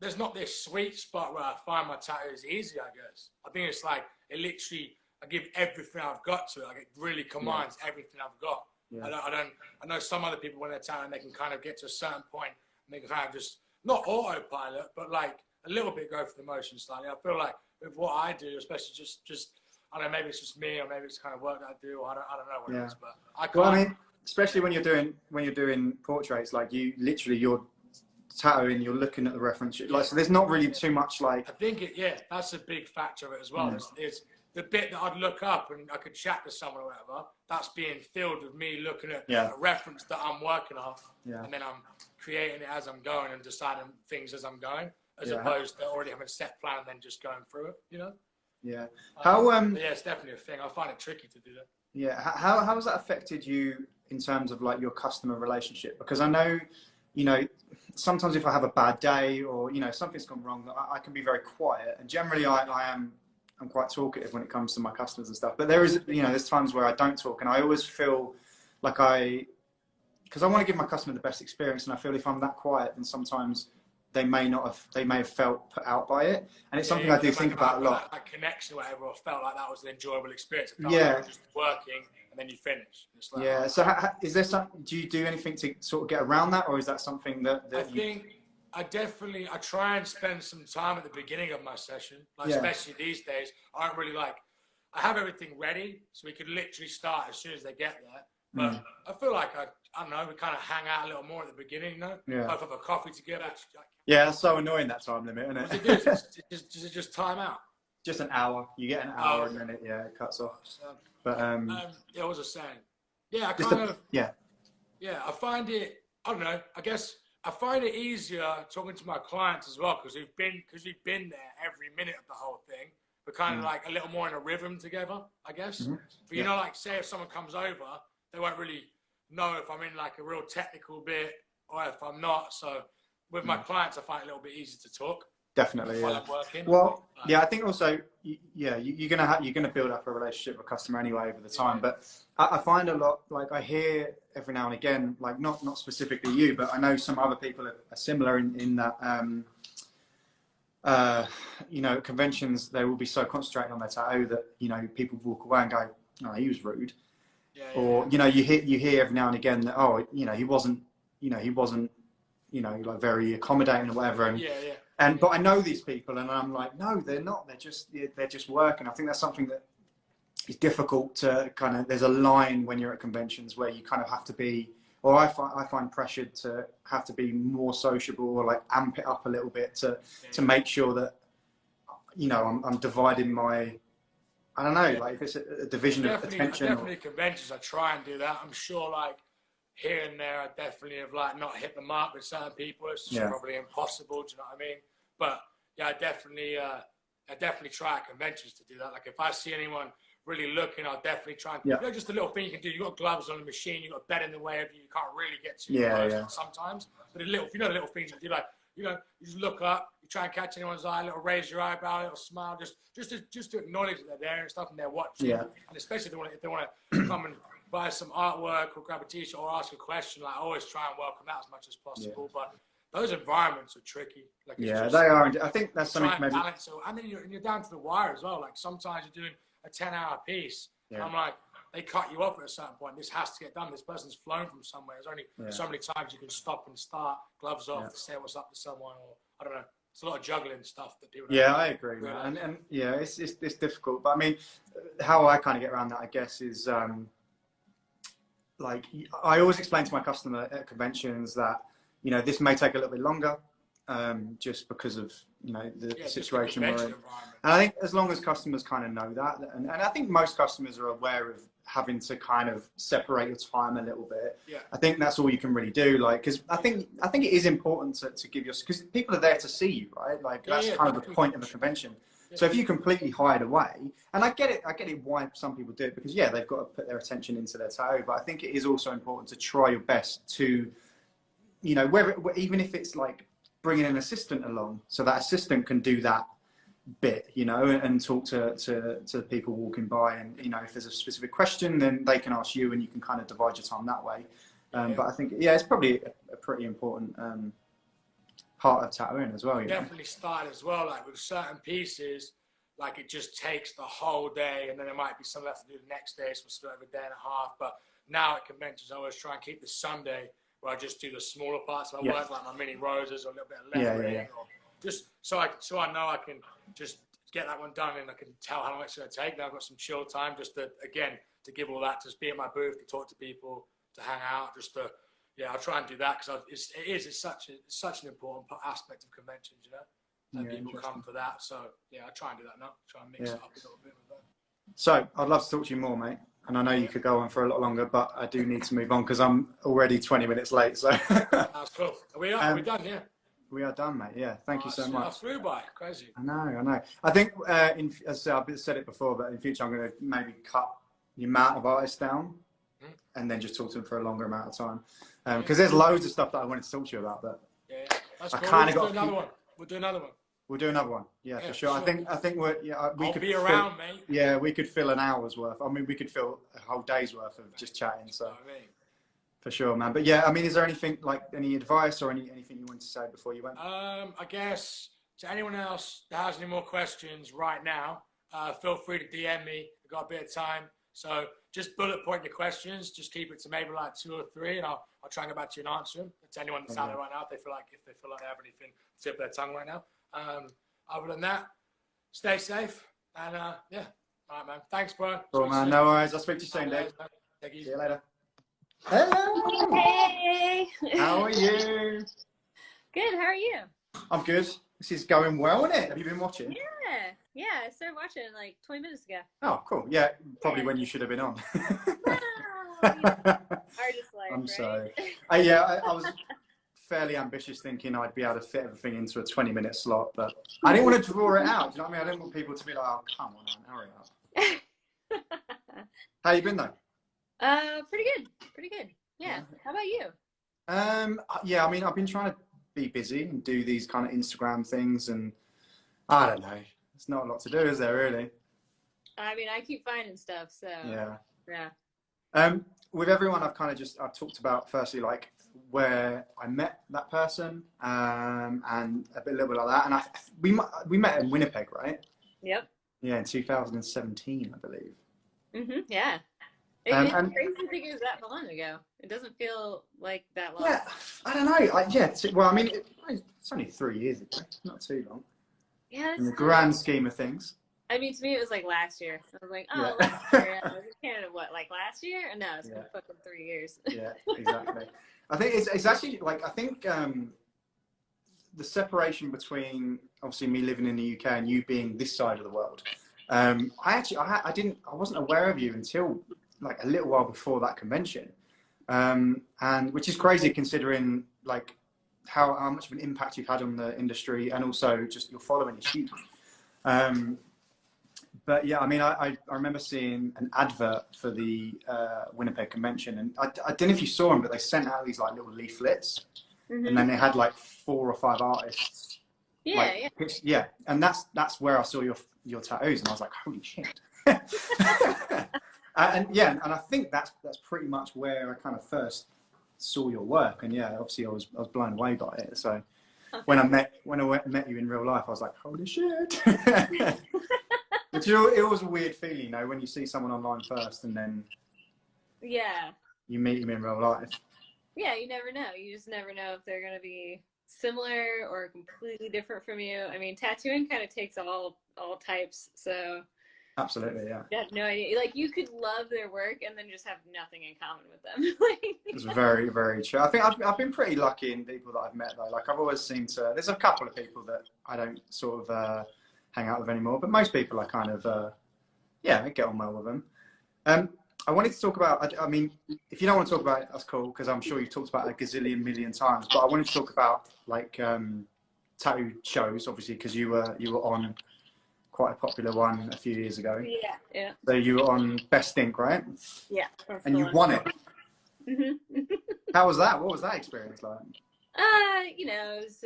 there's not this sweet spot where I find my tattoos easy, I guess. I think it's like, I give everything I've got to it. Like, it really combines everything I've got. Yeah. I know some other people, when they're tattooing, they can kind of get to a certain point and they can kind of just, not autopilot, but like a little bit go through the motions slightly. I feel like with what I do, especially just I don't know, maybe it's just me, or maybe it's kind of work that I do, or I don't know what it is, but I can't. Well, I mean, especially when you're doing portraits, like you're tattooing, you're looking at the reference. Like, so there's not really too much like. I think that's a big factor of it as well. It's the bit that I'd look up and I could chat to someone or whatever. That's being filled with me looking at a reference that I'm working off, and then I'm creating it as I'm going and deciding things as I'm going, as opposed to already having a set plan and then just going through it. You know? Yeah. How yeah, it's definitely a thing. I find it tricky to do that. Yeah. How has that affected you in terms of like your customer relationship? Because I know, you know, sometimes if I have a bad day or, you know, something's gone wrong, I can be very quiet. And generally I'm quite talkative when it comes to my customers and stuff. But there is, you know, there's times where I don't talk, and I always feel like because I want to give my customer the best experience. And I feel if I'm that quiet, then sometimes they may have felt put out by it. And it's something I do think about a lot. That connection or whatever, or felt like that was an enjoyable experience. Yeah. Like just working and then you finish. It's like, yeah. So is there do you do anything to sort of get around that, or is that something that I think I try and spend some time at the beginning of my session, like especially these days. I don't really I have everything ready, so we could literally start as soon as they get there. But I feel like I don't know, we kind of hang out a little more at the beginning, no? Yeah. Both have a coffee together. Yeah, that's so annoying, that time limit, isn't it? Does it just time out? Just an hour. You get an hour and then it cuts off. But yeah, what was I saying? Yeah, I find it. I don't know. I guess I find it easier talking to my clients as well because we've been there every minute of the whole thing. We're kind of like a little more in a rhythm together, I guess. But you know, like say if someone comes over, they won't really know if I'm in like a real technical bit or if I'm not. So with my clients, I find it a little bit easier to talk. Definitely, while I'm working. Well, yeah, I think also, you're gonna build up a relationship with a customer anyway over the time. But I find a lot, like I hear every now and again, like not specifically you, but I know some other people are similar in that. You know, conventions, they will be so concentrated on their tattoo that, you know, people walk away and go, "Oh, he was rude," or you know, you hear every now and again that, "Oh, you know, he wasn't, like very accommodating or whatever." And but I know these people, and I'm like, no, they're not. They're just working. I think that's something that is difficult to kind of. There's a line when you're at conventions where you kind of have to be, or I find pressured to have to be more sociable or like amp it up a little bit to make sure that, you know, I'm dividing my. I don't know, like if it's a division of attention. Definitely conventions, I try and do that. I'm sure, like here and there, I definitely have like not hit the mark with certain people. It's just probably impossible. Do you know what I mean? But yeah, I definitely try at conventions to do that. Like if I see anyone really looking, I'll definitely try and, you know, just a little thing you can do. You've got gloves on the machine, you've got a bed in the way of you, you can't really get too close sometimes. But if you know the little things you do, like, you know, you just look up, you try and catch anyone's eye, a little raise your eyebrow, a little smile, just to acknowledge that they're there and stuff and they're watching. And especially if they want to come and buy some artwork or grab a t-shirt or ask a question, like I always try and welcome that as much as possible. But those environments are tricky. Like they are. I think that's something maybe. And then you're down to the wire as well. Like sometimes you're doing a 10-hour piece. Yeah. I'm like, they cut you off at a certain point. This has to get done. This person's flown from somewhere. There's only so many times you can stop and start, gloves off, to say what's up to someone, or I don't know. It's a lot of juggling stuff that people. I agree, man. And yeah, it's difficult. But I mean, how I kind of get around that, I guess, is like I always explain to my customer at conventions that, you know, this may take a little bit longer, just because of, you know, the situation we're in. And I think as long as customers kind of know that, and I think most customers are aware of having to kind of separate your time a little bit. I think that's all you can really do. Like, because I think it is important to give your, because people are there to see you, right? Like that's kind of the point of a convention. So if you completely hide away, and I get it why some people do it, because they've got to put their attention into their tattoo, but I think it is also important to try your best to, you know, even if it's like bringing an assistant along, so that assistant can do that bit, you know, and talk to people walking by, and, you know, if there's a specific question, then they can ask you and you can kind of divide your time that way. But I think, it's probably a pretty important part of tattooing as well. You definitely start as well, like with certain pieces, like it just takes the whole day, and then there might be some left to do the next day, so we'll still have a day and a half. But now at conventions, I always try and keep the Sunday where I just do the smaller parts of my work, like my mini roses or a little bit of lettering, or just so I know I can just get that one done and I can tell how long it's going to take. Now I've got some chill time just to, again, to give all that, to just be at my booth, to talk to people, to hang out, just to yeah, I'll try and do that because it's such an important aspect of conventions, you know. And people come for that, so yeah, I try and do that now. Try and mix it up a little bit with that. So I'd love to talk to you more, mate. And I know you could go on for a lot longer, but I do need to move on because I'm already 20 minutes late. So that's cool. We're done, yeah. We are done, mate. Yeah, thank you so much. I flew by, crazy. I know. I think, as I've said it before, but in future I'm going to maybe cut the amount of artists down and then just talk to them for a longer amount of time. Because there's loads of stuff that I wanted to talk to you about, but that's I cool. kind of We'll got do another one. We'll do another one. We'll do another one. Yeah, for sure. I think we could be around, mate. Yeah, we could fill an hour's worth. I mean, we could fill a whole day's worth of just chatting. So for sure, man. But yeah, I mean, is there anything like any advice or anything you wanted to say before you went? I guess to anyone else that has any more questions right now, feel free to DM me. We've got a bit of time, so just bullet point your questions. Just keep it to maybe like 2 or 3, and I'll try and get back to you and answer them. To anyone that's out there right now, if they feel like they have anything to tip their tongue right now. Other than that, stay safe, and yeah. All right, man. Thanks, bro. Cool, man. No worries. I'll speak to you soon, Dave. Take it easy. See you later. Hello. Hey. How are you? Good. How are you? I'm good. This is going well, isn't it? Have you been watching? Yeah. I started watching like 20 minutes ago. Oh, cool. Yeah, probably when you should have been on. Artist life, I'm right? sorry. I was fairly ambitious, thinking I'd be able to fit everything into a 20-minute slot, but I didn't want to draw it out. Do you know what I mean? I didn't want people to be like, "Oh, come on, hurry up." How you been though? Pretty good. Yeah. How about you? Yeah, I mean, I've been trying to be busy and do these kind of Instagram things, and I don't know. There's not a lot to do, is there, really? I mean, I keep finding stuff, so yeah. With everyone, I've talked about firstly like where I met that person, and a little bit like that, and we met in Winnipeg, right? Yep. Yeah, in 2017, I believe. Yeah. It's crazy to think it was that long ago. It doesn't feel like that long. Yeah, I don't know. Well, I mean, it's only 3 years ago. Not too long. Yeah. In the grand scheme of things. I mean, to me, it was like last year. I was like, oh, yeah. last year. I was in Canada, what, like last year? No, it's been fucking 3 years. Yeah, exactly. I think it's actually like, I think the separation between obviously me living in the UK and you being this side of the world. I wasn't aware of you until like a little while before that convention, and which is crazy considering like how much of an impact you've had on the industry, and also just your following is huge. But yeah, I mean, I remember seeing an advert for the Winnipeg convention, and I don't know if you saw them, but they sent out these like little leaflets, and then they had like 4 or 5 artists. Yeah, and that's where I saw your tattoos, and I was like, holy shit. And I think that's pretty much where I kind of first saw your work, and yeah, obviously I was blown away by it. So when I met you in real life, I was like, holy shit. But it was a weird feeling, you know, when you see someone online first and then you meet him in real life. Yeah, you never know. You just never know if they're going to be similar or completely different from you. I mean, tattooing kind of takes all types, so absolutely, yeah. You have no idea. Like, you could love their work and then just have nothing in common with them. It's very, very true. I think I've been pretty lucky in people that I've met, though. Like, I've always seemed to... There's a couple of people that I don't sort of hang out with anymore, but most people I kind of, I get on well with them. I wanted to talk about... I mean, if you don't want to talk about it, that's cool, because I'm sure you've talked about it a gazillion million times, but I wanted to talk about, like, tattoo shows, obviously, because you were on... quite a popular one a few years ago. Yeah. So you were on Best Ink, right? Yeah. And you won it. Mm-hmm. How was that? What was that experience like? You know, it was,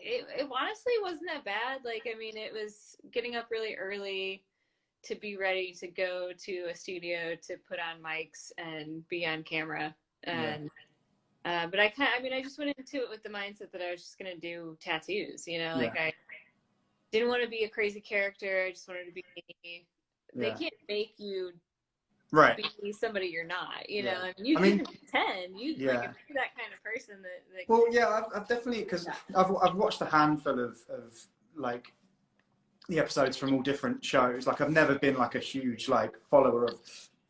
it honestly wasn't that bad. Like, I mean, it was getting up really early to be ready to go to a studio to put on mics and be on camera. And, but I just went into it with the mindset that I was just going to do tattoos, you know, like I didn't want to be a crazy character. I just wanted to be me. They can't make you be somebody you're not, you know. I mean, you can pretend. Like, if you're that kind of person that well, yeah, I've definitely, because I've watched a handful of like the episodes from all different shows. Like, I've never been like a huge like follower of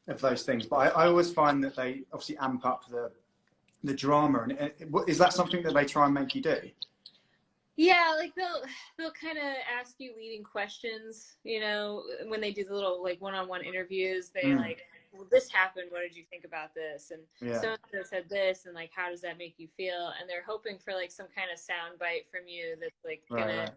of those things. But I always find that they obviously amp up the drama. And is that something that they try and make you do? Yeah, like they'll kind of ask you leading questions, you know, when they do the little like one-on-one interviews. They like, well, this happened. What did you think about this? And so said this, and like, how does that make you feel? And they're hoping for like some kind of sound bite from you that's like gonna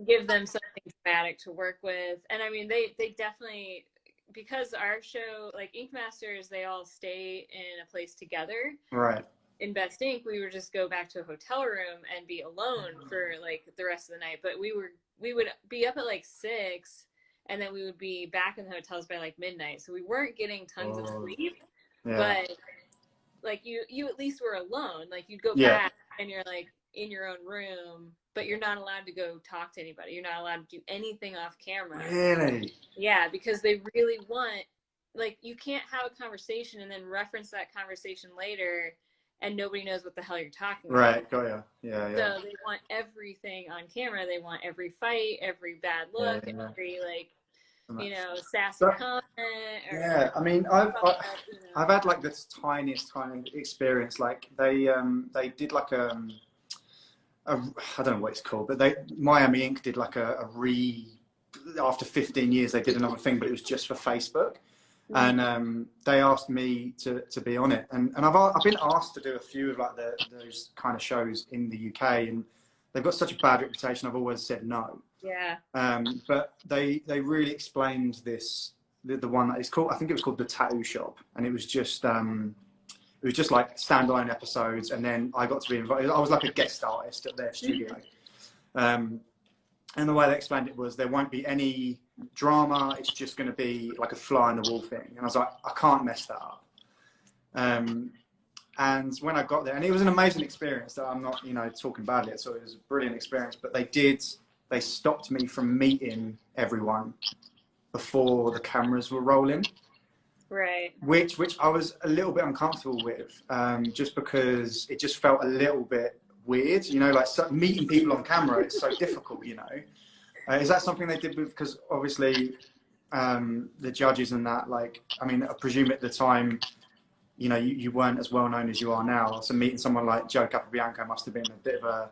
give them something dramatic to work with. And I mean, they definitely, because our show, like Ink Masters, they all stay in a place together. Right. In Best Ink, we would just go back to a hotel room and be alone for like the rest of the night. But we would be up at like 6, and then we would be back in the hotels by like midnight. So we weren't getting tons of sleep, but like you at least were alone. Like you'd go back and you're like in your own room, but you're not allowed to go talk to anybody. You're not allowed to do anything off camera. Really? Yeah, because they really want, like, you can't have a conversation and then reference that conversation later and nobody knows what the hell you're talking about. Right, got you. Yeah. So they want everything on camera. They want every fight, every bad look, every, like, you know, sassy comment. Or, I mean, I've had like this tiniest kind of experience. Like they did like I don't know what it's called, but Miami Ink did like after 15 years they did another thing, but it was just for Facebook. And they asked me to be on it, and I've been asked to do a few of like those kind of shows in the UK, and they've got such a bad reputation. I've always said no. Yeah. But they really explained this, the one that is called, I think it was called The Tattoo Shop, and it was just like standalone episodes, and then I got to be invited. I was like a guest artist at their studio. And the way they explained it was there won't be any drama. It's just going to be like a fly on the wall thing. And I was like, I can't mess that up. And when I got there, and it was an amazing experience that I'm not, you know, talking badly. So it was a brilliant experience, but they stopped me from meeting everyone before the cameras were rolling. Right. Which I was a little bit uncomfortable with, just because it just felt a little bit weird, you know, like meeting people on camera, it's so difficult, you know. Is that something they did with, because obviously the judges and that, like, I mean, I presume at the time, you know, you weren't as well known as you are now, so meeting someone like Joe Capobianco must have been a bit of a,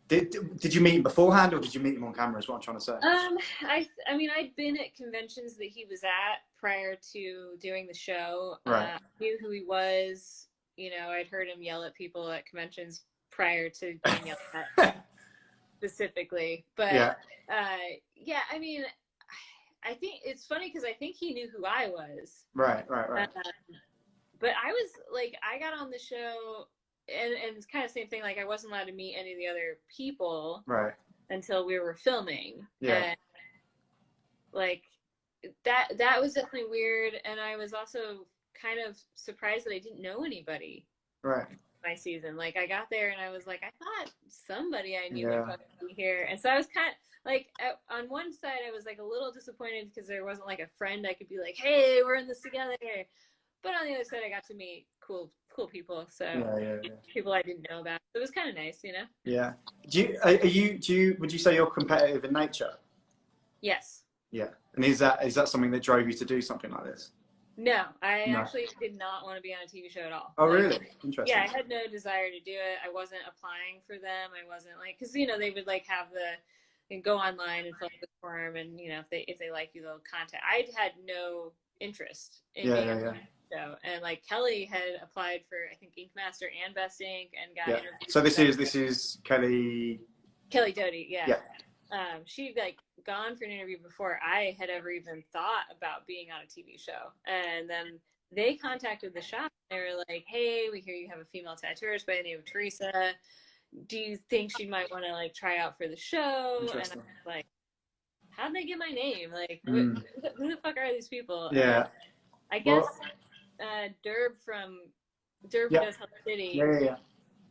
did you meet him beforehand, or did you meet him on camera, is what I'm trying to say? I mean, I'd been at conventions that he was at prior to doing the show. Right. Knew who he was, you know, I'd heard him yell at people at conventions prior to being yelled at specifically. But yeah, I mean, I think it's funny because I think he knew who I was. Right. But I was like, I got on the show, and it's kind of the same thing. Like, I wasn't allowed to meet any of the other people until we were filming. Yeah. And, like, that was definitely weird. And I was also kind of surprised that I didn't know anybody. Right. My season, like, I got there and I was like, I thought somebody I knew would be here, and so I was kind of like, on one side I was like a little disappointed because there wasn't like a friend I could be like, hey, we're in this together, but on the other side I got to meet cool people, so people I didn't know about. It was kind of nice, you know. Yeah. Would you say you're competitive in nature? Yes. Yeah. And is that something that drove you to do something like this? No, I actually did not want to be on a TV show at all. Oh, really? Interesting. Yeah, I had no desire to do it. I wasn't applying for them. I wasn't like, because, you know, they would like have and go online and fill out the form, and, you know, if they like you, they'll contact. I had no interest in being on the show, and like Kelly had applied for, I think, Ink Master and Best Ink, and got interviewed. So this is Kelly Doty. Yeah. She like gone for an interview before I had ever even thought about being on a TV show, and then they contacted the shop. They were like, hey, we hear you have a female tattooist by the name of Teresa, do you think she might want to like try out for the show? And I was like, how'd they get my name? Like, who the fuck are these people? Yeah. I guess Derb does Hell City.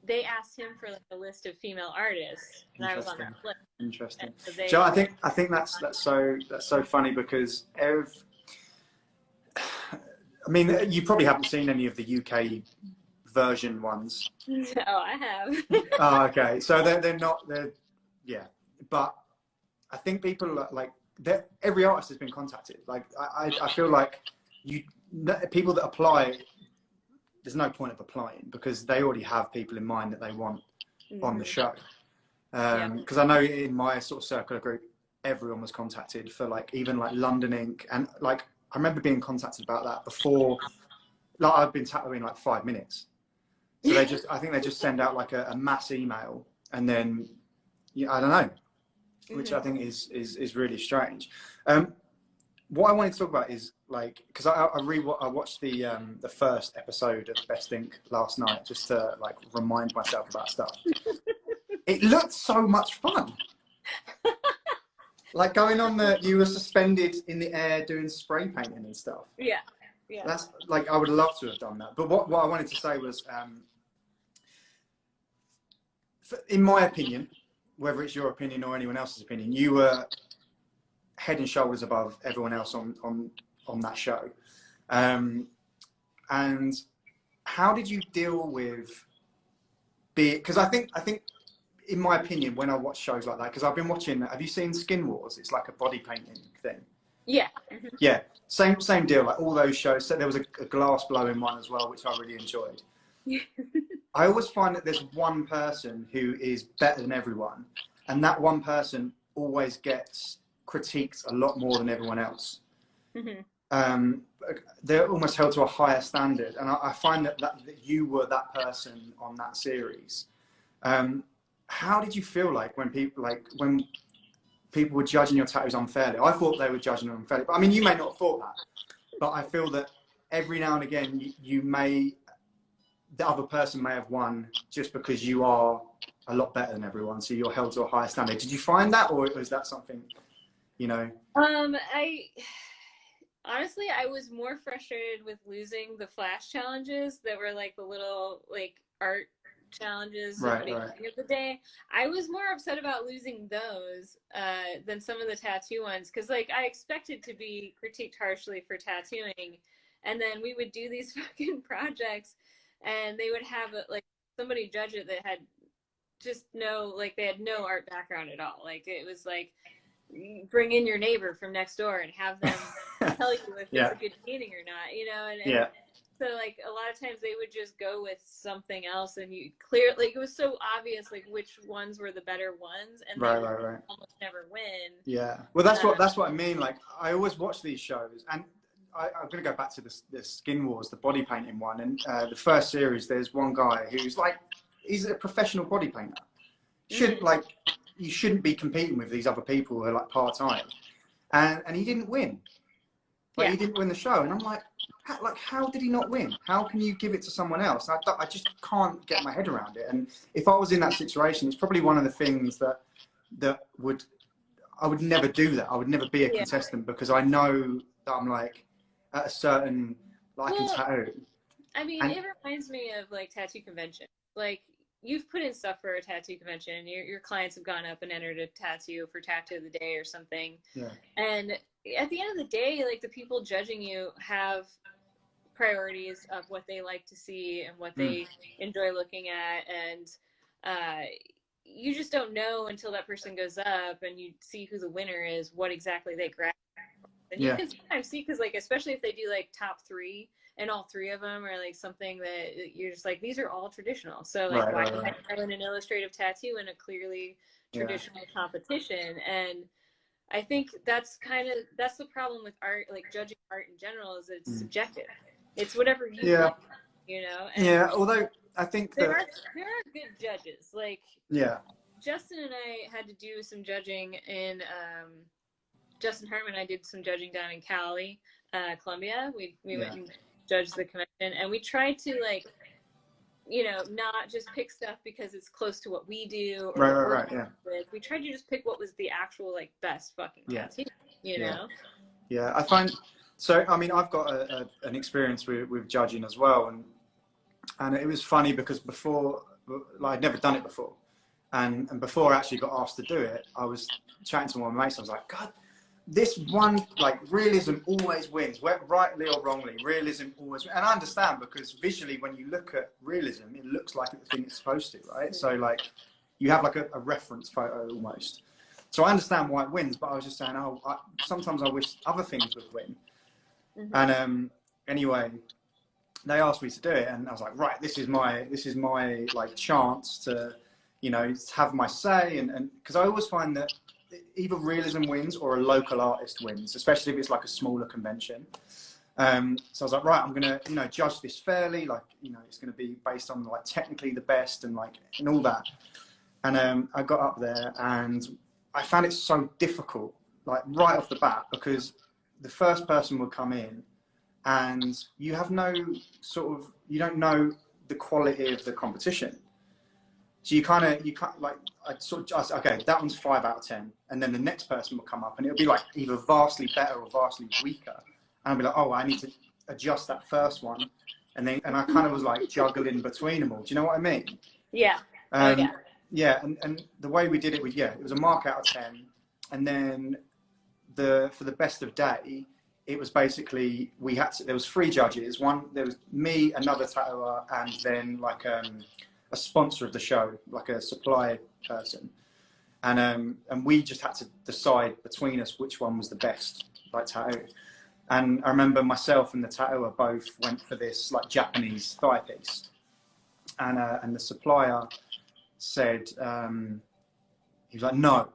They asked him for like a list of female artists, and I was on that list. Interesting. So Joe, I think that's so funny, because I mean, you probably haven't seen any of the UK version ones. No, I have. Oh, okay. So they're but I think people are like, every artist has been contacted. Like I feel like people that apply, there's no point of applying because they already have people in mind that they want on the show. Because I know in my sort of circular group, everyone was contacted for like even like London Ink, and like I remember being contacted about that before. Like I've been tattooing like 5 minutes, so I think they just send out like a mass email, and then I don't know, which I think is really strange. What I wanted to talk about is like, because I watched the first episode of Best Ink last night just to like remind myself about stuff. It looked so much fun. Like going on you were suspended in the air doing spray painting and stuff. Yeah. That's like, I would love to have done that. But what I wanted to say was, in my opinion, whether it's your opinion or anyone else's opinion, you were head and shoulders above everyone else on that show. And how did you deal with because I think in my opinion, when I watch shows like that, because I've been watching, have you seen Skin Wars? It's like a body painting thing. Yeah. Yeah, same deal, like all those shows. So there was a glass blowing one as well, which I really enjoyed. I always find that there's one person who is better than everyone, and that one person always gets critiqued a lot more than everyone else. They're almost held to a higher standard, and I find that you were that person on that series. How did you feel like when people were judging your tattoos unfairly? I thought they were judging them unfairly, but I mean, you may not have thought that, but I feel that every now and again the other person may have won just because you are a lot better than everyone, so you're held to a higher standard. Did you find that, or was that something, Honestly, I was more frustrated with losing the flash challenges that were like the little like art challenges at the beginning of the day. I was more upset about losing those than some of the tattoo ones, because like I expected to be critiqued harshly for tattooing, and then we would do these fucking projects and they would have like somebody judge it that had just they had no art background at all. Like it was like, bring in your neighbor from next door and have them tell you if it's a good painting or not, and so like a lot of times they would just go with something else, and you like it was so obvious like which ones were the better ones, and they almost never win. Yeah, well that's what I mean. Like I always watch these shows, and I'm going to go back to the Skin Wars, the body painting one, and the first series. There's one guy who's like, he's a professional body painter. You shouldn't be competing with these other people who are like part-time, and he didn't win. He didn't win the show, and I'm like, how did he not win? How can you give it to someone else? I just can't get my head around it. And if I was in that situation, it's probably one of the things that I would never do that. I would never be a contestant, because I know that I'm like at a certain tattoo. I mean, it reminds me of like tattoo convention. Like you've put in stuff for a tattoo convention. Your clients have gone up and entered a tattoo for tattoo of the day or something. Yeah. And at the end of the day, like the people judging you have priorities of what they like to see and what they enjoy looking at, and you just don't know until that person goes up and you see who the winner is, what exactly they grab. And you can sometimes see, because like especially if they do like top 3 and all 3 of them are like something that you're just like, these are all traditional, so like why did I throw in an illustrative tattoo in a clearly traditional competition? And I think that's the problem with art, like judging art in general, is it's subjective. It's whatever you like, And although I think there are good judges. Like Justin and I had to do some judging in Justin Hartman and I did some judging down in Cali, Colombia. We went and judged the convention, and we tried to like not just pick stuff because it's close to what we do. We tried to just pick what was the actual like best fucking tattoo, Yeah, I find so. I mean, I've got an experience with judging as well, and it was funny because before, I'd never done it before, and before I actually got asked to do it, I was chatting to one of my mates. I was like, God, this one, like, realism always wins, rightly or wrongly. Realism always wins. And I understand, because visually, when you look at realism, it looks like the thing it's supposed to, right? So, like, you have like a reference photo almost. So I understand why it wins, but I was just saying, sometimes I wish other things would win. And anyway, they asked me to do it, and I was like, right, this is my like chance to, you know, have my say, and because I always find that either realism wins or a local artist wins, especially if it's like a smaller convention. So I was like, right, I'm gonna, you know, judge this fairly, like, you know, it's gonna be based on like technically the best and like and all that. And I got up there and I found it so difficult, like right off the bat, because the first person would come in and you have no sort of, you don't know the quality of the competition. So you can't like, I sort of just, okay, that one's 5 out of 10. And then the next person will come up and it'll be like either vastly better or vastly weaker. And I'll be like, oh, I need to adjust that first one. And I kind of was like juggling between them all. Do you know what I mean? Yeah. Yeah, and the way we did it was, it was a mark out of 10. And then for the best of day, it was basically, there was 3 judges. There was me, another tattooer, and then like a sponsor of the show, like a supply person. And we just had to decide between us which one was the best, like tattoo. And I remember myself and the tattooer both went for this like Japanese thigh piece. And the supplier said, he was like, no,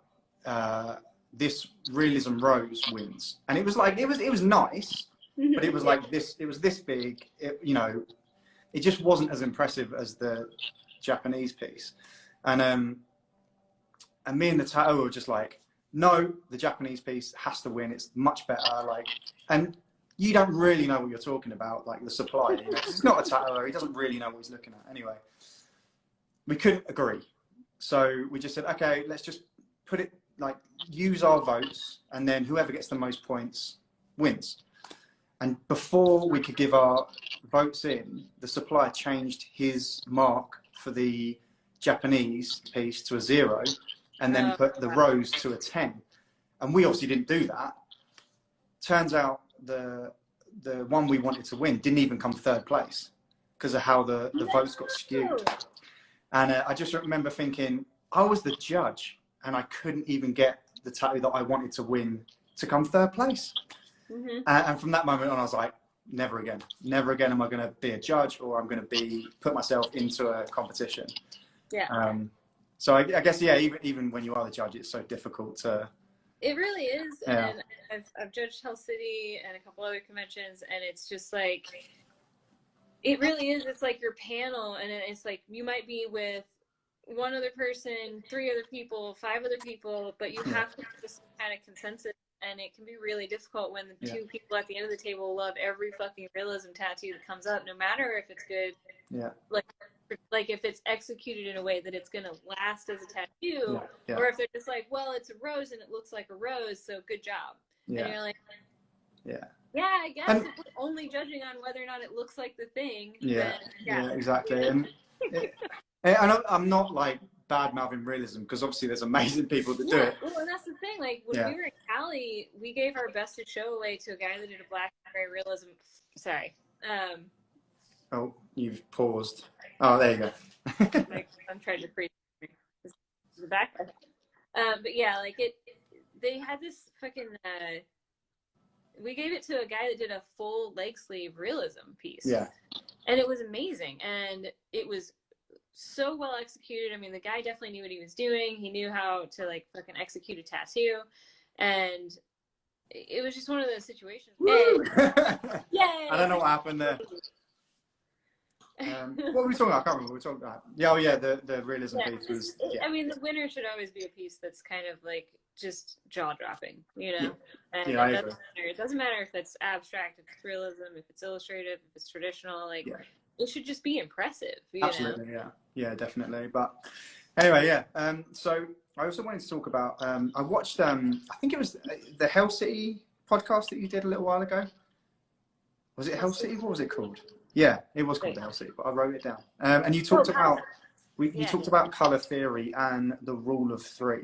this realism rose wins. And it was like, it was nice, but it was like this, it was this big, you know, it just wasn't as impressive as the Japanese piece. And me and the tattooer were just like, no, the Japanese piece has to win. It's much better. Like, and you don't really know what you're talking about, like the supplier, you know, 'cause he's not a tattooer. He doesn't really know what he's looking at. Anyway, we couldn't agree. So we just said, okay, let's just put it, like, use our votes, and then whoever gets the most points wins. And before we could give our votes in, the supplier changed his mark for the Japanese piece to a 0, and then put the rose to a 10. And we obviously didn't do that. Turns out the one we wanted to win didn't even come 3rd place because of how the votes got skewed. And I just remember thinking, I was the judge and I couldn't even get the tattoo that I wanted to win to come 3rd place. And from that moment on, I was like, never again am I going to be a judge, or I'm going to put myself into a competition. So I guess, even when you are the judge, it's so difficult to. It really is. And I've judged Hell City and a couple other conventions, and it's just like, it really is. It's like your panel, and it's like you might be with one other person, 3 other people, 5 other people, but you have to have some kind of consensus. And it can be really difficult when the 2 people at the end of the table love every fucking realism tattoo that comes up, no matter if it's good. Like if it's executed in a way that it's going to last as a tattoo, or if they're just like, well, it's a rose and it looks like a rose, so good job. And you're like, I guess if we're only judging on whether or not it looks like the thing. Then, exactly. And I'm not like bad-mouthing realism, because obviously there's amazing people that do it. Well, and that's the thing. Like when we were in Cali, we gave our best of show away to a guy that did a black and gray realism. Sorry. Oh, you've paused. Oh, there you go. I'm trying to freeze the back. But yeah, like they had this fucking. We gave it to a guy that did a full leg sleeve realism piece. And it was amazing, and it was so well executed. I mean, the guy definitely knew what he was doing. He knew how to like fucking execute a tattoo, and it was just one of those situations. Yay! I don't know what happened there. What were we talking about? I can't remember what we were talking about. The realism piece was. I mean, the winner should always be a piece that's kind of like just jaw dropping, you know. And it doesn't matter if it's abstract, if it's realism, if it's illustrative, if it's traditional. Like it should just be impressive. Absolutely, yeah, definitely. But anyway, so I also wanted to talk about. I watched. I think it was the Hell City podcast that you did a little while ago. Was it Hell City? What was it called? Yeah, it was called the Hell City, but I wrote it down. And you talked about you talked about color theory and the rule of 3,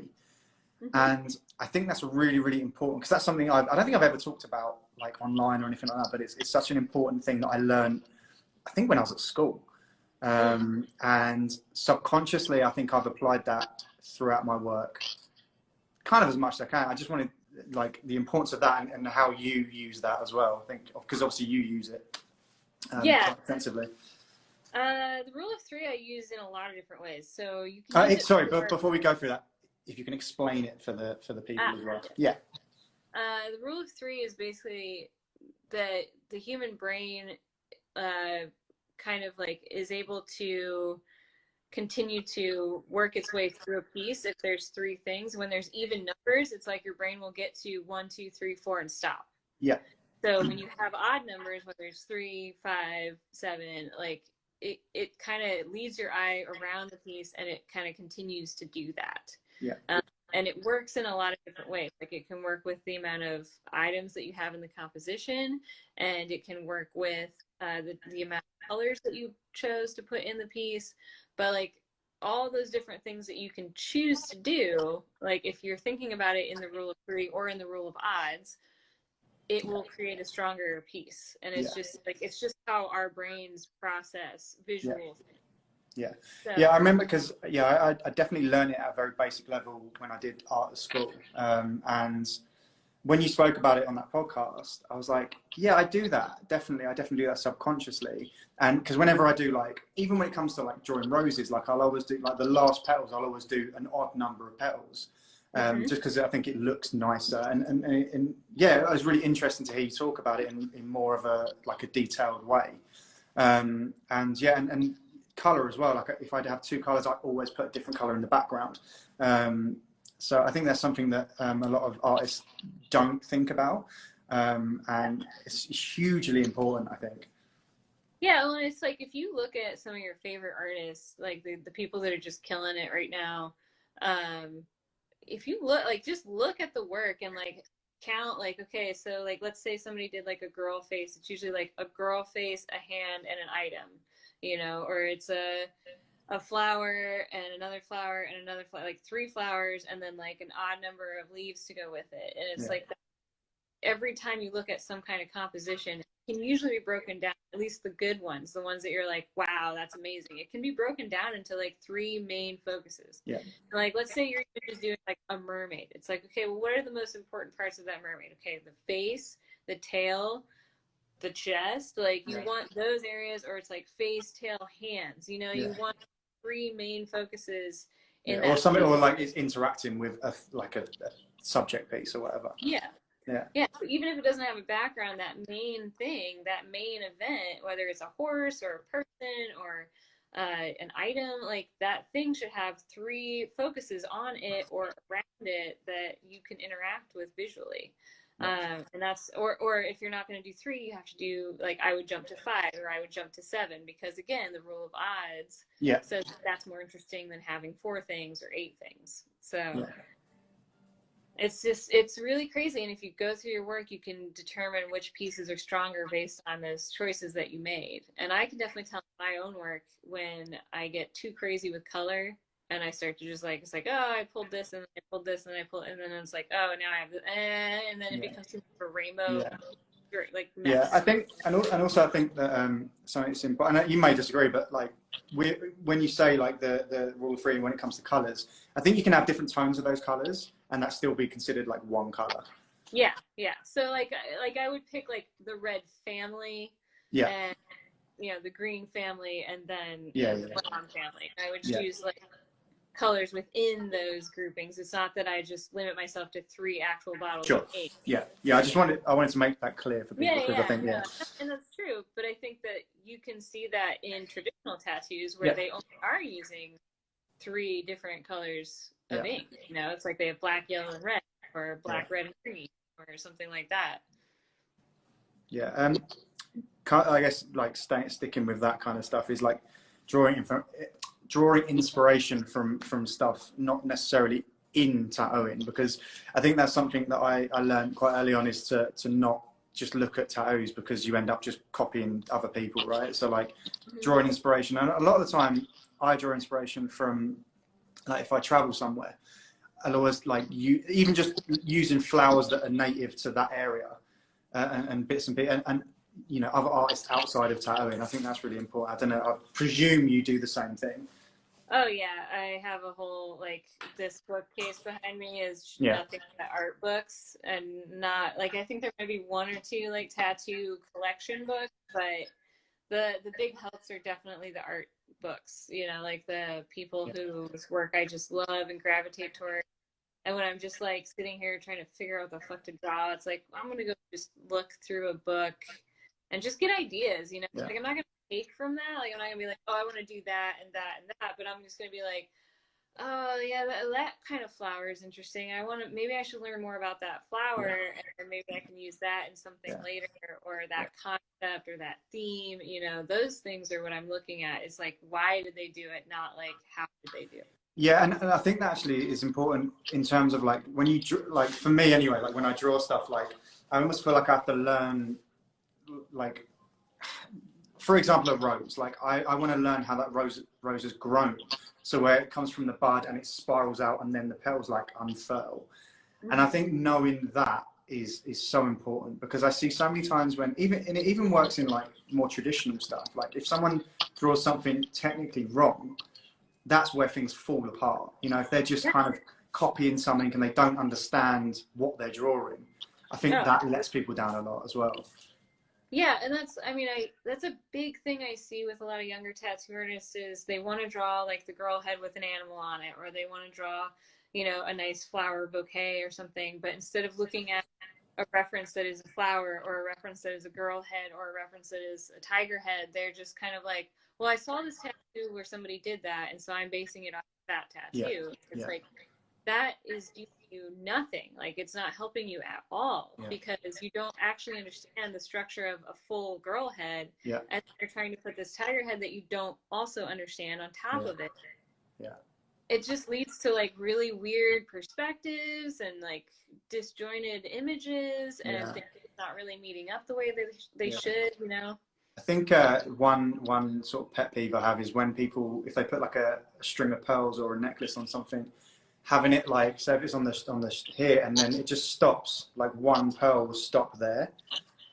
and I think that's really, really important, because that's something I don't think I've ever talked about like online or anything like that. But it's such an important thing that I learned, I think, when I was at school, and subconsciously I think I've applied that throughout my work, kind of as much as I can. I just wanted like the importance of that and how you use that as well. I think because obviously you use it quite extensively. The rule of three I use in a lot of different ways. So you can sorry, but before we go through that, if you can explain it for the people as well. Yeah. The rule of three is basically that the human brain kind of like is able to continue to work its way through a piece if there's three things. When there's even numbers, it's like your brain will get to 1, 2, 3, 4 and stop. Yeah. So when you have odd numbers, whether it's 3, 5, 7, like it kind of leads your eye around the piece and it kind of continues to do that. Yeah. And it works in a lot of different ways. Like it can work with the amount of items that you have in the composition, and it can work with the amount of colors that you chose to put in the piece. But like all those different things that you can choose to do, like if you're thinking about it in the rule of three or in the rule of odds, it will create a stronger piece. And it's just like, it's just how our brains process visual things. Yeah. So, yeah, I remember because, I definitely learned it at a very basic level when I did art at school. And when you spoke about it on that podcast, I was like, yeah, I do that. Definitely. I definitely do that subconsciously. And because whenever I do, like, even when it comes to like drawing roses, like I'll always do like the last petals, I'll always do an odd number of petals. Just because I think it looks nicer. And yeah, it was really interesting to hear you talk about it in more of a, like a detailed way. And color as well. Like if I have two colors, I always put a different color in the background. So I think that's something that a lot of artists don't think about. And it's hugely important, I think. Yeah, well, it's like if you look at some of your favorite artists, like the people that are just killing it right now, if you look, like just look at the work and like count, like, okay, so like let's say somebody did like a girl face, it's usually like a girl face, a hand, and an item, you know, or it's a flower and another flower and another flower, like 3 flowers and then like an odd number of leaves to go with it. And it's like every time you look at some kind of composition, it can usually be broken down, at least the good ones, the ones that you're like, wow, that's amazing. It can be broken down into like 3 main focuses. Yeah. Like, let's say you're just doing like a mermaid. It's like, okay, well, what are the most important parts of that mermaid? Okay, the face, the tail, the chest, like you want those areas, or it's like face, tail, hands, you know, you want 3 main focuses in that. Or something, or like it's interacting with a subject piece or whatever. So even if it doesn't have a background, that main thing, that main event, whether it's a horse or a person or an item, like that thing should have 3 focuses on it or around it that you can interact with visually. And that's, or if you're not going to do 3, you have to do, like, I would jump to 5 or I would jump to 7, because again, the rule of odds says that's more interesting than having 4 things or 8 things. So it's just, it's really crazy. And if you go through your work, you can determine which pieces are stronger based on those choices that you made. And I can definitely tell in my own work when I get too crazy with color and I start to just like, it's like, oh, I pulled this and I pulled this and I pulled, and then it's like, oh, now I have this, and then it becomes too much of a rainbow. Like mess. I think, and also I think that something simple, and you may disagree, but like when you say like the rule of 3 when it comes to colors, I think you can have different tones of those colors and that still be considered like one color. Yeah. So like I would pick like the red family, and you know, the green family, and then the brown family. I would choose like colors within those groupings. It's not that I just limit myself to 3 actual bottles of ink. I wanted to make that clear for people, because I think and that's true, but I think that you can see that in traditional tattoos where they only are using 3 different colors of ink. You know, it's like they have black, yellow, and red, or black, red, and green, or something like that. I guess like sticking with that kind of stuff is like drawing inspiration from stuff not necessarily in tattooing, because I think that's something that I learned quite early on, is to not just look at tattoos because you end up just copying other people, right? So like drawing inspiration, and a lot of the time I draw inspiration from, like if I travel somewhere, I'll always like even just using flowers that are native to that area and bits and bits, and you know, other artists outside of tattooing. I think that's really important. I don't know, I presume you do the same thing. Oh yeah, I have a whole like this bookcase behind me is nothing but art books, and not like I think there might be one or two like tattoo collection books, but the big helps are definitely the art books. You know, like the people whose work I just love and gravitate toward. And when I'm just like sitting here trying to figure out what the fuck to draw, it's like I'm gonna go just look through a book and just get ideas. You know, like I'm not gonna take from that. Like I'm not gonna be like, oh, I want to do that and that and that, but I'm just gonna be like, oh yeah, that kind of flower is interesting. Maybe I should learn more about that flower, and maybe I can use that in something later, or that concept or that theme. You know, those things are what I'm looking at. It's like, why did they do it? Not like, how did they do it? Yeah, and I think that actually is important in terms of like when you like, for me anyway, like when I draw stuff, like I almost feel like I have to learn, like, for example, a rose. Like I want to learn how that rose has grown. So where it comes from the bud and it spirals out and then the petals like unfurl. And I think knowing that is so important, because I see so many times when and it even works in like more traditional stuff. Like if someone draws something technically wrong, that's where things fall apart. You know, if they're just kind of copying something and they don't understand what they're drawing, I think that lets people down a lot as well. Yeah, and that's a big thing I see with a lot of younger tattoo artists is they want to draw like the girl head with an animal on it, or they want to draw, you know, a nice flower bouquet or something. But instead of looking at a reference that is a flower, or a reference that is a girl head, or a reference that is a tiger head, they're just kind of like, well, I saw this tattoo where somebody did that, and so I'm basing it off that tattoo. It's like, that is doing you nothing. Like, it's not helping you at all, because you don't actually understand the structure of a full girl head, and you're trying to put this tiger head that you don't also understand on top of it. It just leads to like really weird perspectives and like disjointed images, and things not really meeting up the way they should, you know. I think one sort of pet peeve I have is when people, if they put like a string of pearls or a necklace on something, having it like, so if it's on the here and then it just stops, like one pearl will stop there.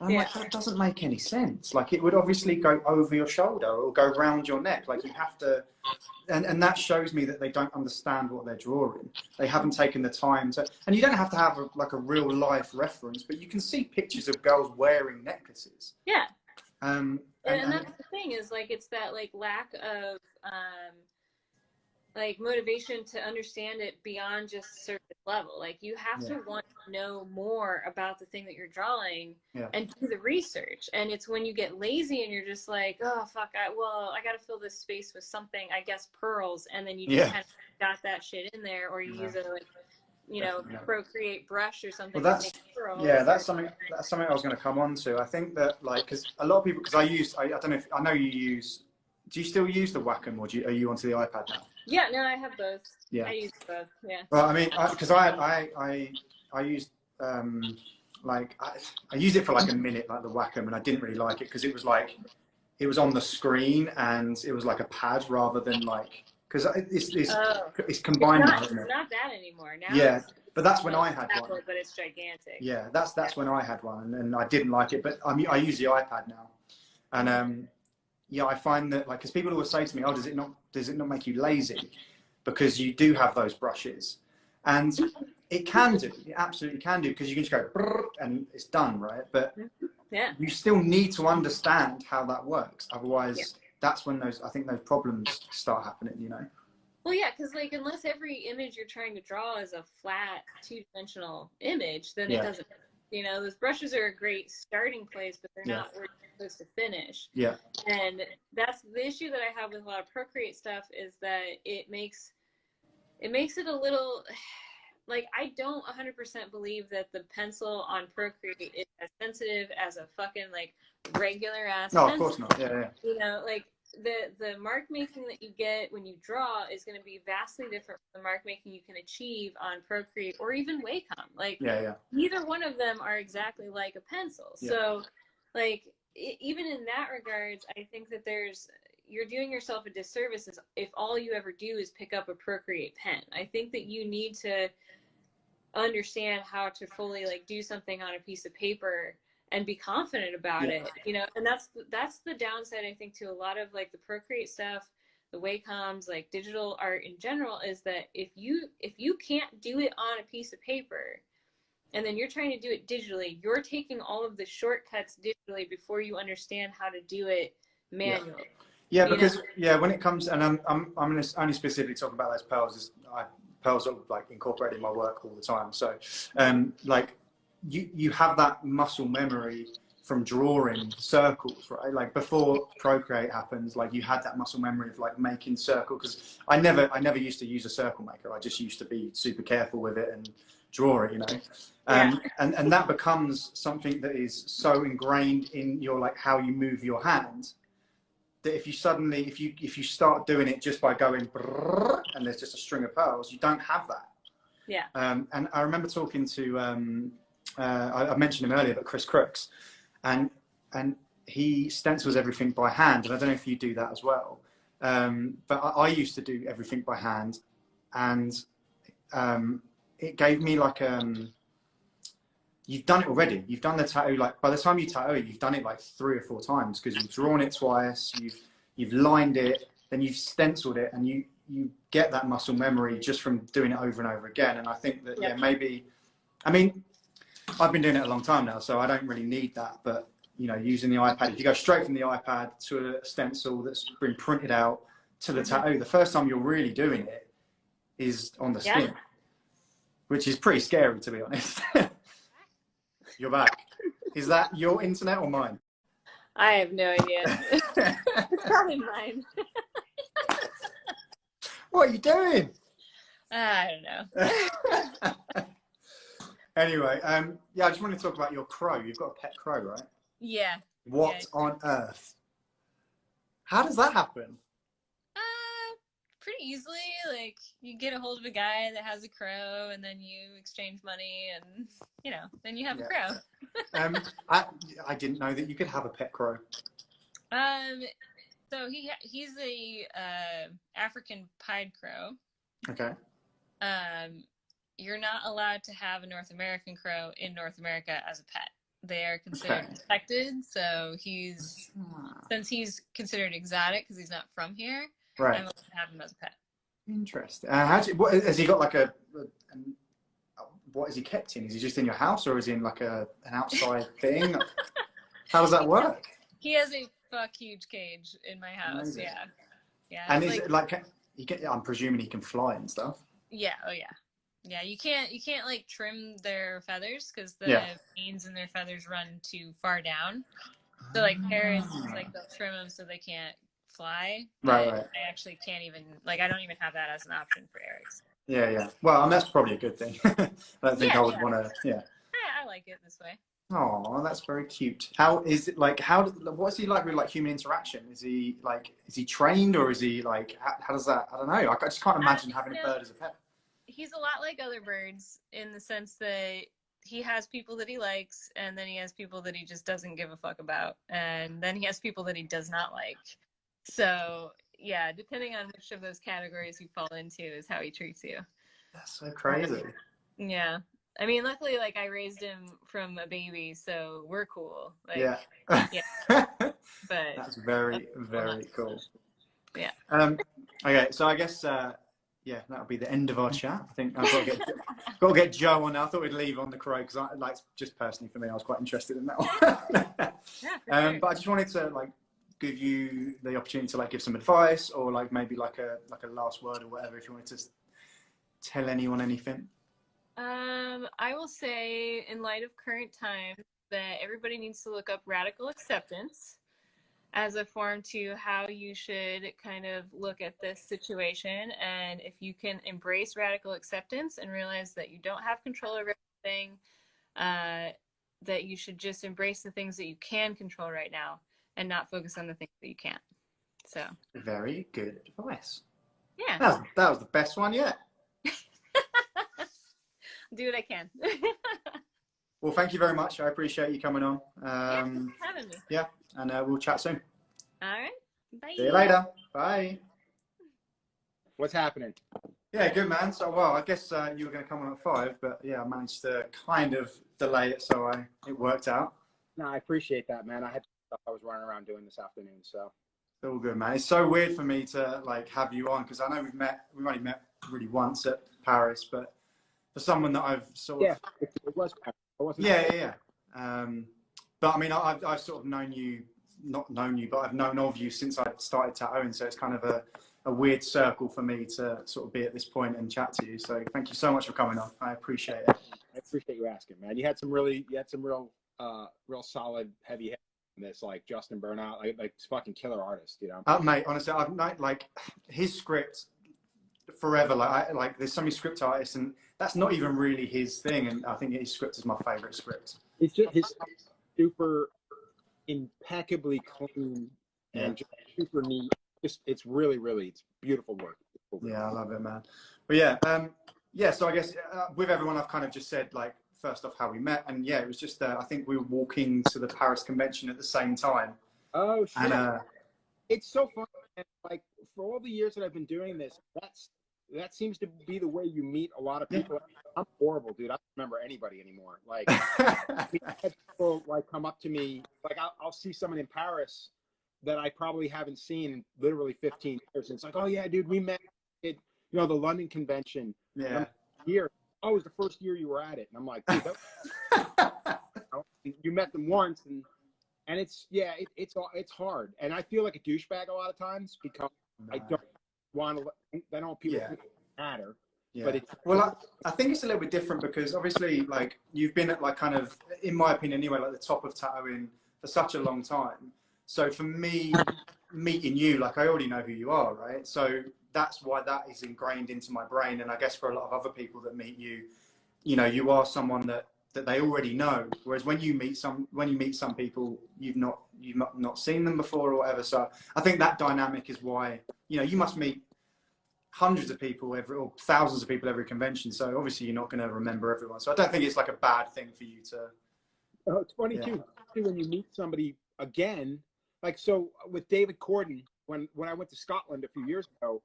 And I'm like, that doesn't make any sense. Like it would obviously go over your shoulder or go around your neck. Like you have to, and that shows me that they don't understand what they're drawing. They haven't taken the time to, and you don't have to have like a real life reference, but you can see pictures of girls wearing necklaces. Yeah. And that's the thing is like, it's that like lack of like motivation to understand it beyond just surface level. Like you have to want to know more about the thing that you're drawing and do the research. And it's when you get lazy and you're just like, oh fuck, I got to fill this space with something, I guess pearls, and then you just kind of got that shit in there, or you use a like, you know, Procreate brush or something. Well, that's something I was going to come on to. I think that like, because a lot of people, because I don't know if, I know you use, do you still use the Wacom, or are you onto the iPad now? Yeah, no, I have both. I use both. Yeah. Well, I mean, because I used like I used it for like a minute, like the Wacom, and I didn't really like it because it was like it was on the screen and it was like a pad rather than like, because it's combined now, isn't it? It's not that anymore. Now but that's when I had one. But it's gigantic. Yeah, that's when I had one, and I didn't like it. But I use the iPad now, and I find that like, because people always say to me, oh, does it not make you lazy because you do have those brushes? And it can do, it absolutely can do, because you can just go and it's done, right? But you still need to understand how that works. Otherwise, that's when I think those problems start happening, you know? Well, yeah, because like unless every image you're trying to draw is a flat two-dimensional image, then it doesn't. You know, those brushes are a great starting place, but they're not where you're supposed to finish. Yeah. And that's the issue that I have with a lot of Procreate stuff, is that it makes it a little, like, I don't 100% believe that the pencil on Procreate is as sensitive as a fucking like regular ass pencil. Of course not. Yeah. You know, like the mark making that you get when you draw is going to be vastly different from the mark making you can achieve on Procreate or even Wacom. Like, neither one of them are exactly like a pencil. So, like, even in that regards, I think that you're doing yourself a disservice if all you ever do is pick up a Procreate pen. I think that you need to understand how to fully like do something on a piece of paper and be confident about it, you know. And that's the downside, I think, to a lot of like the Procreate stuff. the Wacom's, like digital art in general, is that if you can't do it on a piece of paper, and then you're trying to do it digitally, you're taking all of the shortcuts digitally before you understand how to do it manually. Yeah, because when it comes, and I'm going to only specifically talk about those pearls. Pearls are like incorporated in my work all the time. So, like you have that muscle memory from drawing circles, right? Like before Procreate happens, like you had that muscle memory of like making circles. Because I never used to use a circle maker. I just used to be super careful with it and draw it, you know. And that becomes something that is so ingrained in your like how you move your hand, that if you suddenly if you start doing it just by going brrr, and there's just a string of pearls, you don't have that. Yeah. And I remember talking to I mentioned him earlier, but Chris Crooks, and he stencils everything by hand, and I don't know if you do that as well. But I used to do everything by hand, and it gave me like you've done it already. You've done the tattoo, like by the time you tattoo it, you've done it like 3 or 4 times, because you've drawn it twice, you've lined it, then you've stenciled it, and you get that muscle memory just from doing it over and over again. And I think that maybe, I mean, I've been doing it a long time now, so I don't really need that. But you know, using the iPad, if you go straight from the iPad to a stencil that's been printed out to the tattoo, the first time you're really doing it is on the skin, which is pretty scary, to be honest. You're back. Is that your internet or mine? I have no idea. It's probably mine. What are you doing? I don't know. Anyway, I just wanted to talk about your crow. You've got a pet crow, right? Yeah. What on earth? How does that happen? Pretty easily. Like, you get a hold of a guy that has a crow, and then you exchange money, and you know, then you have a crow. I didn't know that you could have a pet crow. So he's a African pied crow. Okay. You're not allowed to have a North American crow in North America as a pet. They are considered protected. So since he's considered exotic because he's not from here, right, I'm allowed to have him as a pet. Interesting. Has he got like what is he kept in? Is he just in your house, or is he in like an outside thing? How does that work? He has a huge cage in my house. Amazing. Yeah. And is it like I'm presuming he can fly and stuff? Yeah. Oh yeah. Yeah. You can't like trim their feathers because the veins in their feathers run too far down. So like parrots, like they'll trim them so they can't fly. Right. I actually can't even I don't even have that as an option for Eric's. Yeah. Well, that's probably a good thing. I don't think I would want to. Yeah. I like it this way. Oh, that's very cute. How is it like? What's he like with like human interaction? Is he trained, or is he like? How does that? I don't know. I just can't imagine having a bird as a pet. He's a lot like other birds in the sense that he has people that he likes, and then he has people that he just doesn't give a fuck about, and then he has people that he does not like. So yeah, depending on which of those categories you fall into is how he treats you. That's so crazy. Yeah. I mean, luckily, like, I raised him from a baby, so we're cool. Like, yeah. But that's very, very cool. Yeah. Okay, so I guess that'll be the end of our chat. I think I've got to get Joe on now. I thought we'd leave on the crow because just personally for me, I was quite interested in that one. Sure. But I just wanted to give you the opportunity to give some advice, or maybe like a last word or whatever, if you wanted to tell anyone anything. I will say, in light of current times, that everybody needs to look up radical acceptance as a form to how you should kind of look at this situation. And if you can embrace radical acceptance and realize that you don't have control over everything, that you should just embrace the things that you can control right now and not focus on the things that you can't. So very good advice. Yeah. That was the best one yet. Do what I can. Well, thank you very much. I appreciate you coming on. Thanks for having me. Yeah, and we'll chat soon. All right. Bye. See you later. Bye. What's happening? Yeah, good, man. So, I guess you were going to come on at 5, but yeah, I managed to kind of delay it, so it worked out. No, I appreciate that, man. I had stuff I was running around doing this afternoon, so. All good, man. It's so weird for me to like have you on because I know we've only met really once at Paris, but for someone that I've sort of it was. yeah. But I mean, I've sort of known you, not known you, but I've known of you since I started tattooing. So it's kind of a weird circle for me to sort of be at this point and chat to you. So thank you so much for coming on. I appreciate it. I appreciate you asking, man. You had some real solid heavy hitters in this, like Justin Burnout, like fucking killer artist, you know. Mate, honestly, I've like his script forever. Like there's so many script artists, and that's not even really his thing. And I think his script is my favorite script. It's just his super impeccably clean and just super neat. It's really it's beautiful work. Yeah, I love it, man. But yeah, so I guess with everyone, I've kind of just said like first off how we met, and yeah, it was just I think we were walking to the Paris convention at the same time. Oh shit! And, it's so fun. And, like for all the years that I've been doing this, that seems to be the way you meet a lot of people. Yeah. I'm horrible, dude. I don't remember anybody anymore. Like, people like come up to me, like I'll see someone in Paris that I probably haven't seen in literally 15 years. And it's like, oh yeah, dude, we met at, you know, the London convention. Yeah. Year. Oh, it was the first year you were at it. And I'm like, dude, you met them once, and it's it's hard. And I feel like a douchebag a lot of times because I don't want to. I don't want people to matter. Yeah. But well, I think it's a little bit different because obviously, like you've been at like kind of, in my opinion, anyway, like the top of tattooing for such a long time. So for me, meeting you, like I already know who you are, right? So that's why that is ingrained into my brain. And I guess for a lot of other people that meet you, you know, you are someone that they already know. Whereas when you meet some people, you've not seen them before or whatever. So I think that dynamic is why, you know, you must meet hundreds of people or thousands of people every convention. So obviously you're not going to remember everyone. So I don't think it's like a bad thing for you to. Oh, it's funny too when you meet somebody again. Like so with David Corden, when I went to Scotland a few years ago,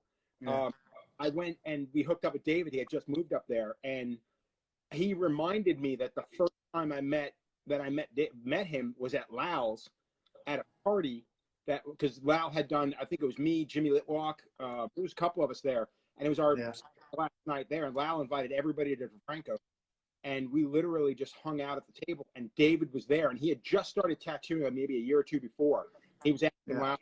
I went and we hooked up with David. He had just moved up there, and he reminded me that the first time I met him was at Lau's at a party. That because Lau had done, I think it was me, Jimmy Litwalk, there was a couple of us there, and it was our last night there. And Lau invited everybody to Franco, and we literally just hung out at the table. And David was there, and he had just started tattooing maybe a year or two before. He was asking Lau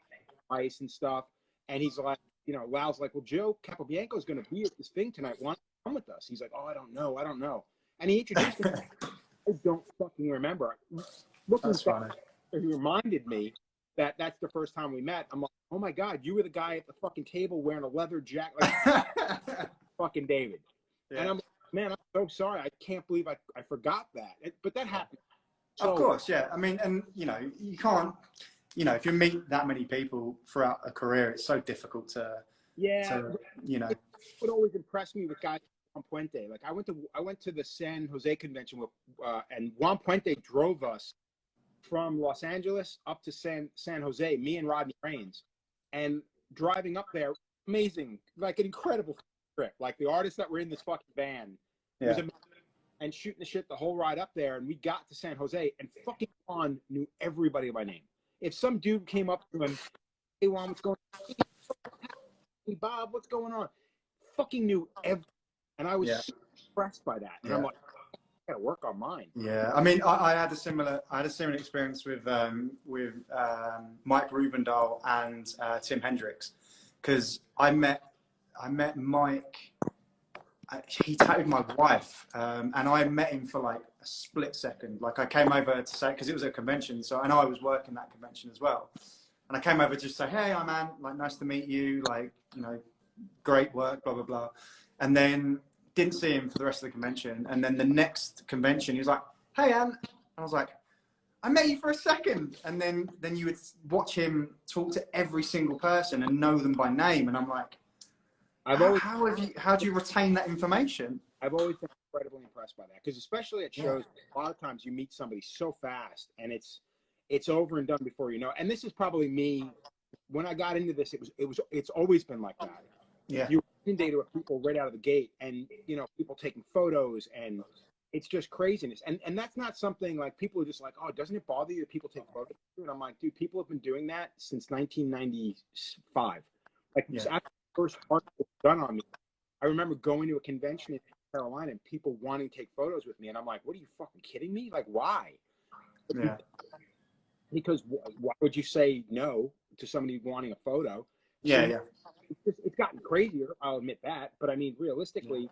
advice and stuff, and he's like, you know, Lau's like, well, Joe Capobianco is going to be at this thing tonight. Why don't you come with us? He's like, oh, I don't know. And he introduced me. I don't fucking remember. Looking back, he reminded me that that's the first time we met. I'm like, oh my God, you were the guy at the fucking table wearing a leather jacket, like fucking David. Yeah. And I'm like, man, I'm so sorry. I can't believe I forgot that. But that happened. So, of course, yeah. I mean, and you know, you can't, you know, if you meet that many people throughout a career, it's so difficult to, you know. It would always impress me with guys like Juan Puente. Like I went to the San Jose convention with, and Juan Puente drove us from Los Angeles up to San Jose, me and Rodney Raines, and driving up there, amazing, like an incredible trip. Like the artists that were in this fucking van, was amazing, and shooting the shit the whole ride up there. And we got to San Jose, and fucking Juan knew everybody by name. If some dude came up to him, hey Juan, what's going on? Hey Bob, what's going on? Fucking knew everything, and I was so impressed by that. And I'm like, gotta work on mine. Yeah, I mean, I had a similar experience with Mike Rubendahl and Tim Hendricks, because I met Mike. He tattooed my wife, and I met him for like a split second. Like I came over to say, because it was a convention, so I know I was working that convention as well, and I came over to just say, hey, I'm Ant, like nice to meet you, like, you know, great work, blah blah blah, and then didn't see him for the rest of the convention. And then the next convention, he was like, hey, Ant. And I was like, I met you for a second. And then you would watch him talk to every single person and know them by name. And I'm like, how do you retain that information? I've always been incredibly impressed by that. Because especially at shows, a lot of times you meet somebody so fast and it's over and done before you know. And this is probably me. When I got into this, it's always been like that. Yeah. You're inundated with people right out of the gate, and you know, people taking photos, and it's just craziness. And that's not something like people are just like, oh, doesn't it bother you that people take photos? And I'm like, dude, people have been doing that since 1995. Like after the first article was done on me, I remember going to a convention in Carolina and people wanting to take photos with me. And I'm like, what are you fucking kidding me? Like, why? Yeah. Because why would you say no to somebody wanting a photo? Yeah, so it's gotten crazier. I'll admit that. But I mean, realistically,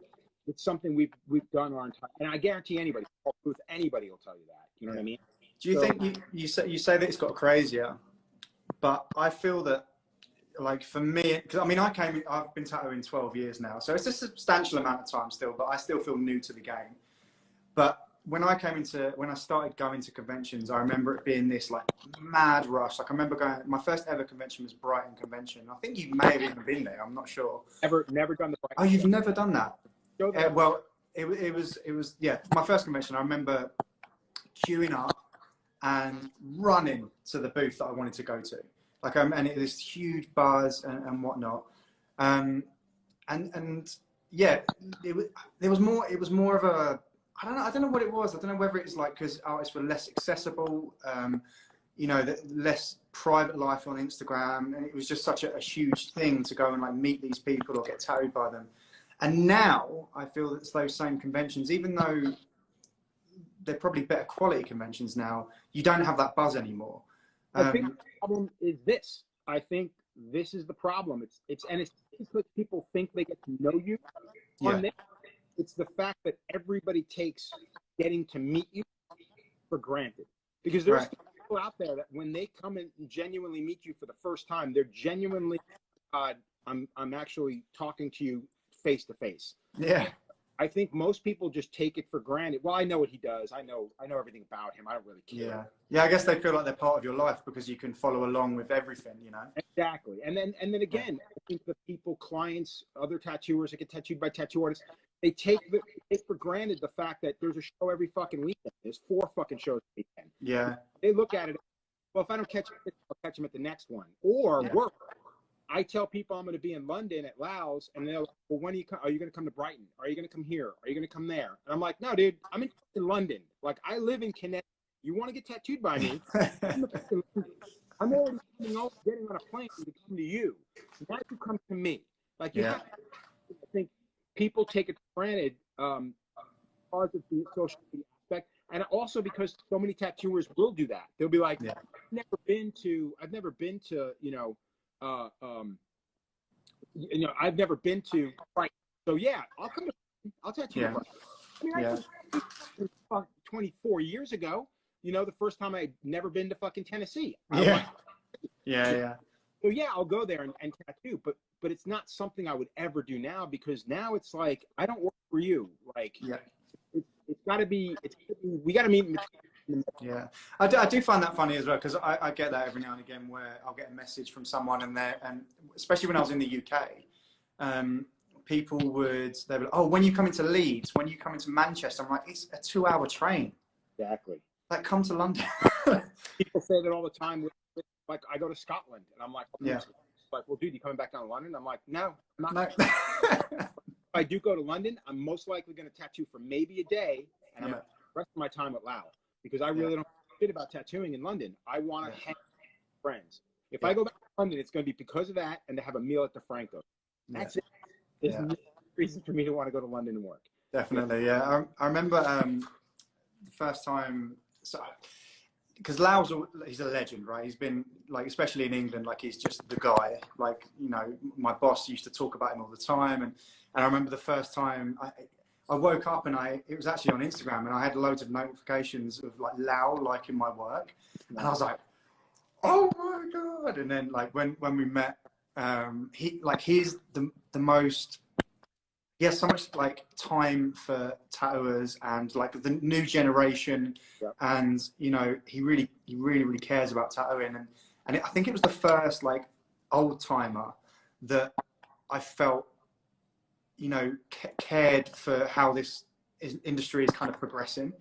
it's something we've done our entire, and I guarantee anybody will tell you that. You know what I mean? Do you think you say that it's got crazier, but I feel that, like, for me, because I mean, I've been tattooing 12 years now, so it's a substantial amount of time still, but I still feel new to the game. But when I started going to conventions, I remember it being this like mad rush. Like I remember my first ever convention was Brighton Convention. I think you may have even been there. I'm not sure. Never done the Brighton. Oh, you've never done that? Well, it was my first convention. I remember queuing up and running to the booth that I wanted to go to. Like and it was this huge buzz and whatnot. And yeah, it was more of a, I don't know what it was. I don't know whether it was like because artists were less accessible, you know, less private life on Instagram, and it was just such a huge thing to go and like meet these people or get tattooed by them. And now I feel that it's those same conventions, even though they're probably better quality conventions now, you don't have that buzz anymore. I think the problem is this. I think this is the problem. It's because people think they get to know you on this. It's the fact that everybody takes getting to meet you for granted. Because there's people out there that when they come and genuinely meet you for the first time, they're genuinely, I'm actually talking to you face to face. Yeah. I think most people just take it for granted. Well, I know what he does. I know everything about him. I don't really care. Yeah. I guess they feel like they're part of your life because you can follow along with everything, you know? Exactly. And then again, I think the people, clients, other tattooers that get tattooed by tattoo artists, they take for granted the fact that there's a show every fucking weekend. There's 4 fucking shows a weekend. Yeah. They look at it, well, if I don't catch him, I'll catch him at the next one. Or work. I tell people I'm going to be in London at Laos, and they're like, well, when are you going to come to Brighton? Are you going to come here? Are you going to come there? And I'm like, no, dude, I'm in London. Like, I live in Connecticut. You want to get tattooed by me? I'm already getting on a plane to come to you. Why don't you come to me? Like, you have to, I think people take it for granted because of the social media aspect, and also because so many tattooers will do that. They'll be like, I've never been to, I've never been to, right? So yeah, I'll come. I'll tattoo you. I mean, I 24 years ago. You know, the first time I'd never been to fucking Tennessee. So yeah, I'll go there and tattoo, but it's not something I would ever do now because now it's like I don't work for you. Like, it's got to be. We got to meet. Yeah, I do find that funny as well because I get that every now and again where I'll get a message from someone and especially when I was in the UK, people they'd be like, oh, when you come into Leeds, when you come into Manchester, I'm like, it's a 2-hour train. Exactly. Like, come to London. People say that all the time. Like, I go to Scotland and I'm like, like, well, dude, you coming back down to London? I'm like, no, I'm not. If I do go to London, I'm most likely going to tattoo for maybe a day, and I'm going to spend the rest of my time at Laos. Because I really don't know shit about tattooing in London. I want to hang with friends. If I go back to London, it's going to be because of that and to have a meal at the Franco. That's it. There's no reason for me to want to go to London and work. Definitely, yeah. I remember the first time, because Lau's, he's a legend, right? He's been, like, especially in England, like, he's just the guy. Like, you know, my boss used to talk about him all the time. And I remember the first time I woke up and it was actually on Instagram and I had loads of notifications of like Lau liking my work. And I was like, oh my God. And then like when we met, he's the most, he has so much like time for tattooers and like the new generation. And, you know, he really cares about tattooing. And I think it was the first like old timer that I felt, you know, cared for how this industry is kind of progressing,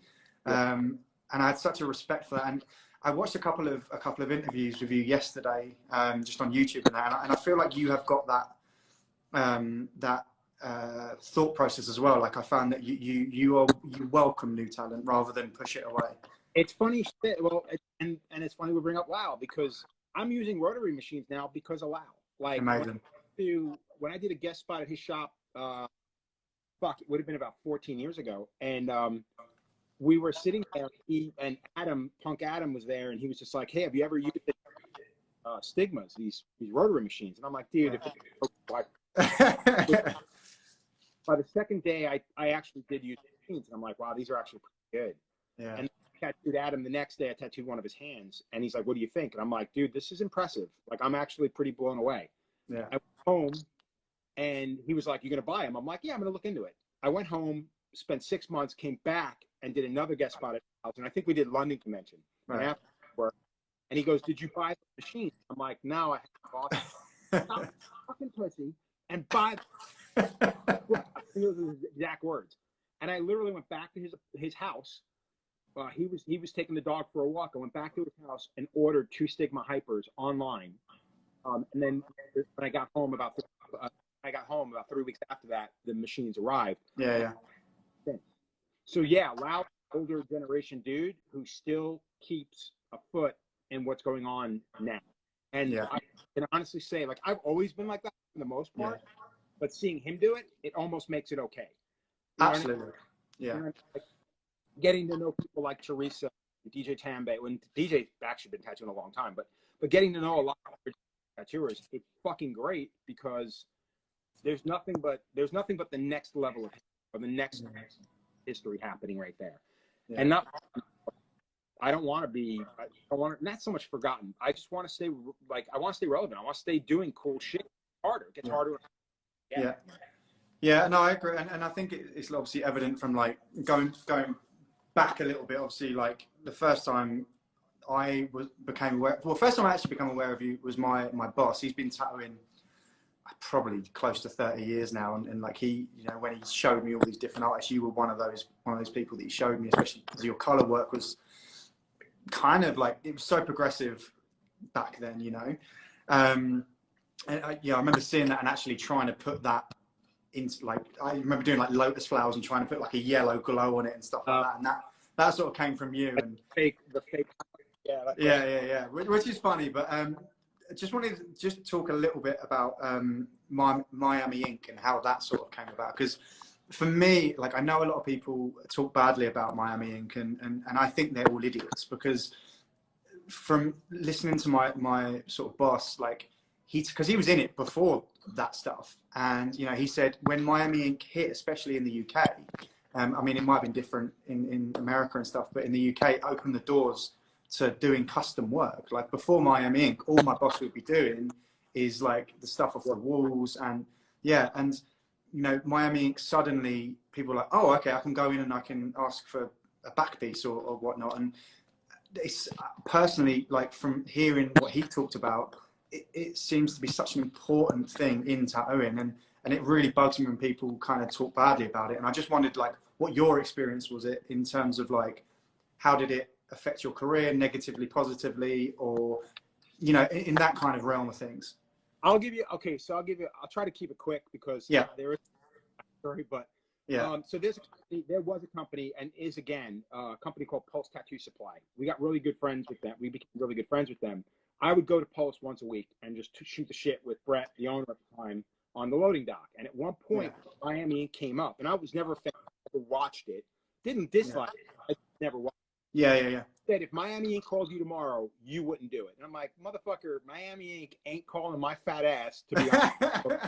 and I had such a respect for that. And I watched a couple of interviews with you yesterday, just on YouTube and that, and I feel like you have got that thought process as well. Like I found that you welcome new talent rather than push it away. It's funny, well, and it's funny we bring up Lau, because I'm using rotary machines now because of Lau. Like amazing. When I did a guest spot at his shop, it would have been about 14 years ago, and we were sitting there. Punk Adam was there, and he was just like, "Hey, have you ever used Stigmas, these rotary machines?" And I'm like, "Dude, by the second day, I actually did use machines, and I'm like, wow, these are actually pretty good." Yeah. And I tattooed Adam the next day. I tattooed one of his hands, and he's like, "What do you think?" And I'm like, "Dude, this is impressive. Like, I'm actually pretty blown away." Yeah. I went home, and he was like, "You gonna buy them?" I'm like, "Yeah, I'm gonna look into it." I went home, spent 6 months, came back, and did another guest spot at his house, and I think we did London convention. Right. And he goes, "Did you buy the machine?" I'm like, "No, I haven't bought them." Stop fucking pussy and buy them. Those are his exact words. And I literally went back to his house. He was taking the dog for a walk. I went back to his house and ordered 2 Stigma Hypers online. And then when I got home about 3 weeks after that, the machines arrived. Yeah. So yeah, Lau, older generation dude who still keeps a foot in what's going on now. And I can honestly say, like, I've always been like that for the most part, but seeing him do it, it almost makes it okay. You know Absolutely. what I mean? Yeah. You know, like, getting to know people like Teresa, DJ Tambe, when DJ's actually been tattooing a long time, but getting to know a lot of tattooers, it's fucking great, because there's nothing but the next level of the next history happening right there. Yeah. And I don't want to be, not so much forgotten. I just want to stay, like, I want to stay relevant. I want to stay doing cool shit. It gets harder. Yeah, no, I agree. And I think it's obviously evident from, like, going back a little bit, obviously, like, the first time I became aware, well, first time I actually became aware of you was my boss. He's been tattooing probably close to 30 years now, and like, he, you know, when he showed me all these different artists, you were one of those people that he showed me, especially because your color work was kind of like, it was so progressive back then, you know. And I remember seeing that and actually trying to put that into, like, I remember doing like lotus flowers and trying to put like a yellow glow on it and stuff like that, and that sort of came from you. And the fake. Yeah. Which is funny, but I just wanted to just talk a little bit about Miami Ink and how that sort of came about. Because for me, like, I know a lot of people talk badly about Miami Ink, and I think they're all idiots, because from listening to my sort of boss, like, because he was in it before that stuff, and, you know, he said when Miami Ink hit, especially in the UK, I mean, it might have been different in America and stuff, but in the UK, it opened the doors to doing custom work. Like, before Miami Ink, all my boss would be doing is like the stuff off the walls, and and, you know, Miami Ink, suddenly people are like, oh, okay, I can go in and I can ask for a back piece or whatnot. And it's personally, like, from hearing what he talked about, it seems to be such an important thing in tattooing, and it really bugs me when people kind of talk badly about it. And I just wondered, like, what your experience was it in terms of, like, how did it affect your career, negatively, positively, or, you know, in that kind of realm of things? I'll try to keep it quick, because there is a story, but so there was a company, and is again a company called Pulse Tattoo Supply. We got really good friends with them. We became really good friends with them. I would go to Pulse once a week and just shoot the shit with Brett, the owner at the time, on the loading dock. And at one point, Miami Ink came up, and I was never a fan. I watched it, didn't dislike it. I never watched it. Yeah. Said, if Miami Ink called you tomorrow, you wouldn't do it. And I'm like, motherfucker, Miami Ink ain't calling my fat ass to be honest.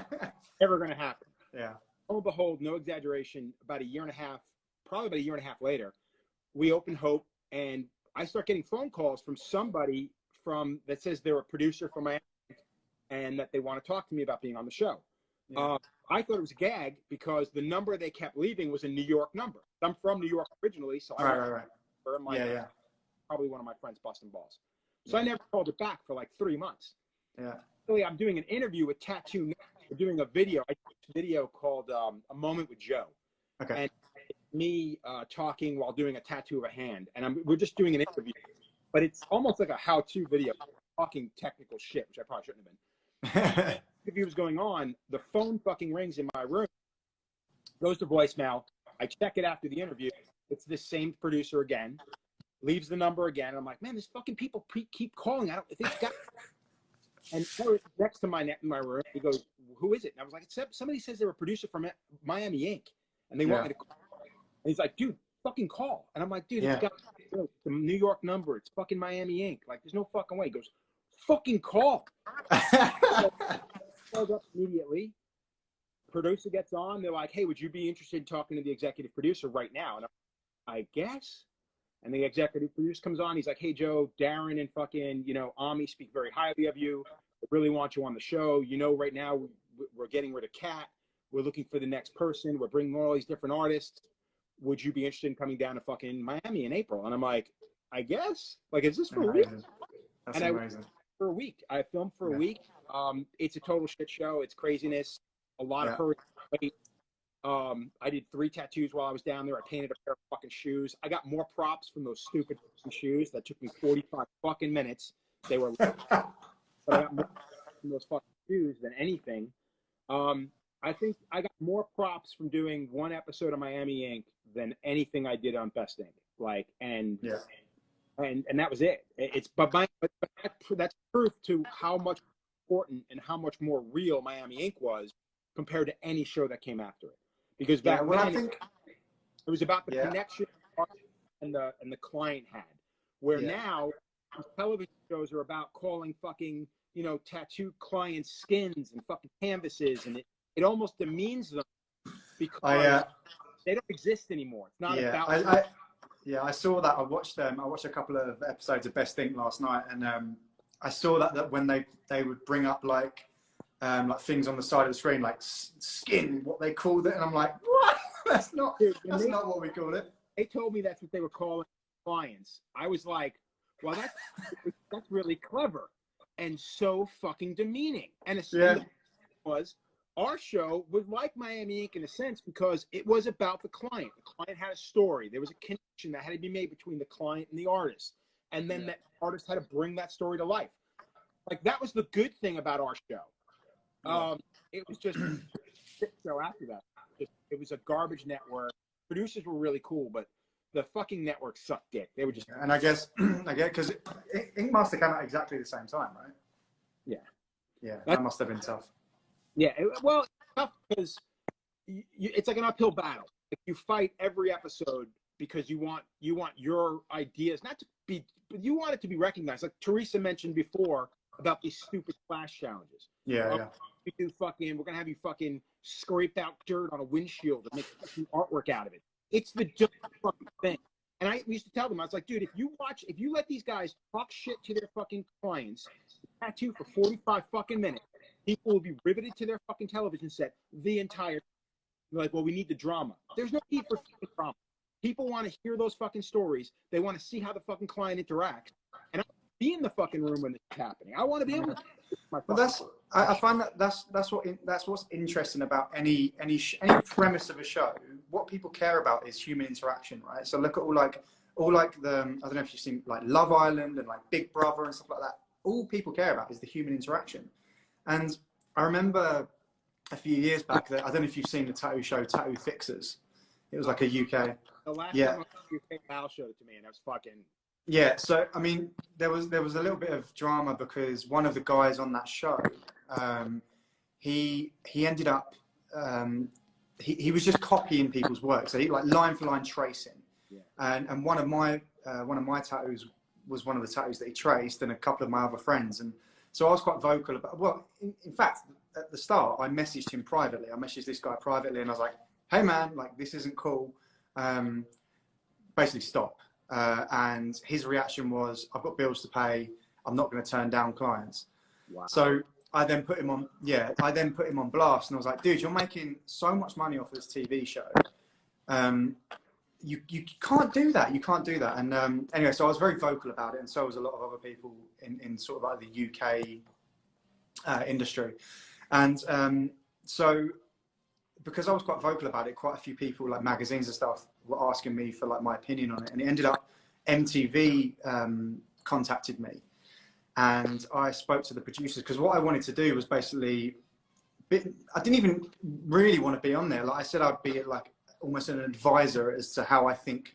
Never gonna happen. Yeah. Lo and behold, no exaggeration, probably about a year and a half later, we opened Hope, and I start getting phone calls from somebody that says they're a producer for Miami Ink, and that they want to talk to me about being on the show. Yeah. I thought it was a gag, because the number they kept leaving was a New York number. I'm from New York originally, so right. I'm like, probably one of my friends busting balls. So I never called it back for like 3 months. Yeah. Really, I'm doing an interview with Tattoo. We're doing a video. I did a video called A Moment with Joe. Okay. And it's me talking while doing a tattoo of a hand. And we're just doing an interview. But it's almost like a how-to video, talking technical shit, which I probably shouldn't have been. The interview was going on. The phone fucking rings in my room. Goes to voicemail. I check it after the interview. It's the same producer again. Leaves the number again. And I'm like, man, these fucking people keep calling. I don't think it's got. And next to my room, he goes, who is it? And I was like, somebody says they're a producer from Miami Inc. And they want me to call. And he's like, dude, fucking call. And I'm like, dude, it's got the New York number. It's fucking Miami Inc. Like, there's no fucking way. He goes, fucking call. Called up immediately. Producer gets on. They're like, hey, would you be interested in talking to the executive producer right now? And I guess. And the executive producer comes on. He's like, hey, Joe, Darren and fucking, Ami speak very highly of you. I really want you on the show. Right now we're getting rid of Kat. We're looking for the next person. We're bringing all these different artists. Would you be interested in coming down to fucking Miami in April? And I'm like, I guess. Like, is this for a week? That's and amazing. For a week. I filmed for a week. It's a total shit show. It's craziness. A lot of hurry. I did 3 tattoos while I was down there. I painted a pair of fucking shoes. I got more props from those stupid shoes that took me 45 fucking minutes. They were, but I got more from those fucking shoes than anything. I think I got more props from doing 1 episode of Miami Inc. than anything I did on Best Inc. And that was it. But that's proof to how much important and how much more real Miami Inc. was compared to any show that came after it. Because back then, I think it was about the connection and the client had. Where now television shows are about calling fucking tattoo clients' skins and fucking canvases, and it almost demeans them because they don't exist anymore. It's not about. I saw that. I watched a couple of episodes of Best Think last night, and I saw that when they would bring up like things on the side of the screen, like skin, what they called it, and I'm like, what? That's not what we called it. They told me that's what they were calling clients. I was like, well, that's really clever and so fucking demeaning. And our show was like Miami Inc. in a sense because it was about the client. The client had a story. There was a connection that had to be made between the client and the artist, and then that artist had to bring that story to life. Like, that was the good thing about our show. It was just a shit show after that. It was a garbage network. Producers were really cool, but the fucking network sucked dick. They were just. And I guess because Ink must have come out exactly the same time, right? Yeah. Yeah, that must have been tough. Yeah, well, it's tough because it's like an uphill battle. Like, you fight every episode because you want your ideas not to be, but you want it to be recognized. Like Teresa mentioned before about these stupid flash challenges. We're gonna have you fucking scrape out dirt on a windshield and make fucking artwork out of it. It's the dumbest fucking thing. And I used to tell them, I was like, dude, if you let these guys talk shit to their fucking clients, tattoo for 45 fucking minutes, people will be riveted to their fucking television set the entire time. They're like, well, we need the drama. There's no need for drama. People want to hear those fucking stories. They want to see how the fucking client interacts. And I want to be in the fucking room when it's happening. I want to be able to. I find that's what's interesting about any premise of a show. What people care about is human interaction, right? So look at all like the, I don't know if you've seen like Love Island and like Big Brother and stuff like that. All people care about is the human interaction. And I remember a few years back that I don't know if you've seen the tattoo show Tattoo Fixers. It was like a UK. The last time Al showed it to me, and I was fucking. Yeah, so I mean, there was a little bit of drama because one of the guys on that show, he ended up he was just copying people's work, so he like line for line tracing, and one of my tattoos was one of the tattoos that he traced, and a couple of my other friends, and so I was quite vocal about. Well, in fact, at the start, I messaged him privately. I messaged this guy privately, and I was like, "Hey, man, like this isn't cool. Basically, stop." And his reaction was, "I've got bills to pay. I'm not going to turn down clients." Wow. So I then put him on. Yeah, I then put him on blast, and I was like, "Dude, you're making so much money off this TV show. You can't do that. You can't do that." And anyway, so I was very vocal about it, and so was a lot of other people in sort of like the UK industry. And so because I was quite vocal about it, quite a few people, like magazines and stuff, were asking me for like my opinion on it, and it ended up MTV contacted me, and I spoke to the producers because what I wanted to do was basically I didn't even really want to be on there. Like I said, I'd be like almost an advisor as to how I think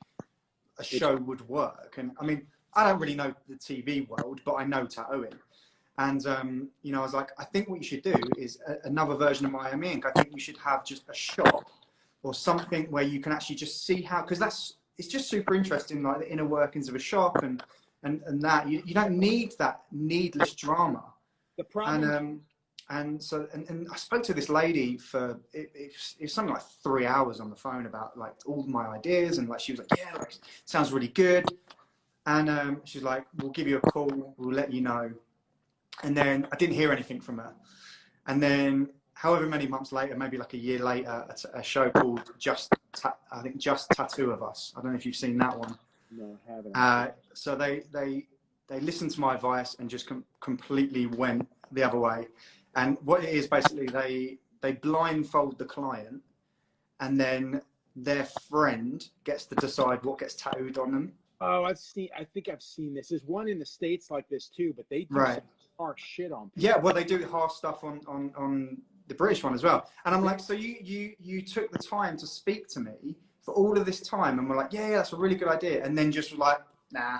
a show would work. And I mean, I don't really know the TV world, but I know tattooing. And, you know, I was like, I think what you should do is another version of Miami Ink. I think you should have just a shop or something where you can actually just see how, because it's just super interesting, like the inner workings of a shop and that. You don't need that needless drama. The problem. And I spoke to this lady for it was something like 3 hours on the phone about like all my ideas, and like she was like, yeah, like, sounds really good. And she's like, we'll give you a call, we'll let you know. And then I didn't hear anything from her. And then however many months later, maybe like a year later, a show called Just Tattoo of Us. I don't know if you've seen that one. No, I haven't. So they listened to my advice and just completely went the other way. And what it is basically, they blindfold the client, and then their friend gets to decide what gets tattooed on them. Oh, I think I've seen this. There's one in the States like this too, but they do some harsh shit on people. Yeah, well, they do harsh stuff on the British one as well. And I'm like, so you took the time to speak to me for all of this time, and we're like, yeah, that's a really good idea, and then just like, nah.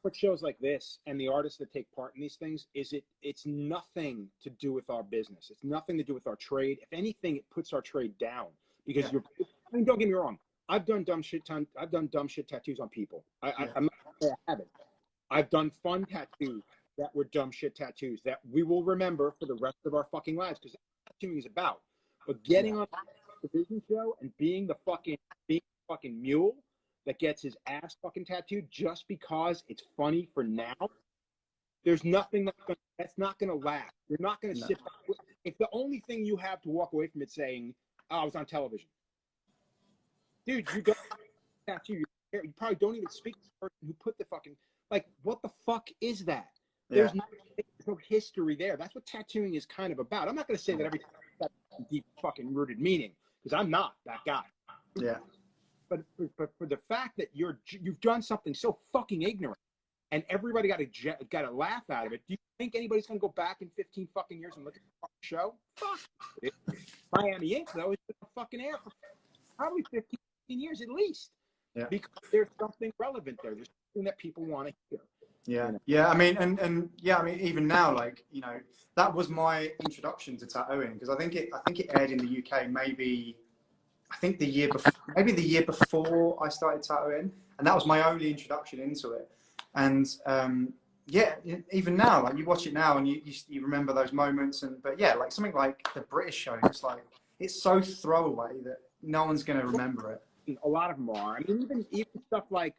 What shows like this and the artists that take part in these things is it's nothing to do with our business. It's nothing to do with our trade. If anything, it puts our trade down because I mean, don't get me wrong. I've done dumb shit tattoos on people. I'm not gonna say I haven't. I've done fun tattoos that were dumb shit tattoos that we will remember for the rest of our fucking lives, because that's what tattooing is about. But getting on a television show and being the fucking mule that gets his ass fucking tattooed just because it's funny for now, there's nothing that's not gonna last. You're not gonna sit back. If the only thing you have to walk away from it saying, oh, I was on television. Dude, you got a tattoo. You probably don't even speak to the person who put the fucking, like, what the fuck is that? There's no history there. That's what tattooing is kind of about. I'm not going to say that everything has a deep fucking rooted meaning, because I'm not that guy. Yeah. But for the fact that you've done something so fucking ignorant and everybody got a laugh out of it, do you think anybody's going to go back in 15 fucking years and look at the fucking show? Fuck it. Miami Ink, though, is fucking air for probably 15 years at least. Yeah. Because there's something relevant there. There's something that people want to hear. Yeah. You know? Yeah. I mean, and yeah, I mean, even now, like, you know, that was my introduction to tattooing, because I think it aired in the UK maybe the year before I started tattooing, and that was my only introduction into it. And yeah, even now, like, you watch it now and you remember those moments, but yeah, like something like the British show, it's so throwaway that no one's going to remember it. A lot of them are. I mean, even stuff like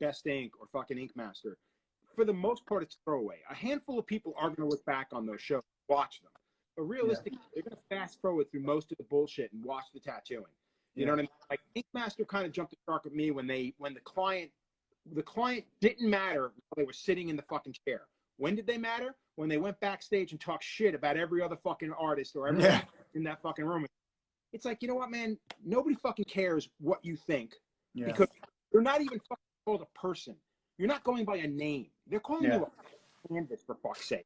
Best Ink or fucking Ink Master, for the most part, it's throwaway. A handful of people are going to look back on those shows, watch them. But realistically, they're going to fast forward through most of the bullshit and watch the tattooing. You know what I mean? Like, Ink Master kind of jumped the shark with me when the client didn't matter while they were sitting in the fucking chair. When did they matter? When they went backstage and talked shit about every other fucking artist or everyone in that fucking room. It's like, you know what, man? Nobody fucking cares what you think, because you're not even fucking called a person. You're not going by a name. They're calling you a canvas, for fuck's sake.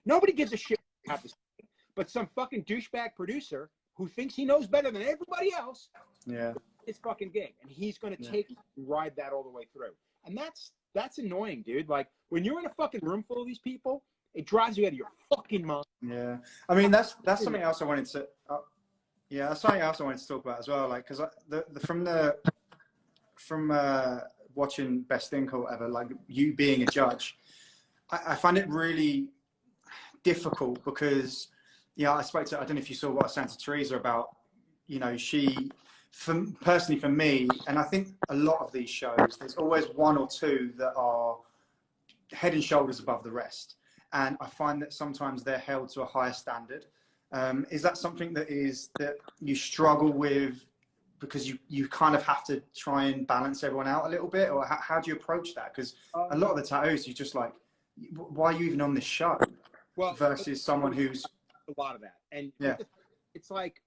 Nobody gives a shit what you have to say. But some fucking douchebag producer who thinks he knows better than everybody else, it's fucking gig, and he's going to take and ride that all the way through. And that's annoying, dude. Like, when you're in a fucking room full of these people, it drives you out of your fucking mind. Yeah, I mean, that's something else I wanted to. That's something else I wanted to talk about as well. Like, because from watching Best Ink or whatever, like, you being a judge, I find it really difficult because, I spoke to, I don't know if you saw what I was saying to Teresa about, she, personally for me, and I think a lot of these shows, there's always one or two that are head and shoulders above the rest. And I find that sometimes they're held to a higher standard. Is that something that you struggle with because you kind of have to try and balance everyone out a little bit, or how do you approach that? Because a lot of the tattoos, you're just like, why are you even on this show? Well, versus someone who's a lot of that. And it's like,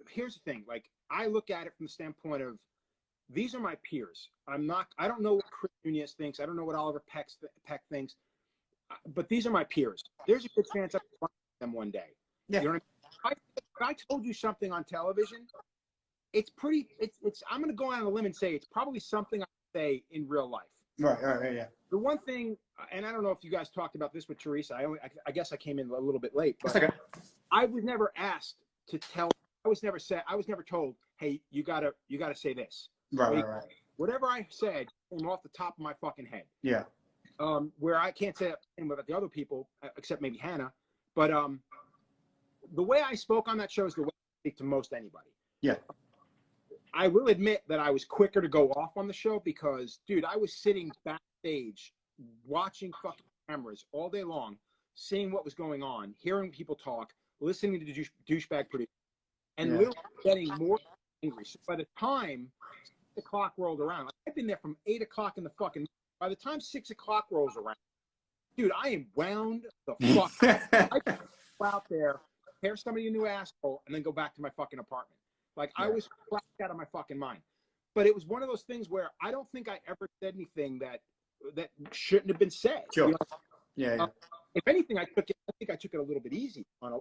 here's the thing. Like, I look at it from the standpoint of, these are my peers. I don't know what Chris Nunez thinks. I don't know what Oliver Peck thinks, but these are my peers. There's a good chance I'll find them one day. Yeah. You know what I mean? I told you something on television, it's pretty. It's. I'm going to go out on a limb and say it's probably something I say in real life. Right. Yeah. The one thing, and I don't know if you guys talked about this with Teresa. I guess I came in a little bit late, but that's okay. I was never asked to tell. I was never told, hey, you gotta say this. Right. Whatever I said came off the top of my fucking head. Yeah. Where I can't say that about the other people, except maybe Hannah, but the way I spoke on that show is the way I speak to most anybody. Yeah. I will admit that I was quicker to go off on the show because, dude, I was sitting backstage watching fucking cameras all day long, seeing what was going on, hearing people talk, listening to the douchebag producer, and literally getting more angry. So by the time 6 o'clock rolled around, I've been there from 8 o'clock in the fucking. By the time 6 o'clock rolls around, dude, I am wound the fuck. I can go out there, tear somebody a new asshole, and then go back to my fucking apartment. Like I was flashed out of my fucking mind. But it was one of those things where I don't think I ever said anything that shouldn't have been said. Sure. You know? Yeah. If anything, I think I took it a little bit easy on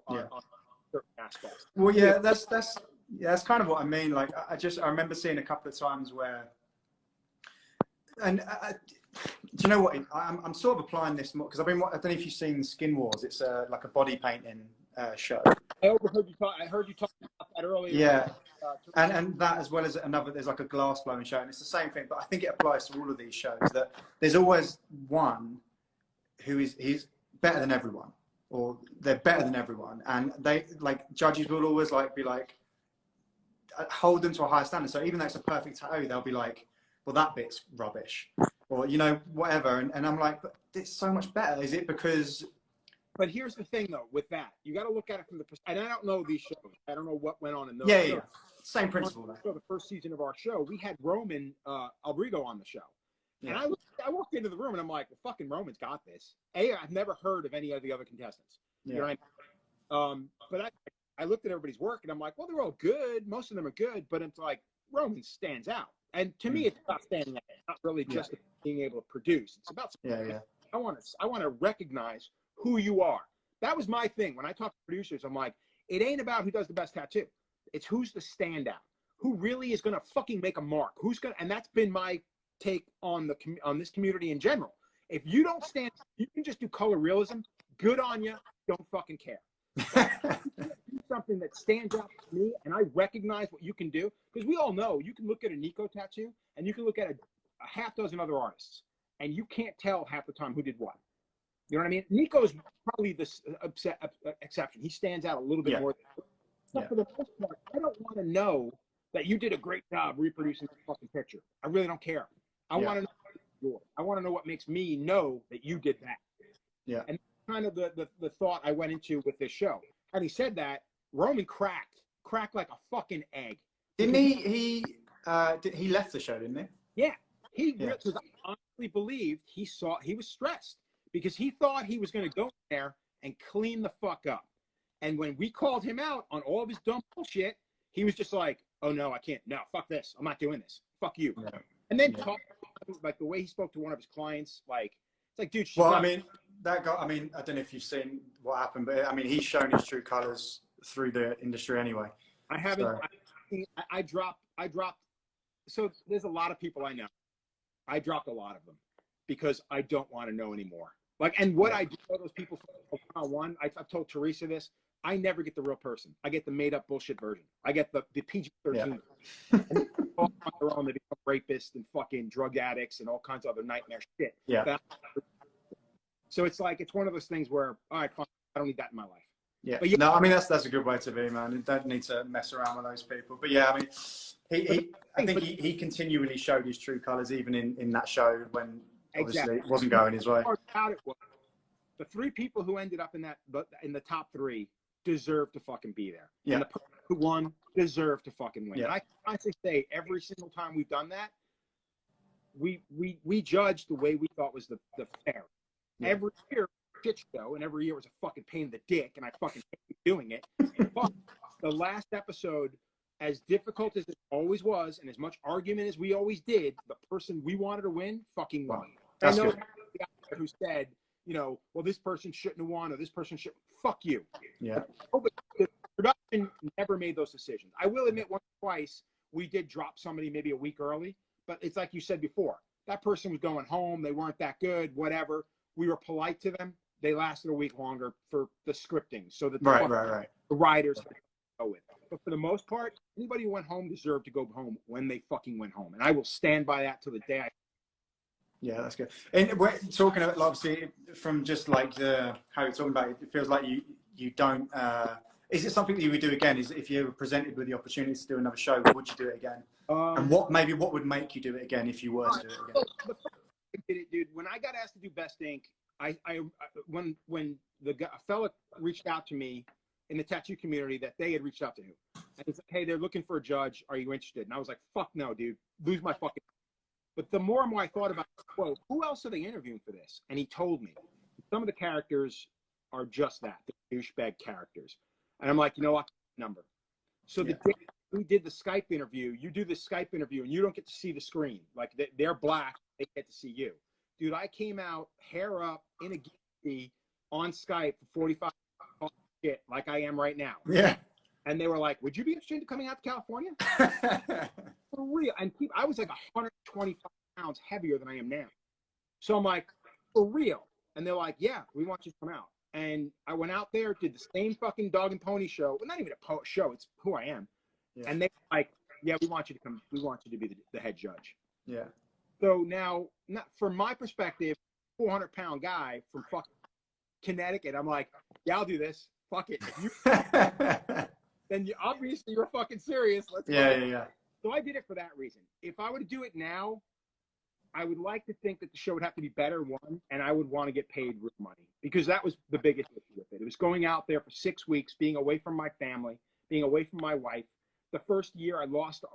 certain aspects. Well, yeah, that's kind of what I mean. Like I remember seeing a couple of times where, and do you know what? I'm sort of applying this more because I don't know if you've seen Skin Wars. It's like a body painting show. I overheard you talk. I heard you talk about that earlier. Yeah, and that as well as another. There's like a glass blowing show, and it's the same thing. But I think it applies to all of these shows that there's always one who he's better than everyone, or they're better than everyone, and they like judges will always like be like hold them to a higher standard. So even though it's a perfect tattoo, they'll be like, well, that bit's rubbish, or you know whatever. And I'm like, but it's so much better. Is it because? But here's the thing, though, with that. You got to look at it from the perspective. And I don't know these shows. I don't know what went on in those shows. Yeah. Same principle. So the first season of our show, we had Roman Albrigo on the show. Yeah. And I walked into the room, and I'm like, well, fucking Roman's got this. I've never heard of any of the other contestants. Yeah. You know what I mean? But I looked at everybody's work, and I'm like, well, they're all good. Most of them are good. But it's like, Roman stands out. And to me, it's about standing out. It's not really just being able to produce. It's about I want to recognize who you are. That was my thing. When I talk to producers, I'm like, it ain't about who does the best tattoo. It's who's the standout. Who really is going to fucking make a mark. And that's been my take on this community in general. If you don't stand, you can just do color realism. Good on you. Don't fucking care. Something that stands out to me, and I recognize what you can do, because we all know you can look at a Nico tattoo and you can look at a half dozen other artists, and you can't tell half the time who did what. You know what I mean? Nico's probably the exception. He stands out a little bit more. But for the most part, I don't want to know that you did a great job reproducing the fucking picture. I really don't care. I want to know. I want to know what makes me know that you did that. Yeah. And kind of the thought I went into with this show. Having said that, Roman cracked like a fucking egg. Didn't he left the show, didn't he? Yeah. Because I honestly believed he was stressed because he thought he was going to go there and clean the fuck up. And when we called him out on all of his dumb bullshit, he was just like, oh no, I can't. No, fuck this. I'm not doing this. Fuck you. Yeah. And then talk like the way he spoke to one of his clients, like, it's like, dude. Well, I mean, that guy, I mean, I don't know if you've seen what happened, but I mean, he's shown his true colors through the industry anyway. I haven't. So. I dropped. So there's a lot of people I know. I dropped a lot of them because I don't want to know anymore. Like, and what I do to those people from one-on-one, I've told Teresa this. I never get the real person. I get the made-up bullshit version. I get the PG-13. Yeah. And they all on their own, they become rapists and fucking drug addicts and all kinds of other nightmare shit. Yeah. So it's like, it's one of those things where, all right, fine, I don't need that in my life. Yeah. But no, I mean, that's a good way to be, man. You don't need to mess around with those people. But yeah, I mean, I think he continually showed his true colors even in that show when obviously it wasn't going his way. The three people who ended up in the top three deserve to fucking be there. Yeah. And the person who won deserved to fucking win. Yeah. And I can honestly say every single time we've done that, we judged the way we thought was the fair. Yeah. Every year, shit show, and every year was a fucking pain in the dick, and I fucking hate doing it. But the last episode, as difficult as it always was, and as much argument as we always did, the person we wanted to win fucking won. That's I know good. The guy who said, you know, well, this person shouldn't have won, or this person should. Fuck you. Yeah. The production never made those decisions. I will admit once or twice we did drop somebody maybe a week early, but it's like you said before, that person was going home, they weren't that good, whatever. We were polite to them. They lasted a week longer for the scripting so that the writers could go with. But for the most part, anybody who went home deserved to go home when they fucking went home. And I will stand by that till the day I... Yeah, that's good. And we're talking about, obviously, from just like how you're talking about it, it feels like you don't... is it something that you would do again? Is if you were presented with the opportunity to do another show, would you do it again? And what would make you do it again if you were to do it again? The first time I did it, dude, when I got asked to do Best Ink, when a fella reached out to me in the tattoo community that they had reached out to him, and he's like, hey, they're looking for a judge. Are you interested? And I was like, fuck no, dude. Lose my fucking... But the more and more I thought about it, quote, who else are they interviewing for this? And he told me some of the characters are just that, the douchebag characters. And I'm like, you know what? Number. So the day we did the Skype interview, you do the Skype interview and you don't get to see the screen. Like they're black, they get to see you. Dude, I came out hair up in a gi on Skype for 45 minutes, shit, like I am right now. Yeah. And they were like, would you be interested in coming out to California? For real. And I was like 125 pounds heavier than I am now. So I'm like, for real. And they're like, yeah, we want you to come out. And I went out there, did the same fucking dog and pony show. Well, not even a show, it's who I am. Yeah. And they were like, yeah, we want you to come. We want you to be the head judge. Yeah. So now, from my perspective, 400-pound guy from fucking Connecticut, I'm like, yeah, I'll do this. Fuck it. Then obviously you're fucking serious. Let's go. Yeah. So I did it for that reason. If I were to do it now, I would like to think that the show would have to be better, one, and I would want to get paid real money, because that was the biggest issue with it. It was going out there for 6 weeks, being away from my family, being away from my wife. The first year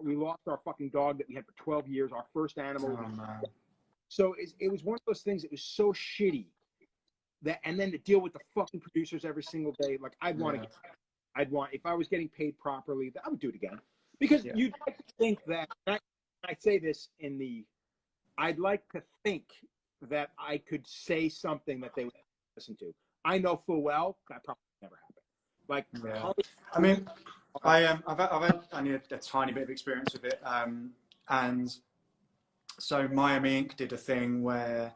we lost our fucking dog that we had for 12 years, our first animal. Oh, man. So it was one of those things that was so shitty and then to deal with the fucking producers every single day. Like if I was getting paid properly, I would do it again, because you'd like to think that, I say this I'd like to think that I could say something that they would listen to. I know full well that probably never happened. Like, I mean, I've had only a tiny bit of experience with it, and so Miami Ink did a thing where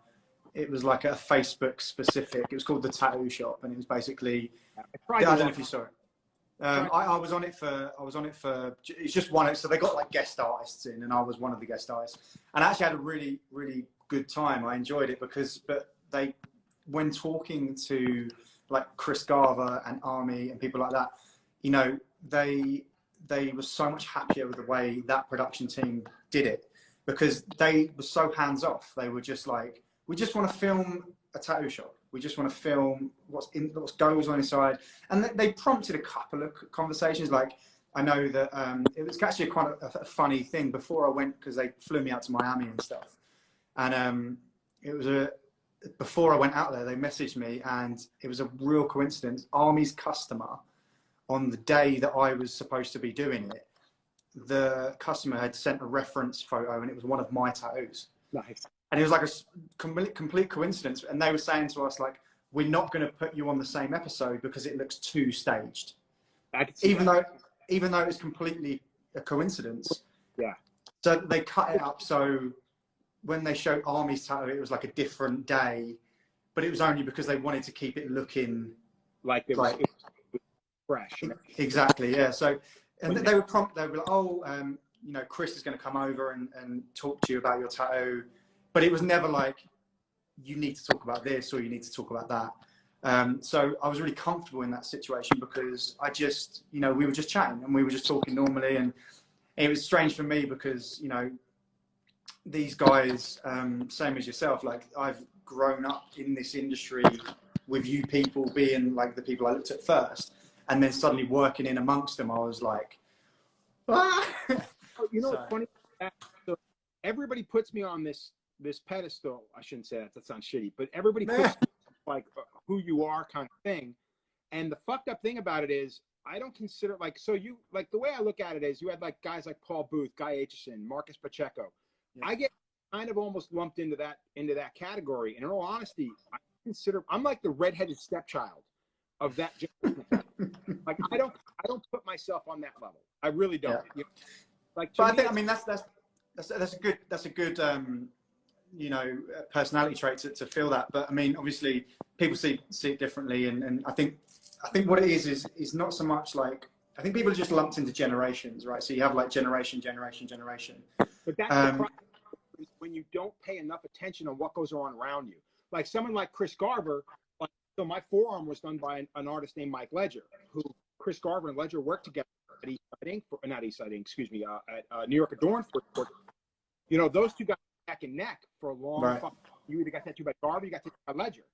it was like a Facebook specific. It was called the Tattoo Shop, and it was basically. I don't know if you saw it. I was on it for it's just one. So they got like guest artists in, and I was one of the guest artists, and I actually had a really, really good time. I enjoyed it but when talking to like Chris Garver and Army and people like that, you know, they were so much happier with the way that production team did it, because they were so hands off. They were just like, we just want to film a tattoo shop. We just want to film what goes on inside. And they prompted a couple of conversations. Like, I know that it was actually quite a funny thing before I went, because they flew me out to Miami and stuff. And it was before I went out there, they messaged me, and it was a real coincidence. Army's customer, on the day that I was supposed to be doing it, the customer had sent a reference photo, and it was one of my tattoos. Nice. And it was like a complete coincidence. And they were saying to us, like, we're not going to put you on the same episode because it looks too staged. Even though it's completely a coincidence. Yeah. So they cut it up. So when they showed Army's tattoo, it was like a different day, but it was only because they wanted to keep it looking like it was fresh. Exactly. Yeah. So, and they were they were like, oh, you know, Chris is going to come over and talk to you about your tattoo. But it was never like, you need to talk about this or you need to talk about that. So I was really comfortable in that situation, because I just, you know, we were just chatting and we were just talking normally. And it was strange for me because, you know, these guys, same as yourself, like I've grown up in this industry with you people being like the people I looked at first. And then suddenly working in amongst them, I was like, ah! You know what's funny? So everybody puts me on this pedestal. I shouldn't say that sounds shitty, but everybody puts like who you are kind of thing. And the fucked up thing about it is, I don't consider like, so you, like the way I look at it is, you had like guys like Paul Booth, Guy Aitchison, Marcus Pacheco. Yeah. I get kind of almost lumped into that category. And in all honesty, I'm like the redheaded stepchild of that generation. Like I don't put myself on that level. I really don't. Yeah. Like, but I think, I mean, that's a good you know, personality trait to feel that. But I mean, obviously, people see it differently, and I think what it is not so much like, I think people are just lumped into generations, right? So you have like generation. But that's the problem when you don't pay enough attention on what goes on around you. Like someone like Chris Garver. So my forearm was done by an artist named Mike Ledger, who Chris Garver and Ledger worked together at New York Adorn for. You know, those two guys neck and neck for a long. Right. You either got tattooed by Garver, you got tattooed by Ledger,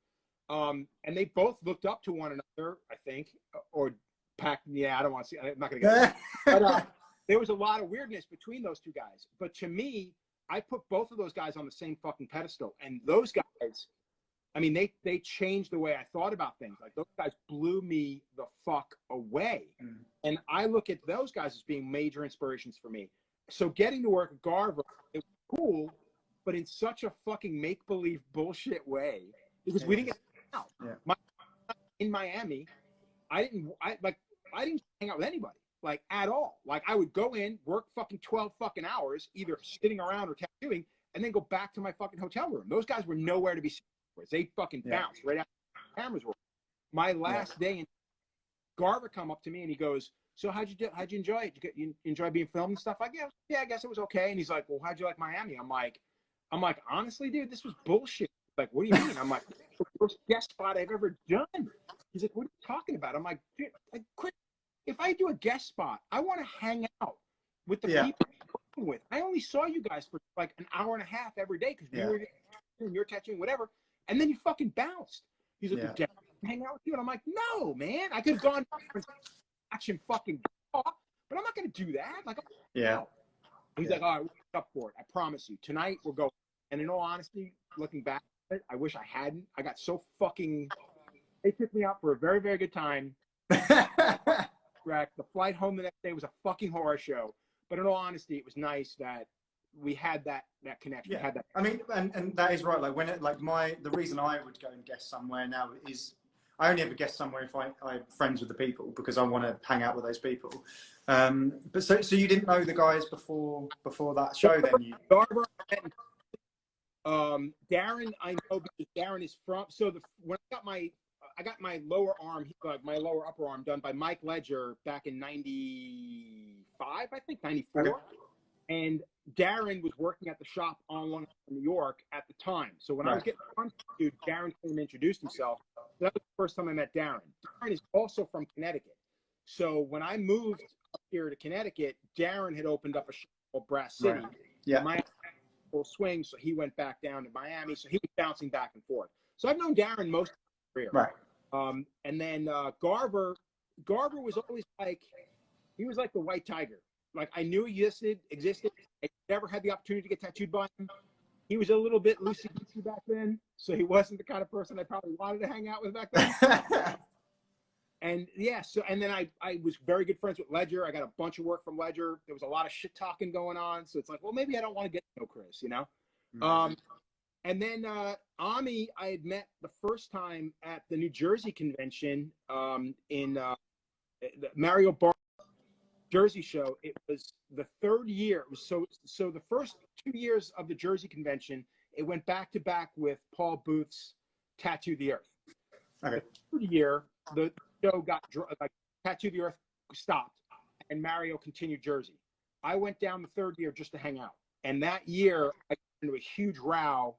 and they both looked up to one another, I think, or packed. Yeah, I don't want to see. I'm not gonna get. But there was a lot of weirdness between those two guys. But to me, I put both of those guys on the same fucking pedestal, and those guys. I mean, they changed the way I thought about things. Like those guys blew me the fuck away. And I look at those guys as being major inspirations for me. So getting to work with Garver, it was cool, but in such a fucking make-believe bullshit way. Because we didn't get out. Yeah. In Miami, I didn't hang out with anybody, like at all. Like I would go in, work fucking 12 fucking hours, either sitting around or tattooing, and then go back to my fucking hotel room. Those guys were nowhere to be seen. They fucking bounced right after the cameras were. My last day, Garver come up to me and he goes, "So how'd you enjoy it? You enjoy being filmed and stuff?" I guess, yeah, I guess it was okay. And he's like, "Well, how'd you like Miami?" I'm like, honestly, dude, this was bullshit. Like, what do you mean? I'm like, the first guest spot I've ever done. He's like, "What are you talking about?" I'm like, dude, like, quit. If I do a guest spot, I want to hang out with the people I'm working with. I only saw you guys for like an hour and a half every day because we were doing your tattooing, whatever. And then you fucking bounced. He's like, "Did I hang out with you?" And I'm like, "No, man. I could have gone watch him fucking talk, but I'm not going to do that." Like, He's like, "All right, we're up for it. I promise you. Tonight we're going." And in all honesty, looking back at it, I wish I hadn't. I got so fucking. They took me out for a very, very good time. The flight home the next day was a fucking horror show. But in all honesty, it was nice that we had that connection. Yeah. Had that. I mean, and that is right. Like the reason I would go and guest somewhere now is I only ever guest somewhere if I'm friends with the people because I want to hang out with those people. But so you didn't know the guys before that show then? Garver, Darren, I know because Darren is from. So when I got my lower arm, my lower upper arm done by Mike Ledger back in '95, I think '94. Okay. And Darren was working at the shop on Long Island, New York at the time. So when I was getting on to Darren came and introduced himself. So that was the first time I met Darren. Darren is also from Connecticut. So when I moved up here to Connecticut, Darren had opened up a shop called Brass City. Right. Yeah. My full swing, so he went back down to Miami. So he was bouncing back and forth. So I've known Darren most of his career. Right. And then Garver was always like, he was like the white tiger. Like I knew he existed. I never had the opportunity to get tattooed by him. He was a little bit loosey-goosey back then, so he wasn't the kind of person I probably wanted to hang out with back then. And and then I was very good friends with Ledger. I got a bunch of work from Ledger. There was a lot of shit talking going on, so it's like, well, maybe I don't want to get to know Chris, you know. Mm-hmm. And then Ami, I had met the first time at the New Jersey convention in the Mario Bar. Jersey show. It was the third year. It was so the first 2 years of the Jersey convention, it went back to back with Paul Booth's Tattoo the Earth. Okay. The third year, the show got like Tattoo the Earth stopped, and Mario continued Jersey. I went down the third year just to hang out, and that year I got into a huge row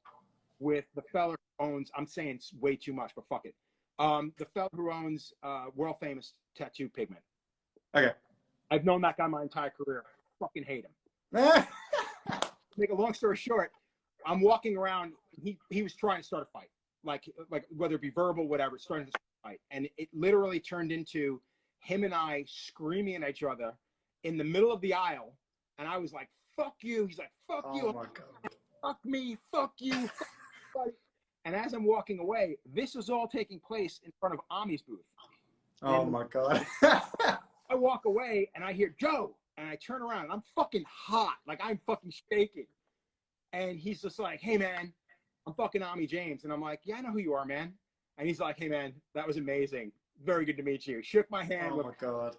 with the fella who owns. I'm saying it's way too much, but fuck it. The fella who owns world famous Tattoo Pigment. Okay. I've known that guy my entire career. I fucking hate him. Make a long story short, I'm walking around. He was trying to start a fight, like whether it be verbal, whatever, starting to start a fight, and it literally turned into him and I screaming at each other in the middle of the aisle. And I was like, "Fuck you!" He's like, "Fuck you!" Oh my God. "Fuck me! Fuck you!" Fuck. And as I'm walking away, this is all taking place in front of Ami's booth. Oh my God. I walk away and I hear Joe, and I turn around and I'm fucking hot. Like I'm fucking shaking. And he's just like, "Hey man, I'm fucking Ami James." And I'm like, "Yeah, I know who you are, man." And he's like, "Hey man, that was amazing. very good to meet you. Shook my hand. Oh my God.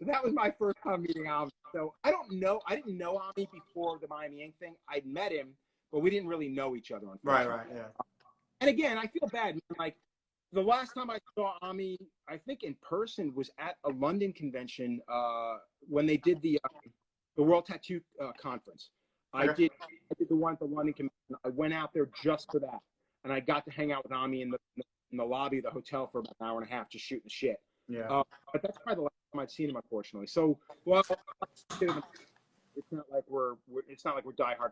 That was my first time meeting Ami. So I didn't know Ami before the Miami Ink thing. I'd met him, but we didn't really know each other, unfortunately. Right, yeah. And again, I feel bad. Like, the last time I saw Ami, I think in person, was at a London convention when they did the World Tattoo Conference. I did the one at the London convention. I went out there just for that, and I got to hang out with Ami in the lobby of the hotel for about an hour and a half, just shooting the shit. Yeah. But that's probably the last time I'd seen him, unfortunately. So, well, it's not like we're diehard.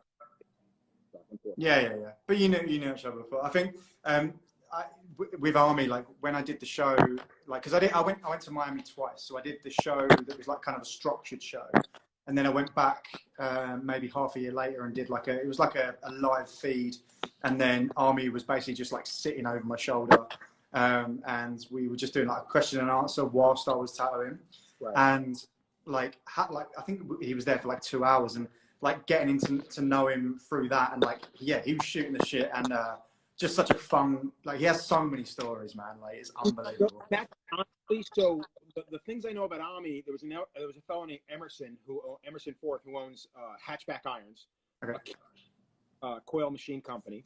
Yeah. But you know each other before. I think with Ami, like when I did the show, like because I went to Miami twice, so I did the show that was like kind of a structured show, and then I went back maybe half a year later and did it was like a live feed, and then Ami was basically just like sitting over my shoulder, and we were just doing like a question and answer whilst I was tattooing, right. And I think he was there for like 2 hours, and like getting to know him through that, and like he was shooting the shit, and just such a fun, like he has so many stories, man, like it's unbelievable. Honestly, so the things I know about Ami, there was a fellow named Emerson Forth, who owns Hatchback Irons, okay. a coil machine company.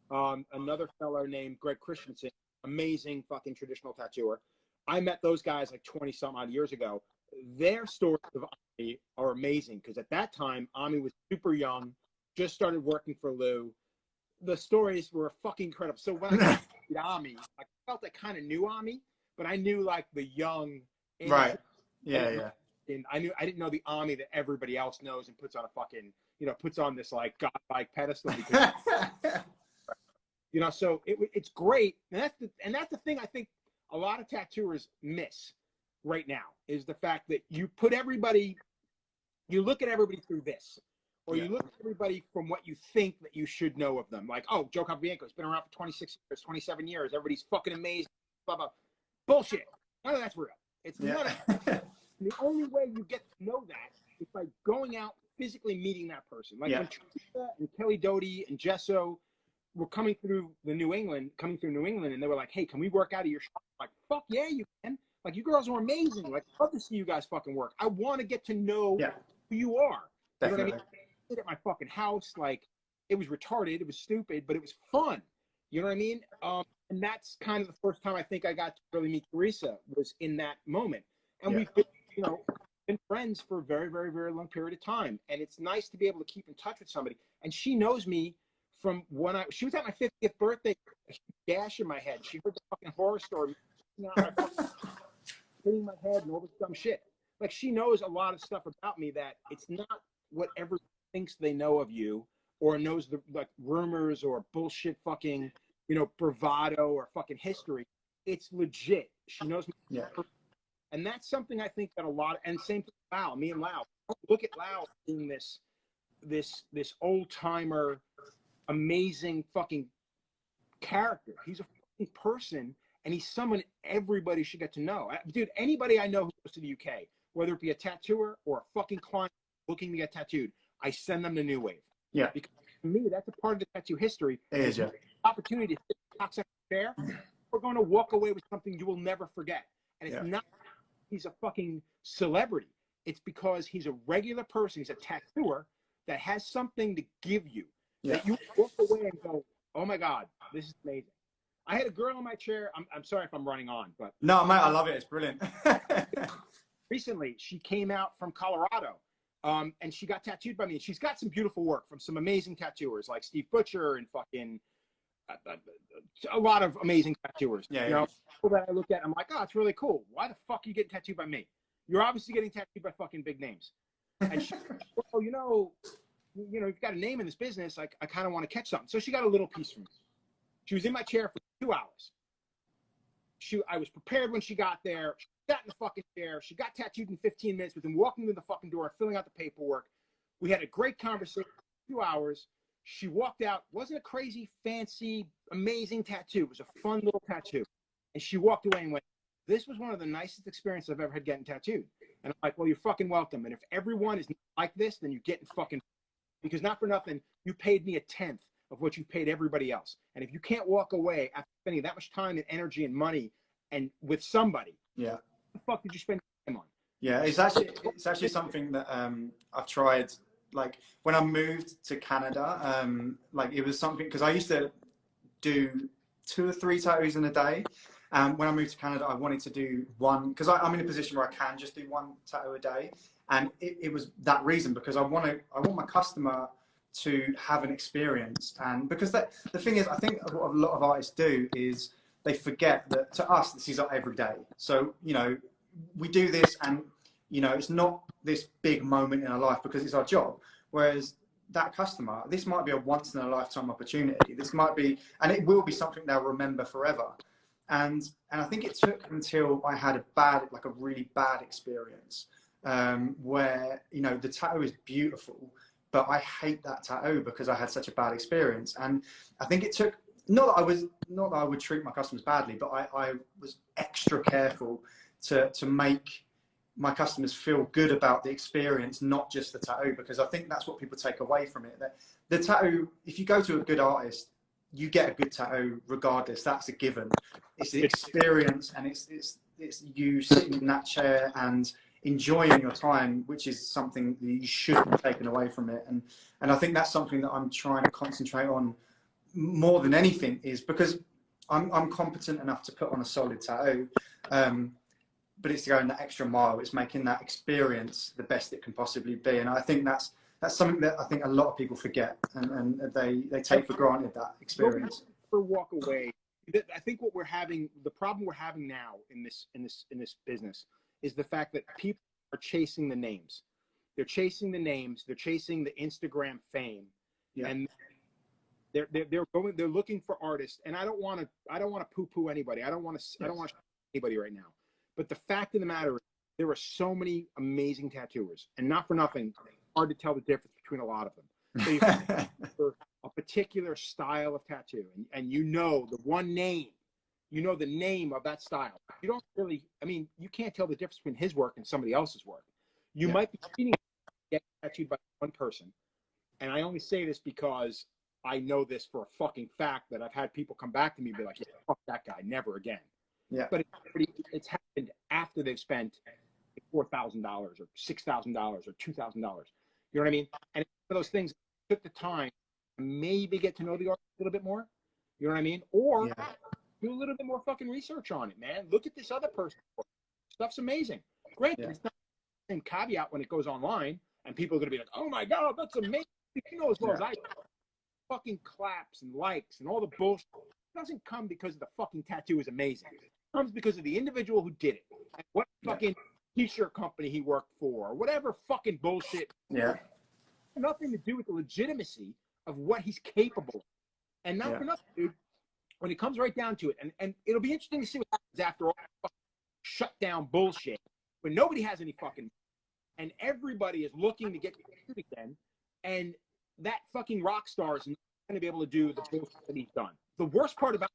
Another fellow named Greg Christensen, amazing fucking traditional tattooer. I met those guys like 20 some odd years ago. Their stories of Ami are amazing, because at that time Ami was super young, just started working for Lou. The stories were fucking incredible. So when I met Ami, I felt I kind of knew Ami, but I knew like the young, right? Yeah. And I didn't know the Ami that everybody else knows and puts on a fucking, puts on this like godlike pedestal. Because, so it's great, and that's the thing I think a lot of tattooers miss right now, is the fact that you look at everybody through this, or you look at everybody from what you think that you should know of them. Like, oh, Joe Capobianco's been around for 26 years, 27 years. Everybody's fucking amazing. Blah, blah. Bullshit. None of that's real. It's none of that. The only way you get to know that is by going out, physically meeting that person. Like when Teresa and Kelly Doty and Gesso were coming through New England, and they were like, hey, can we work out of your shop? I'm like, fuck yeah, you can. Like, you girls are amazing. Like, I'd love to see you guys fucking work. I want to get to know who you are. Definitely. You know what I mean? I did at my fucking house. Like, it was retarded. It was stupid, but it was fun. You know what I mean? And that's kind of the first time I think I got to really meet Teresa, was in that moment. And we've been, been friends for a very, very, very long period of time. And it's nice to be able to keep in touch with somebody. And she knows me from when she was at my 50th birthday, a gash in my head. She heard the fucking horror story. Hitting my head and all this dumb shit. Like, she knows a lot of stuff about me that it's not what everyone thinks they know of you, or knows the like rumors or bullshit fucking, bravado or fucking history. It's legit. She knows me. Yeah. And that's something I think that a lot, and same thing with Lau, me and Lau. Look at Lau being this old timer, amazing fucking character. He's a fucking person. And he's someone everybody should get to know. Dude, anybody I know who goes to the UK, whether it be a tattooer or a fucking client looking to get tattooed, I send them to New Wave. Yeah. Because to me, that's a part of the tattoo history. It is, yeah. Opportunity to sit in the top section chair. We're going to walk away with something you will never forget. And it's not he's a fucking celebrity. It's because he's a regular person. He's a tattooer that has something to give you. Yeah. That you walk away and go, oh my God, this is amazing. I had a girl in my chair. I'm sorry if I'm running on, but no, mate, I love it. It's brilliant. Recently, she came out from Colorado, and she got tattooed by me. And she's got some beautiful work from some amazing tattooers like Steve Butcher and fucking a lot of amazing tattooers. Yeah, people that I look at, I'm like, oh, it's really cool. Why the fuck are you getting tattooed by me? You're obviously getting tattooed by fucking big names. And she, well, you've got a name in this business. I kind of want to catch something. So she got a little piece from me. She was in my chair for 2 hours. I was prepared when she got there. She sat in the fucking chair. She got tattooed in 15 minutes within walking through the fucking door, filling out the paperwork. We had a great conversation for 2 hours. She walked out. Wasn't a crazy, fancy, amazing tattoo. It was a fun little tattoo. And she walked away and went, this was one of the nicest experiences I've ever had getting tattooed. And I'm like, well, you're fucking welcome. And if everyone is like this, then you're getting fucking, because not for nothing, you paid me 1/10 of what you paid everybody else. And if you can't walk away after spending that much time and energy and money and with somebody, Yeah. What the fuck did you spend time on? Yeah, it's actually something that I've tried. Like when I moved to Canada, like it was something because I used to do 2 or 3 tattoos in a day. When I moved to Canada, I wanted to do one because I'm in a position where I can just do 1 tattoo a day, and it was that reason because I want my customer to have an experience, and because the thing is, I think what a lot of artists do is they forget that to us this is our everyday. So we do this, and it's not this big moment in our life because it's our job. Whereas that customer, this might be a once in a lifetime opportunity. This might be, and it will be something they'll remember forever. And I think it took until I had a really bad experience where the tattoo is beautiful, but I hate that tattoo because I had such a bad experience. And I think it took not that I would treat my customers badly, but I was extra careful to make my customers feel good about the experience, not just the tattoo, because I think that's what people take away from it. That the tattoo, if you go to a good artist, you get a good tattoo regardless. That's a given. It's the experience, and it's you sitting in that chair and enjoying your time, which is something that you shouldn't be taken away from it. And I think that's something that I'm trying to concentrate on more than anything, is because I'm competent enough to put on a solid tattoo. But it's going that extra mile. It's making that experience the best it can possibly be. And I think that's something that I think a lot of people forget, and they take for granted that experience. Or walk away. I think what we're having, the problem we're having now in this business, is the fact that people are chasing the names. They're chasing the names. They're chasing the Instagram fame, and they're looking for artists. And I don't want to poo-poo anybody. I don't want to anybody right now. But the fact of the matter is, there are so many amazing tattooers, and not for nothing, it's hard to tell the difference between a lot of them. So you have a particular style of tattoo, and the one name, the name of that style. You don't really, you can't tell the difference between his work and somebody else's work. You might be treating get tattooed by one person, and I only say this because I know this for a fucking fact that I've had people come back to me and be like, yeah, fuck that guy, never again. Yeah. But it's happened after they've spent $4,000 or $6,000 or $2,000. You know what I mean? And it's one of those things that took the time to maybe get to know the artist a little bit more. You know what I mean? Or do a little bit more fucking research on it, man. Look at this other person. Stuff's amazing. Granted, it's not the same caveat when it goes online, and people are going to be like, oh my God, that's amazing. You know as well as I do. Fucking claps and likes and all the bullshit. It doesn't come because the fucking tattoo is amazing. It comes because of the individual who did it. And what fucking t-shirt company he worked for, or whatever fucking bullshit. Yeah. Nothing to do with the legitimacy of what he's capable of. And not for nothing, dude, when it comes right down to it, and it'll be interesting to see what happens after all the shut down bullshit, when nobody has any fucking, and everybody is looking to get tattooed again, and that fucking rock star is not going to be able to do the bullshit that he's done. The worst part about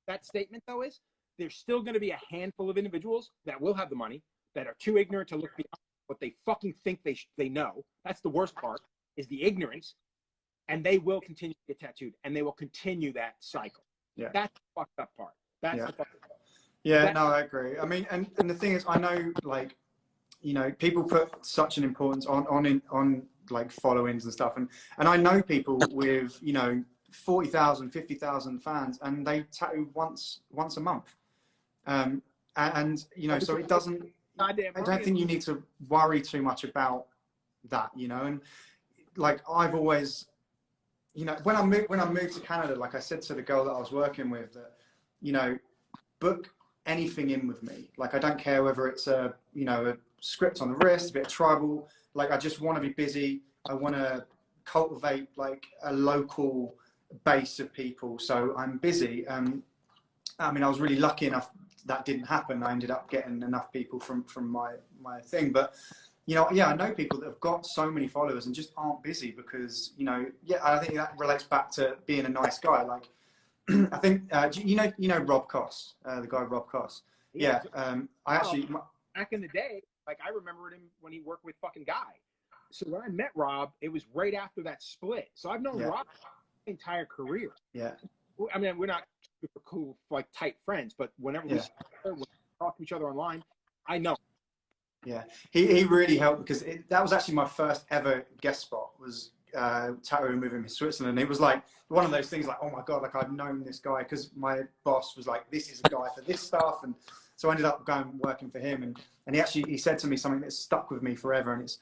that statement, though, is there's still going to be a handful of individuals that will have the money, that are too ignorant to look beyond what they fucking think they know. That's the worst part, is the ignorance, and they will continue to get tattooed, and they will continue that cycle. Yeah. That's the fucked up part. That's the fucked up part. Yeah, no, I agree. I mean, and the thing is, I know, like, people put such an importance on like followings and stuff, and I know people with 40,000, 50,000 fans, and they tattoo once a month, and so it doesn't. I don't think you need to worry too much about that, and like I've always, when I moved to Canada, like I said to the girl that I was working with, that book anything in with me. Like I don't care whether it's a script on the wrist, a bit of tribal. Like I just want to be busy. I want to cultivate like a local base of people. So I'm busy. I mean, I was really lucky enough that didn't happen. I ended up getting enough people from my thing. But I know people that have got so many followers and just aren't busy because I think that relates back to being a nice guy. Like I think Rob Koss, the guy Rob Koss. Yeah. I actually back in the day, like I remembered him when he worked with fucking Guy. So when I met Rob, it was right after that split. So I've known Rob my entire career. Yeah. I mean, we're not super cool, like tight friends, but whenever we talk to each other online. I know. Yeah, he really helped because that was actually my first ever guest spot was tattooing with him in Switzerland. It was like one of those things like, oh my God, like I've known this guy because my boss was like, this is a guy for this stuff. And so I ended up going working for him. And he said to me something that stuck with me forever. And it's,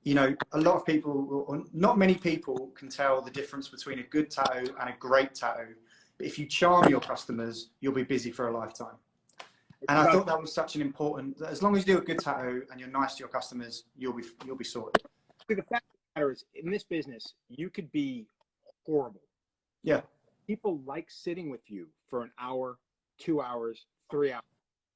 you know, a lot of people, or not many people can tell the difference between a good tattoo and a great tattoo. But if you charm your customers, you'll be busy for a lifetime. And I thought that was such an important, as long as you do a good tattoo and you're nice to your customers, you'll be sorted. The fact of the matter is, in this business, you could be horrible. Yeah. People like sitting with you for an hour, 2 hours, 3 hours.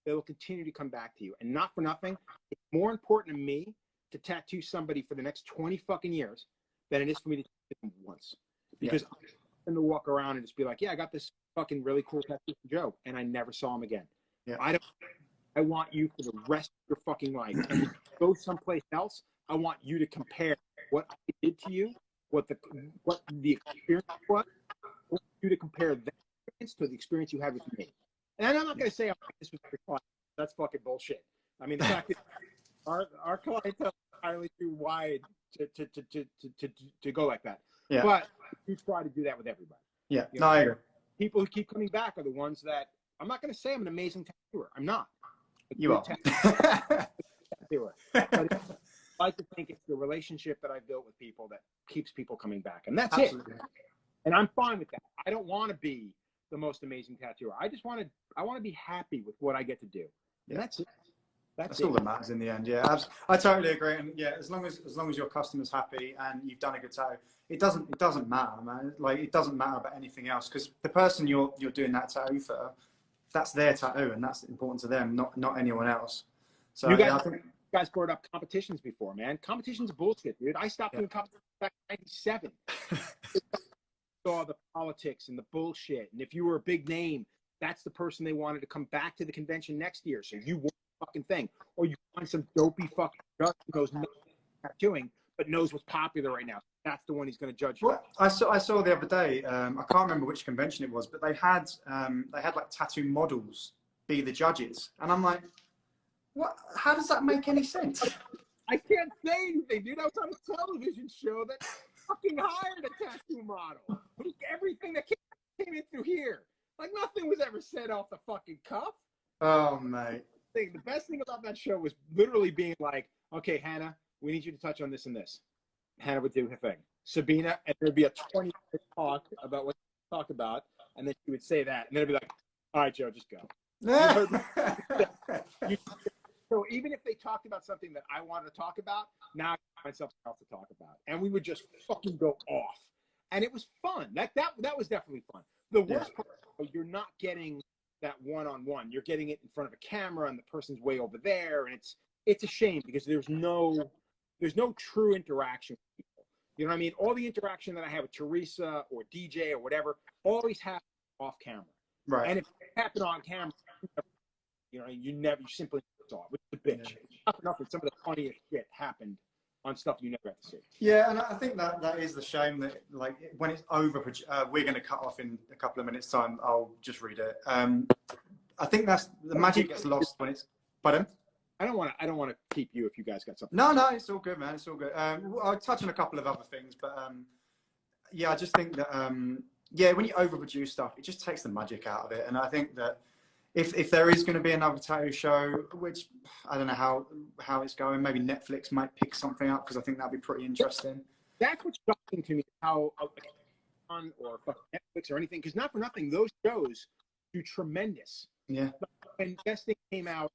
They will continue to come back to you. And not for nothing, it's more important to me to tattoo somebody for the next 20 fucking years than it is for me to tattoo them once. Because I'm going to walk around and just be like, yeah, I got this fucking really cool tattoo from Joe, and I never saw him again. Yeah. I want you for the rest of your fucking life. And when you go someplace else, I want you to compare what I did to you, what the experience was. I want you to compare that experience to the experience you had with me. And I'm not going to say this was your client. That's fucking bullshit. I mean, the fact that our clientele is entirely too wide to go like that. Yeah. But we try to do that with everybody. Yeah. You know, I agree. People who keep coming back are the ones that, I'm not going to say I'm an amazing tattooer. I'm not. You are. Tattooer. But I like to think it's the relationship that I built with people that keeps people coming back. And that's Absolutely. It. And I'm fine with that. I don't want to be the most amazing tattooer. I want to be happy with what I get to do. And that's it. That's all that matters in the end. Yeah, I totally agree. And yeah, as long as your customer's happy and you've done a good tattoo, it doesn't matter, man. Like it doesn't matter about anything else because the person you're doing that tattoo for, that's their tattoo and that's important to them, not anyone else. So I think you guys brought up competitions before, man. Competition's bullshit, dude. I stopped doing competitions back in '97. Saw the politics and the bullshit, and if you were a big name, that's the person they wanted to come back to the convention next year. So you won the fucking thing, or you find some dopey fucking judge who knows nothing about tattooing but knows what's popular right now. That's the one he's going to judge you. Well, I saw the other day. I can't remember which convention it was, but they had like tattoo models be the judges, and I'm like, what? How does that make any sense? I can't say anything, dude. I was on a television show that fucking hired a tattoo model. Everything that came in through here, like nothing was ever said off the fucking cuff. Oh, mate. The best thing about that show was literally being like, okay, Hannah, we need you to touch on this and this. Hannah would do her thing. Sabina, and there'd be a 20-minute talk about what to talk about, and then she would say that, and then it'd be like, all right, Joe, just go. So even if they talked about something that I wanted to talk about, now I find something else to talk about, and we would just fucking go off, and it was fun. That was definitely fun. The worst part, you're not getting that one-on-one. You're getting it in front of a camera, and the person's way over there, and it's a shame because there's no true interaction with people. You know what I mean? All the interaction that I have with Teresa or DJ or whatever always happens off camera. Right. And if it happened on camera, you simply saw it, which is a bitch. Not for nothing, some of the funniest shit happened on stuff you never got to see. Yeah, and I think that is the shame that like when it's over, we're going to cut off in a couple of minutes time. I'll just read it. I think that's the magic gets lost when it's. Pardon? I don't want to keep you if you guys got something. No, it's all good, man. It's all good. I'll touch on a couple of other things, but yeah, I just think that when you overproduce stuff, it just takes the magic out of it. And I think that if there is going to be another tattoo show, which I don't know how it's going, maybe Netflix might pick something up because I think that'd be pretty interesting. That's what's shocking to me, how on or Netflix or anything, because not for nothing, those shows do tremendous. Yeah. When Best Thing came out,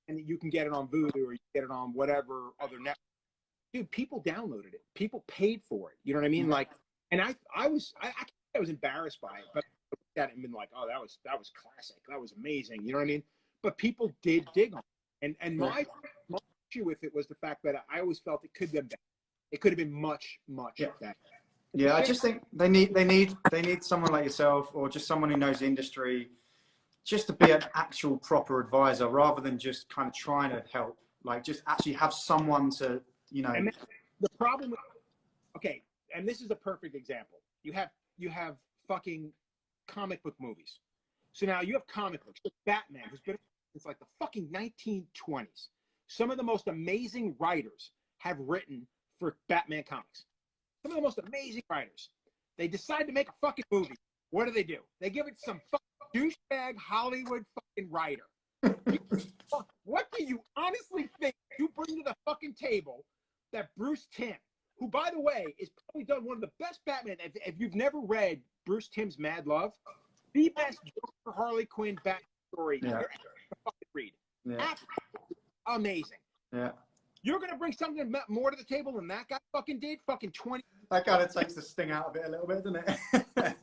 and you can get it on Vudu or you get it on whatever other network. Dude, people downloaded it. People paid for it. You know what I mean? Like, and I was embarrassed by it, but I looked at it and been like, oh, that was classic. That was amazing. You know what I mean? But people did dig on it. And my issue with it was the fact that I always felt it could have been better. It could have been much better. Yeah, I just think they need someone like yourself or just someone who knows the industry, just to be an actual proper advisor rather than just kind of trying to help. Like, just actually have someone to, you know. And the problem with, okay, and this is a perfect example. You have fucking comic book movies. So now you have comic books. Batman, who's been since like the fucking 1920s. Some of the most amazing writers have written for Batman comics. Some of the most amazing writers. They decide to make a fucking movie. What do? They give it some fucking douchebag Hollywood fucking writer. What do you honestly think you bring to the fucking table that Bruce Timm, who, by the way, is probably done one of the best Batman. If you've never read Bruce Timm's Mad Love, the best Joker Harley Quinn Batman story you're ever fucking read. Yeah. Absolutely amazing. Yeah. You're gonna bring something more to the table than that guy fucking did. Fucking 20. That kind of takes the sting out of it a little bit, doesn't it?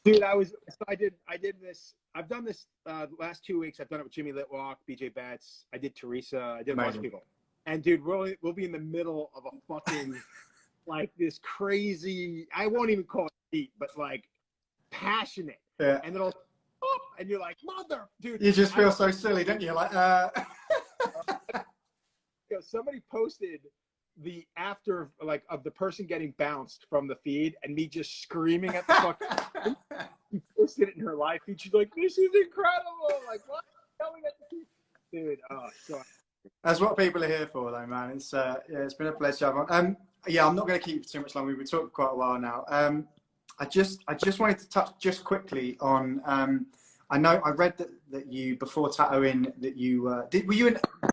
Dude, I did this. I've done this last 2 weeks. I've done it with Jimmy Litwalk, BJ Betts. I did Teresa. I did a bunch of people. And dude, we'll be in the middle of a fucking like this crazy. I won't even call it deep, but like passionate. Yeah. And then I'll stop, and you're like, mother, dude. You just feel so silly, don't you? Like, You know, somebody posted the after like of the person getting bounced from the feed and me just screaming at the fucking. She posted it in her live feed. She's like, "This is incredible!" Like, what? Yelling at the feed, dude. Oh, God. That's what people are here for, though, man. It's yeah, it's been a pleasure. Yeah, I'm not going to keep you for too much longer. We've been talking for quite a while now. I just wanted to touch just quickly on. I know I read that you before tattooing that you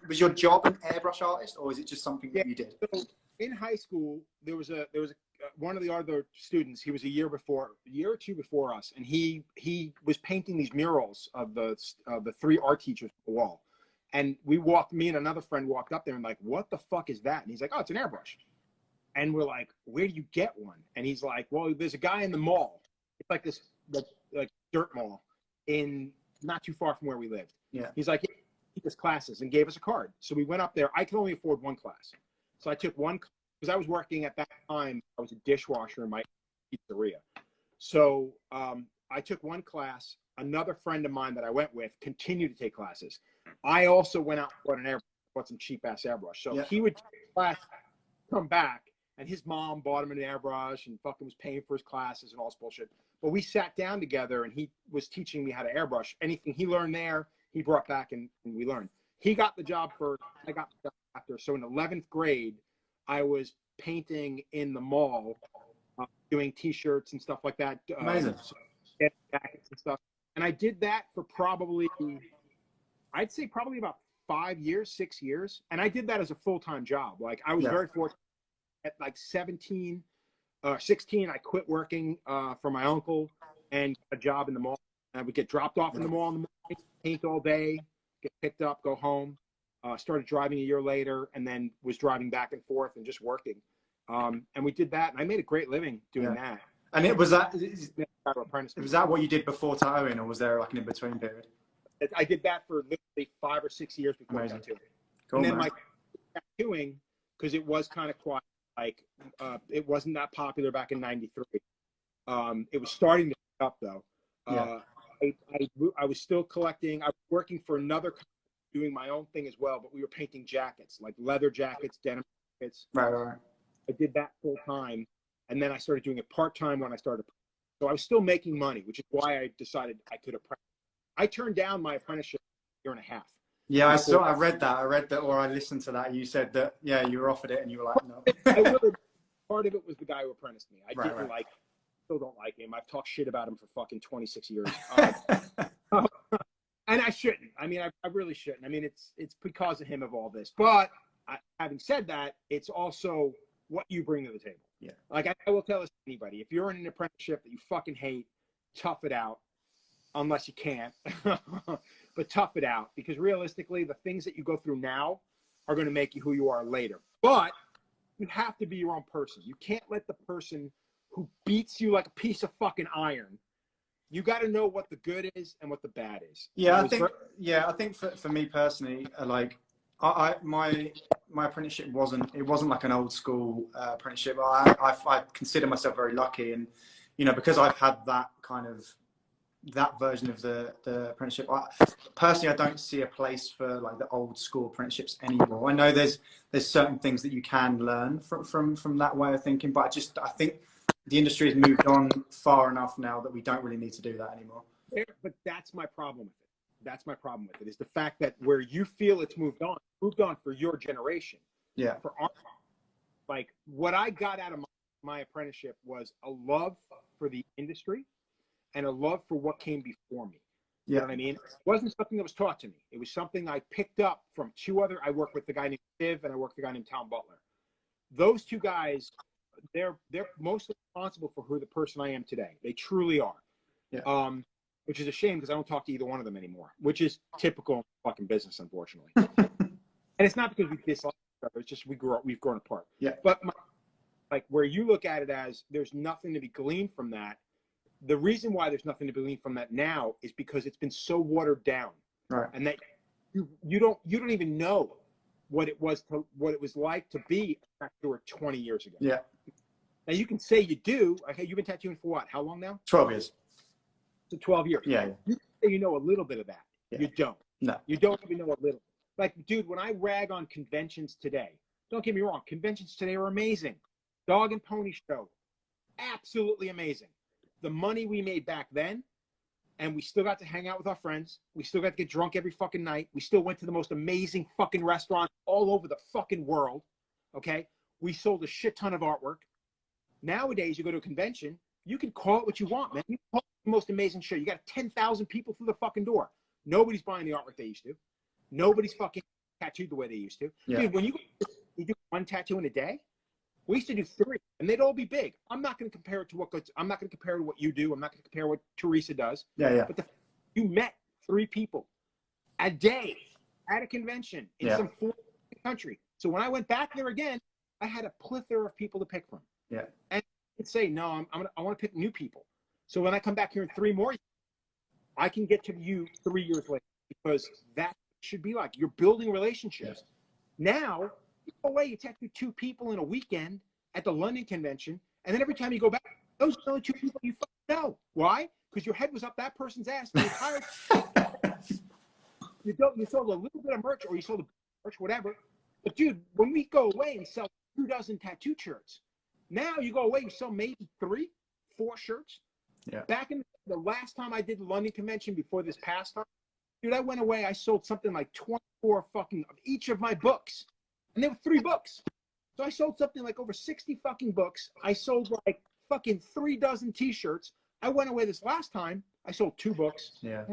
was your job an airbrush artist, or is it just something that you did? So in high school, there was one of the other students. He was a year or two before us, and he was painting these murals of the 3 art teachers on the wall. And me and another friend walked up there and like, what the fuck is that? And he's like, oh, it's an airbrush. And we're like, where do you get one? And he's like, well, there's a guy in the mall. It's like this like dirt mall in not too far from where we lived. Yeah. He's like, he took us classes and gave us a card. So we went up there. I could only afford one class. So I took one because I was working at that time. I was a dishwasher in my pizzeria. So I took one class. Another friend of mine that I went with continued to take classes. I also went out and bought an airbrush, bought some cheap ass airbrush. So he would take class, come back, and his mom bought him an airbrush and fucking was paying for his classes and all this bullshit. But we sat down together and he was teaching me how to airbrush. Anything he learned there, he brought back and we learned. He got the job first. I got the job after. So in 11th grade, I was painting in the mall, doing T-shirts and stuff like that. Amazing. Jackets and stuff. And I did that for probably, I'd say probably about 5 years, 6 years. And I did that as a full-time job. Like I was very fortunate. At like 16, I quit working for my uncle and got a job in the mall. I would get dropped off in the mall in the morning, paint all day, get picked up, go home. Started driving a year later and then was driving back and forth and just working. And we did that. And I made a great living doing that. And was that what you did before tattooing, or was there like an in-between period? I did that for literally 5 or 6 years before tattooing. Cool, and then my tattooing, because it was kind of quiet, like it wasn't that popular back in '93. It was starting to pick up though. I was still collecting. I was working for another company doing my own thing as well, but we were painting jackets, like leather jackets, denim jackets. Right. I did that full time, and then I started doing it part time when I started. So I was still making money, which is why I decided I could apprentice. I turned down my apprenticeship a year and a half. Yeah, I read that, or I listened to that. You said that, you were offered it, and you were like, no. Part of it was the guy who apprenticed me. I didn't like, still don't like him. I've talked shit about him for fucking 26 years. And I shouldn't. I mean, I really shouldn't. I mean, it's because of him of all this. But having said that, it's also what you bring to the table. Yeah. Like I will tell this to anybody: if you're in an apprenticeship that you fucking hate, tough it out. Unless you can't, but tough it out, because realistically, the things that you go through now are going to make you who you are later. But you have to be your own person. You can't let the person who beats you like a piece of fucking iron. You got to know what the good is and what the bad is. Yeah, I think for me personally, like my apprenticeship wasn't like an old school apprenticeship. I consider myself very lucky, and because I've had that kind of that version of the apprenticeship. Personally, I don't see a place for like the old school apprenticeships anymore. I know there's certain things that you can learn from that way of thinking, but I think the industry has moved on far enough now that we don't really need to do that anymore. But that's my problem with it. That's my problem with it, is the fact that where you feel it's moved on for your generation. Yeah. For our, like, what I got out of my apprenticeship was a love for the industry and a love for what came before me. You know what I mean? It wasn't something that was taught to me. It was something I picked up from I worked with a guy named Steve, and I worked with a guy named Tom Butler. Those two guys, they're mostly responsible for who the person I am today. They truly are. Yeah. Which is a shame because I don't talk to either one of them anymore, which is typical fucking business, unfortunately. And it's not because we dislike each other. It's just we've grown apart. Yeah. But like where you look at it as there's nothing to be gleaned from that. The reason why there's nothing to be gleaned from that now is because it's been so watered down, right? And that you don't even know what it was like to be a tattooer 20 years ago. Yeah. Now you can say you do. Okay, you've been tattooing for what? How long now? 12 years. So 12 years. Yeah. You can say you know a little bit of that. Yeah. You don't. No. You don't even know a little. Like, dude, when I rag on conventions today, don't get me wrong, conventions today are amazing. Dog and pony show, absolutely amazing. The money we made back then, and we still got to hang out with our friends. We still got to get drunk every fucking night. We still went to the most amazing fucking restaurants all over the fucking world. Okay? We sold a shit ton of artwork. Nowadays, you go to a convention, you can call it what you want, man. You can call it the most amazing show. You got 10,000 people through the fucking door. Nobody's buying the artwork they used to. Nobody's fucking tattooed the way they used to. Yeah. Dude, when you do one tattoo in a day, we used to do 3, and they'd all be big. I'm not going to compare it to I'm not going to compare it to what you do. I'm not going to compare what Teresa does. Yeah, yeah. But you met 3 people a day at a convention in some foreign country. So when I went back there again, I had a plethora of people to pick from. Yeah. And I could say, no, I want to pick new people. So when I come back here in 3 more years, I can get to you 3 years later, because that should be like you're building relationships. Now, you go away, you tattoo 2 people in a weekend at the London convention, and then every time you go back, those are the only 2 people you fucking know. Why? Because your head was up that person's ass the entire time. You sold a little bit of merch, or you sold a merch, whatever. But dude, when we go away and sell 2 dozen tattoo shirts, now you go away, you sell maybe 3, 4 shirts. Yeah. Back in the last time I did the London convention before this past time, dude, I went away, I sold something like 24 fucking of each of my books. And there were 3 books. So I sold something like over 60 fucking books. I sold like fucking 3 dozen t-shirts. I went away this last time, I sold 2 books. Yeah.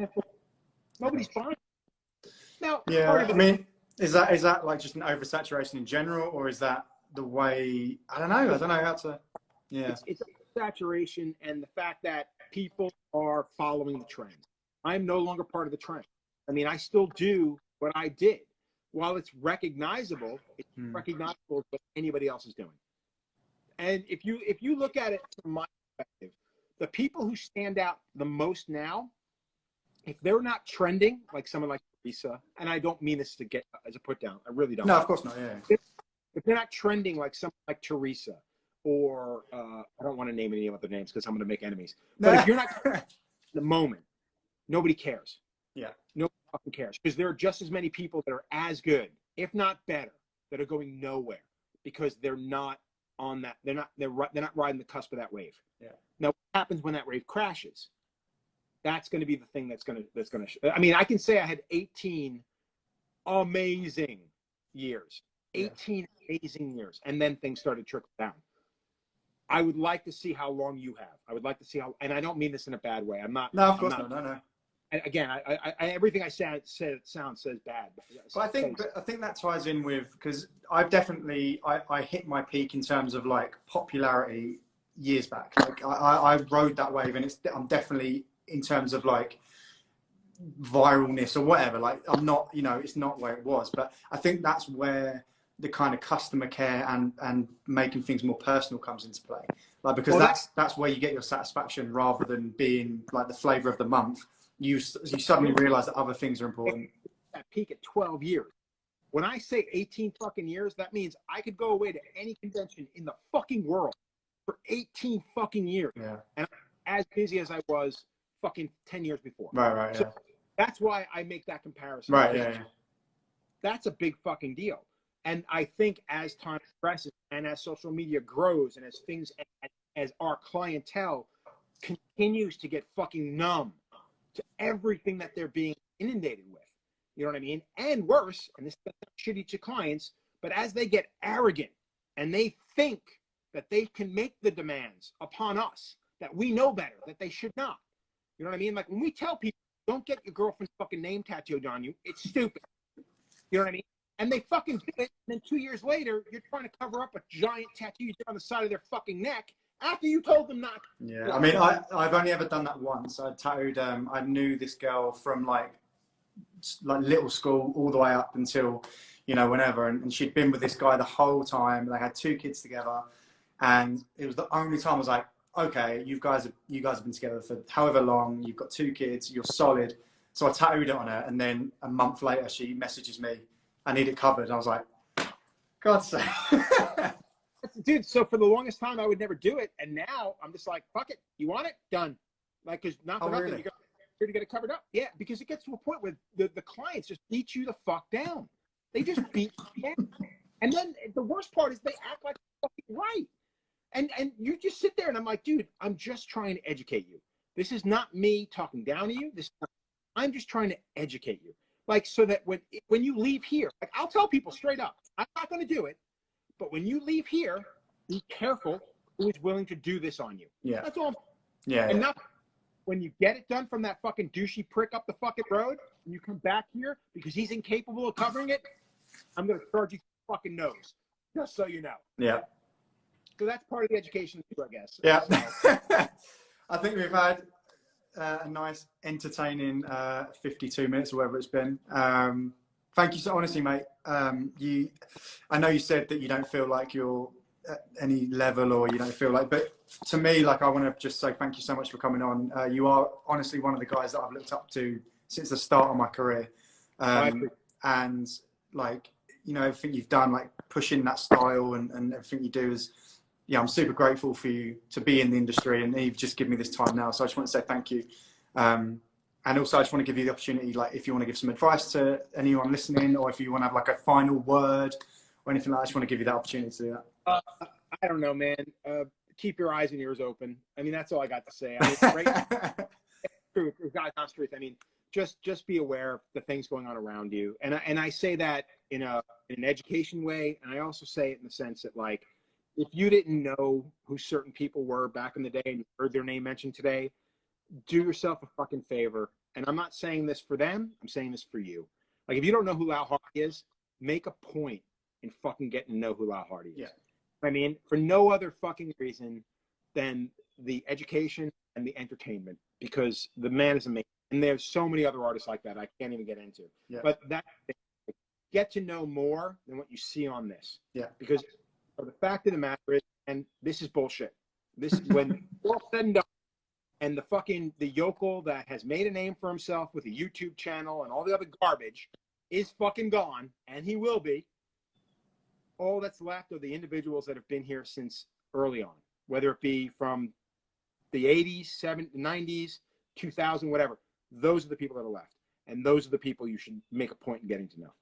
Nobody's buying. Now, yeah, I mean, is that like just an oversaturation in general, or is that the way, I don't know how to, yeah. It's saturation, and the fact that people are following the trend. I'm no longer part of the trend. I mean, I still do what I did. While it's recognizable, it's recognizable as what anybody else is doing. And if you look at it from my perspective, the people who stand out the most now, if they're not trending like someone like Teresa, and I don't mean this to get as a put down, I really don't. No, of course not. Yeah. If they're not trending like someone like Teresa, or I don't want to name any other names because I'm going to make enemies. But if you're not in the moment, nobody cares. Yeah. Nobody fucking cares, because there are just as many people that are as good, if not better, that are going nowhere because they're not on that. They're not riding the cusp of that wave. Yeah. Now, what happens when that wave crashes? That's going to be the thing that's going to. I mean, I can say I had 18 amazing years. 18 amazing years, and then things started trickling down. I would like to see how long you have. I would like to see how, and I don't mean this in a bad way. I'm not. No, of course not. No. And again, I everything I said says bad. But I think that ties in with, because I've definitely I hit my peak in terms of like popularity years back. Like I rode that wave, and I'm definitely, in terms of like viralness or whatever, like I'm not, it's not where it was. But I think that's where the kind of customer care and making things more personal comes into play. Like, because that's where you get your satisfaction, rather than being like the flavor of the month. You suddenly realize that other things are important. That peak at 12 years. When I say 18 fucking years, that means I could go away to any convention in the fucking world for 18 fucking years. Yeah. And I'm as busy as I was fucking 10 years before. Right, so that's why I make that comparison. Right, yeah. That's a big fucking deal. And I think as time progresses, and as social media grows, and as things, as our clientele continues to get fucking numb to everything that they're being inundated with. You know what I mean? And worse, and this is shitty to clients, but as they get arrogant and they think that they can make the demands upon us, that we know better, that they should not. You know what I mean? Like when we tell people, don't get your girlfriend's fucking name tattooed on you, it's stupid. You know what I mean? And they fucking do it, and then 2 years later, you're trying to cover up a giant tattoo you did on the side of their fucking neck after you told them not. Yeah, I mean, I've only ever done that once. I tattooed, I knew this girl from like little school all the way up until, you know, whenever. And she'd been with this guy the whole time. They had 2 kids together. And it was the only time I was like, okay, you guys have been together for however long. You've got 2 kids. You're solid. So I tattooed it on her. And then a month later, she messages me, I need it covered. And I was like, God's sake. Dude, so for the longest time, I would never do it. And now I'm just like, fuck it. You want it? Done. Like, because not for nothing, really? you're to get it covered up. Yeah, because it gets to a point where the clients just beat you the fuck down. They just beat you down. And then the worst part is they act like fucking right. And you just sit there and I'm like, dude, I'm just trying to educate you. This is not me talking down to you. I'm just trying to educate you. Like, so that when you leave here, like I'll tell people straight up, I'm not going to do it. But when you leave here, be careful who is willing to do this on you. Yeah. That's all. Yeah. And not when you get it done from that fucking douchey prick up the fucking road, and you come back here because he's incapable of covering it, I'm going to charge you fucking nose. Just so you know. Yeah. So that's part of the education too, I guess. Yeah. I think we've had a nice, entertaining 52 minutes or whatever it's been. Thank you so honestly, mate. I know you said that you don't feel like you're at any level or you don't feel like, but to me, like I want to just say thank you so much for coming on. You are honestly one of the guys that I've looked up to since the start of my career. And like, you know, everything you've done, like pushing that style and everything you do is, yeah, I'm super grateful for you to be in the industry and you've just given me this time now. So I just want to say thank you. And also I just want to give you the opportunity, like if you want to give some advice to anyone listening or if you want to have like a final word or anything like that, I just want to give you that opportunity to do that. I don't know, man. Keep your eyes and ears open. I mean, that's all I got to say. I mean, right, truth, God's honest truth. I mean, just be aware of the things going on around you. And I say that in an education way. And I also say it in the sense that like, if you didn't know who certain people were back in the day and you heard their name mentioned today, do yourself a fucking favor. And I'm not saying this for them. I'm saying this for you. Like, if you don't know who Lal Hardy is, make a point in fucking getting to know who Lal Hardy is. Yeah. I mean, for no other fucking reason than the education and the entertainment, because the man is amazing. And there's so many other artists like that I can't even get into. Yeah. But that, get to know more than what you see on this. Yeah. Because the fact of the matter is, and this is bullshit. This when all said and done, and the yokel that has made a name for himself with a YouTube channel and all the other garbage is fucking gone, and he will be. All that's left are the individuals that have been here since early on, whether it be from the 80s, 70s, 90s, 2000, whatever. Those are the people that are left, and those are the people you should make a point in getting to know.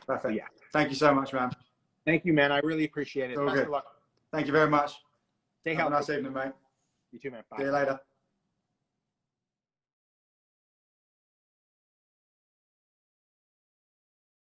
Perfect. So, yeah. Thank you so much, man. Thank you, man. I really appreciate it. All Best good. of luck. Thank you very much. Stay Have healthy. a nice evening, mate. You too, man. Bye. See you later.